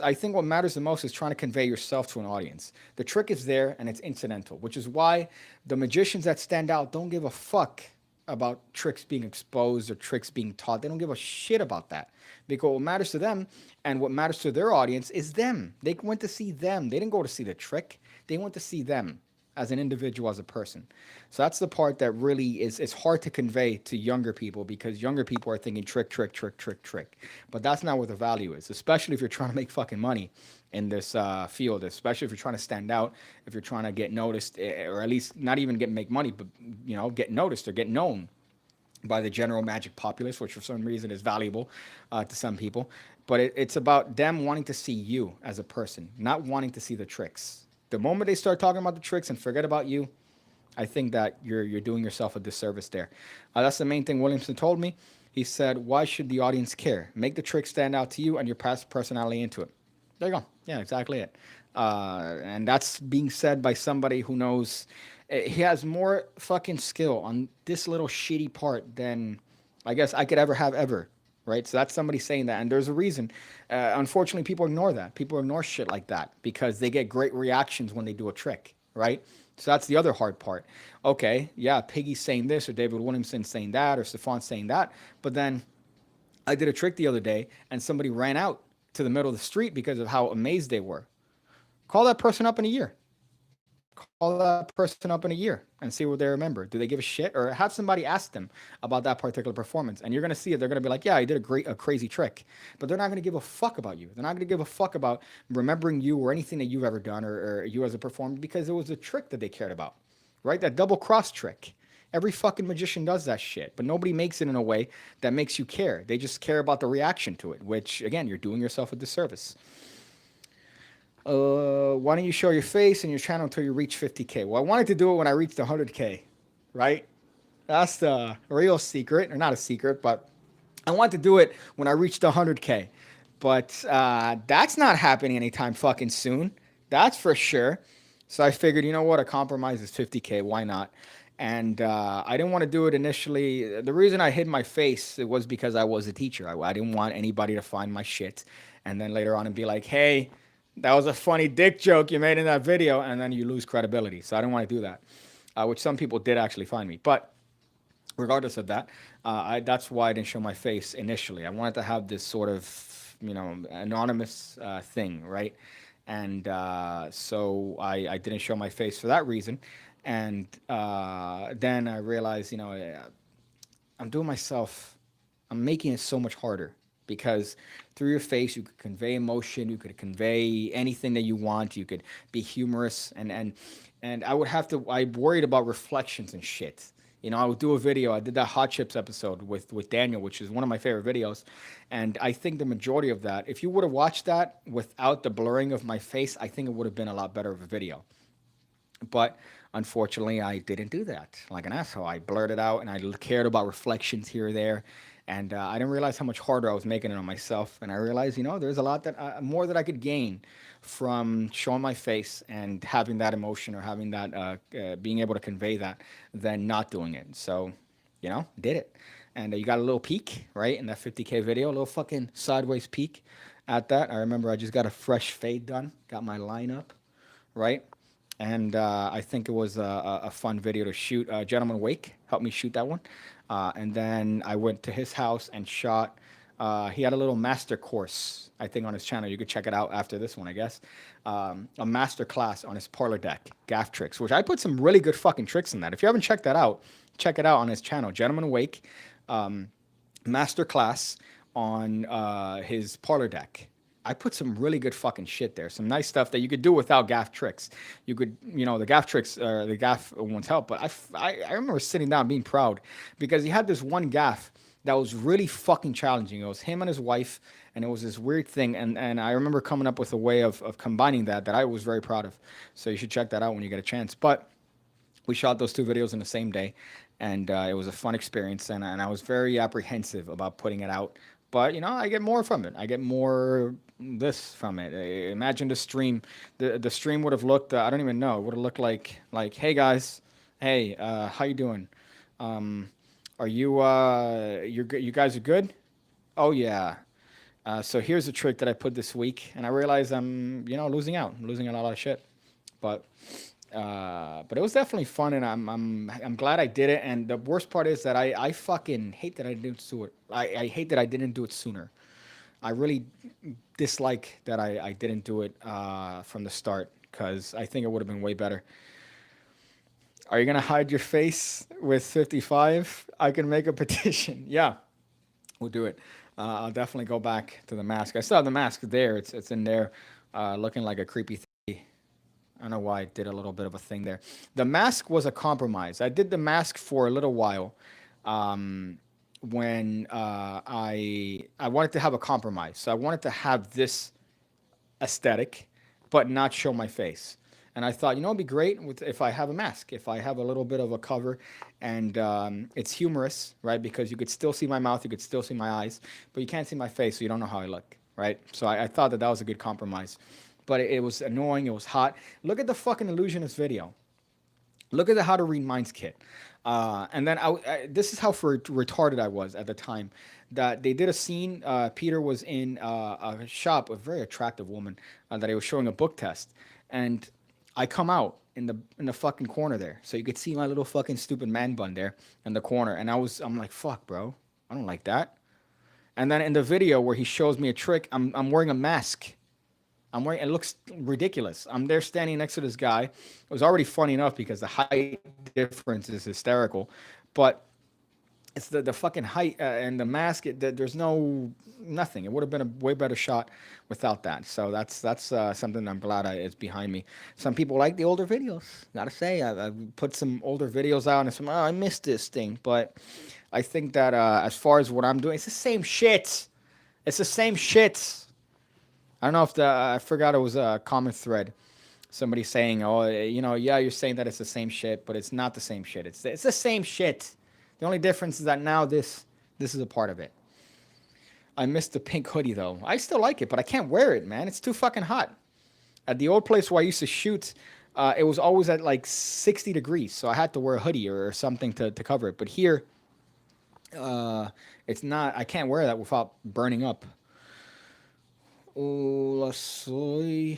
I think what matters the most is trying to convey yourself to an audience. The trick is there and it's incidental, which is why the magicians that stand out don't give a fuck about tricks being exposed or tricks being taught. They don't give a shit about that, because what matters to them and what matters to their audience is them. They went to see them. They didn't go to see the trick. They went to see them as an individual, as a person. So that's the part that really is hard to convey to younger people, because younger people are thinking trick, trick, trick, trick, trick. But that's not what the value is, especially if you're trying to make fucking money in this field, especially if you're trying to stand out, if you're trying to get noticed, or at least not even make money, but, get noticed or get known by the general magic populace, which for some reason is valuable to some people. But it's about them wanting to see you as a person, not wanting to see the tricks. The moment they start talking about the tricks and forget about you, I think that you're doing yourself a disservice there. That's the main thing Williamson told me. He said, why should the audience care? Make the trick stand out to you and your personality into it. There you go. Yeah, exactly it. And that's being said by somebody who knows he has more fucking skill on this little shitty part than I guess I could ever have ever. Right. So that's somebody saying that. And there's a reason. Unfortunately, people ignore that. People ignore shit like that because they get great reactions when they do a trick. Right. So that's the other hard part. Okay. Yeah. Piggy's saying this or David Williamson saying that or Stefan saying that. But then I did a trick the other day and somebody ran out to the middle of the street because of how amazed they were. Call that person up in a year. Call that person up in a year and see what they remember. Do they give a shit? Or have somebody ask them about that particular performance. And you're going to see it. They're going to be like, yeah, you did a crazy trick. But they're not going to give a fuck about you. They're not going to give a fuck about remembering you or anything that you've ever done or you as a performer because it was a trick that they cared about, right? That double cross trick. Every fucking magician does that shit, but nobody makes it in a way that makes you care. They just care about the reaction to it, which, again, you're doing yourself a disservice. Why don't you show your face and your channel until you reach 50K? Well, I wanted to do it when I reached 100K, right? That's the real secret, or not a secret, but I wanted to do it when I reached 100K. But that's not happening anytime fucking soon. That's for sure. So I figured, you know what? A compromise is 50K. Why not? And I didn't want to do it initially. The reason I hid my face it was because I was a teacher. I didn't want anybody to find my shit and then later on and be like, hey, that was a funny dick joke you made in that video, and then you lose credibility. So I didn't want to do that, which some people did actually find me. But regardless of that, that's why I didn't show my face initially. I wanted to have this sort of, anonymous thing, right? And so I didn't show my face for that reason. And then I realized, I'm doing myself, I'm making it so much harder because through your face you could convey emotion, you could convey anything that you want, you could be humorous, and I worried about reflections and shit. I would do a video. I did that Hot Chips episode with Daniel, which is one of my favorite videos, and I think the majority of that, if you would have watched that without the blurring of my face, I think it would have been a lot better of a video. But unfortunately, I didn't do that like an asshole. I blurted out and I cared about reflections here or there. And I didn't realize how much harder I was making it on myself. And I realized, there's a lot more that I could gain from showing my face and having that emotion or having that, being able to convey that than not doing it. So, did it. And you got a little peek, right, in that 50K video, a little fucking sideways peek at that. I remember I just got a fresh fade done, got my line up, right? And I think it was a fun video to shoot. Gentleman Wake helped me shoot that one. And then I went to his house and shot. He had a little master course, I think, on his channel. You could check it out after this one, I guess. A master class on his parlor deck, gaff tricks, which I put some really good fucking tricks in that. If you haven't checked that out, check it out on his channel, Gentleman Wake, master class on his parlor deck. I put some really good fucking shit there. Some nice stuff that you could do without gaff tricks. You could, the gaff tricks, the gaff ones help. But I remember sitting down being proud because he had this one gaff that was really fucking challenging. It was him and his wife, and it was this weird thing. And I remember coming up with a way of combining that I was very proud of. So you should check that out when you get a chance. But we shot those two videos in the same day, and it was a fun experience. And I was very apprehensive about putting it out. But I get more from it. I get more this from it. Imagine the stream. The stream would have looked. I don't even know. It would have looked like, hey guys, hey, how you doing? Are you you guys are good? Oh yeah. So here's a trick that I put this week, and I realized I'm losing out. I'm losing a lot of shit. But it was definitely fun, and I'm glad I did it. And the worst part is that I fucking hate that I didn't do it. I hate that I didn't do it sooner. I really dislike that I didn't do it from the start because I think it would have been way better. Are you gonna hide your face with 55? I can make a petition. Yeah, we'll do it. I'll definitely go back to the mask. I still have the mask there. It's in there, looking like a creepy thing. I don't know why I did a little bit of a thing there. The mask was a compromise. I did the mask for a little while when I wanted to have a compromise. So I wanted to have this aesthetic, but not show my face. And I thought, it'd be great if I have a mask, if I have a little bit of a cover, and it's humorous, right? Because you could still see my mouth, you could still see my eyes, but you can't see my face, so you don't know how I look, right? So I thought that was a good compromise. but it was annoying. It was hot. Look at the fucking illusionist video. Look at the how to read minds kit. And then this is how retarded I was at the time. That they did a scene. Peter was in a shop, a very attractive woman that he was showing a book test, and I come out in the fucking corner there, so you could see my little fucking stupid man bun there in the corner, and I'm like, fuck, bro, I don't like that. And then in the video where he shows me a trick, I'm wearing a mask. I'm wearing. It looks ridiculous. I'm there standing next to this guy. It was already funny enough because the height difference is hysterical, but it's the fucking height and the mask. There's no nothing. It would have been a way better shot without that. So that's something I'm glad it's behind me. Some people like the older videos. Gotta say, I put some older videos out and some. Oh, I missed this thing, but I think that as far as what I'm doing, it's the same shit. It's the same shit. I don't know if I forgot it was a comment thread. Somebody saying, "Oh, yeah, you're saying that it's the same shit, but it's not the same shit. It's the same shit. The only difference is that now this is a part of it." I missed the pink hoodie though. I still like it, but I can't wear it, man. It's too fucking hot. At the old place where I used to shoot, it was always at like 60 degrees, so I had to wear a hoodie or something to cover it. But here, it's not. I can't wear that without burning up. Hola, soy.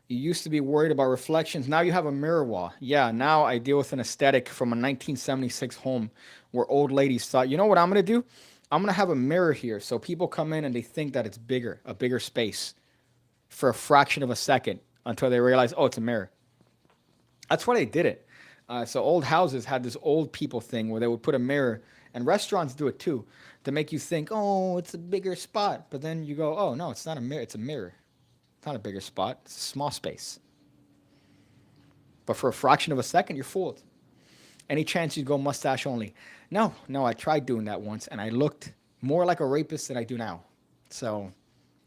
You used to be worried about reflections. Now you have a mirror wall. Yeah, now I deal with an aesthetic from a 1976 home where old ladies thought, you know what I'm going to do? I'm going to have a mirror here so people come in and they think that it's bigger, a bigger space for a fraction of a second until they realize, oh, it's a mirror. That's why they did it. So old houses had this old people thing where they would put a mirror, and restaurants do it too, to make you think, oh, it's a bigger spot. But then you go, oh, no, it's not a mirror. It's a mirror. It's not a bigger spot. It's a small space. But for a fraction of a second, you're fooled. Any chance you'd go mustache only? No, I tried doing that once, and I looked more like a rapist than I do now. So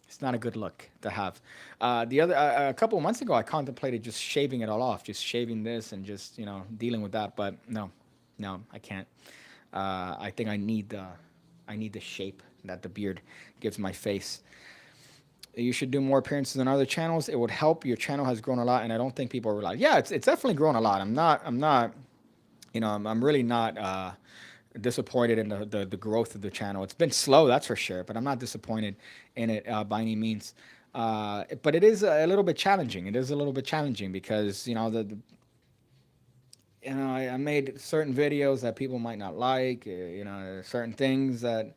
it's not a good look to have. A couple of months ago, I contemplated just shaving it all off, just shaving this and just dealing with that. But no, I can't. I think I need the shape that the beard gives my face. You should do more appearances on other channels. It would help. Your channel has grown a lot, and I don't think people realize. Yeah, it's definitely grown a lot. I'm not. I'm really not disappointed in the growth of the channel. It's been slow, that's for sure, but I'm not disappointed in it by any means. But it is a little bit challenging. It is a little bit challenging because I made certain videos that people might not like. Certain things that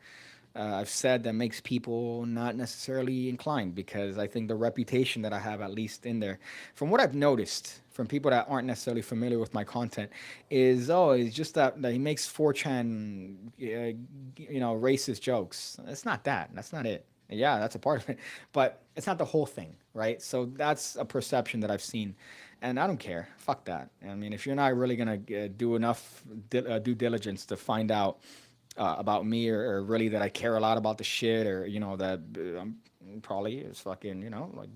I've said that makes people not necessarily inclined because I think the reputation that I have, at least in there, from what I've noticed from people that aren't necessarily familiar with my content, is it's just that he makes 4chan, racist jokes. It's not that. That's not it. Yeah, that's a part of it, but it's not the whole thing, right? So that's a perception that I've seen, and I don't care. Fuck that. I mean, if you're not really gonna do enough due diligence to find out about me or really that I care a lot about the shit or that I'm probably is fucking like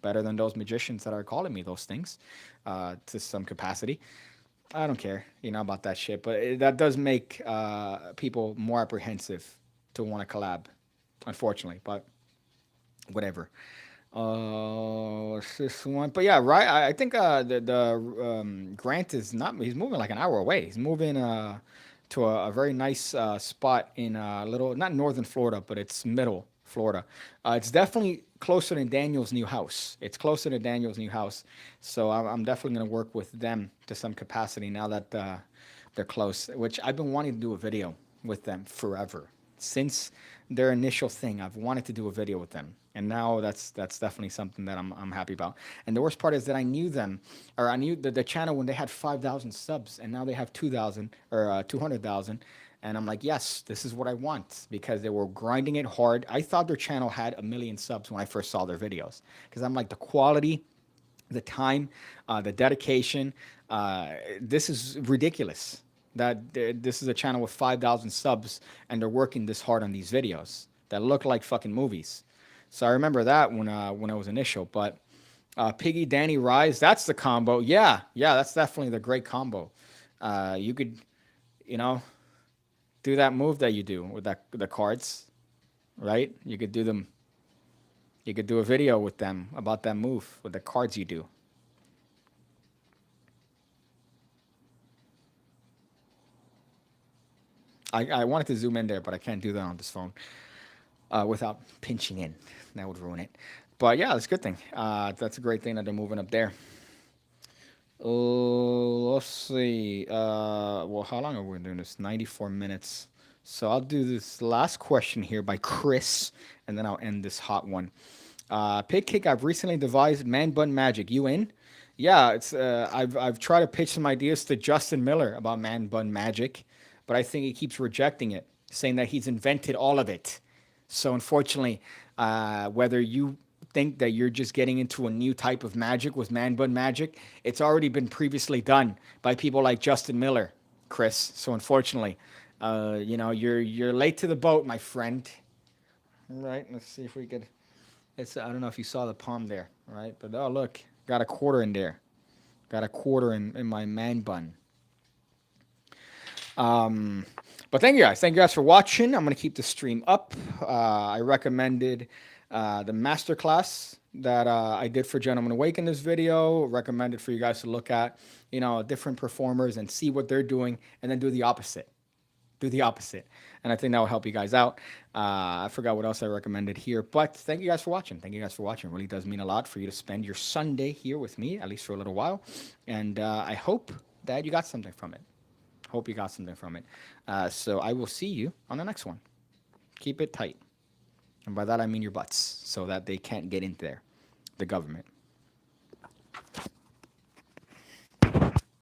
better than those magicians that are calling me those things to some capacity. I don't care about that shit, but that does make people more apprehensive to want to collab, unfortunately. But whatever. This one, but yeah, right. I think the Grant is not. He's moving like an hour away. He's moving to a very nice spot in little, not northern Florida, but it's middle Florida. It's definitely closer than Daniel's new house. It's closer to Daniel's new house, so I'm definitely gonna work with them to some capacity now that they're close. Which I've been wanting to do a video with them forever since their initial thing. I've wanted to do a video with them, and now that's definitely something that I'm happy about. And the worst part is that I knew them, or I knew the channel when they had 5,000 subs, and now they have 2,000 or 200,000. And I'm like, yes, this is what I want because they were grinding it hard. I thought their channel had 1 million subs when I first saw their videos because I'm like, the quality, the time, the dedication, this is ridiculous. That this is a channel with 5,000 subs and they're working this hard on these videos that look like fucking movies. So I remember that when it was initial. But Piggy, Danny, Rise, that's the combo. Yeah, that's definitely the great combo. You could, do that move that you do with the cards, right? You could do them You could do a video with them about that move with the cards you do. I wanted to zoom in there, but I can't do that on this phone without pinching in. That would ruin it. But yeah, that's a good thing. That's a great thing that they're moving up there. Let's see. Well, how long are we doing this? 94 minutes. So I'll do this last question here by Chris, and then I'll end this hot one. Pigcake, I've recently devised man bun magic. You in? Yeah, it's. I've tried to pitch some ideas to Justin Miller about man bun magic, but I think he keeps rejecting it, saying that he's invented all of it. So unfortunately, whether you think that you're just getting into a new type of magic with man bun magic, it's already been previously done by people like Justin Miller, Chris. So unfortunately, you're late to the boat, my friend. All right, let's see if we could. It's I don't know if you saw the palm there, right? But oh look, got a quarter in there. Got a quarter in my man bun. But thank you guys. Thank you guys for watching. I'm gonna keep the stream up. I recommended the masterclass that I did for Gentlemen Awake in this video. Recommended for you guys to look at, different performers and see what they're doing, and then do the opposite. Do the opposite, and I think that will help you guys out. I forgot what else I recommended here, but thank you guys for watching. Thank you guys for watching. It really does mean a lot for you to spend your Sunday here with me, at least for a little while, and I hope that you got something from it. Hope you got something from it. So I will see you on the next one. Keep it tight. And by that I mean your butts, so that they can't get in there, the government.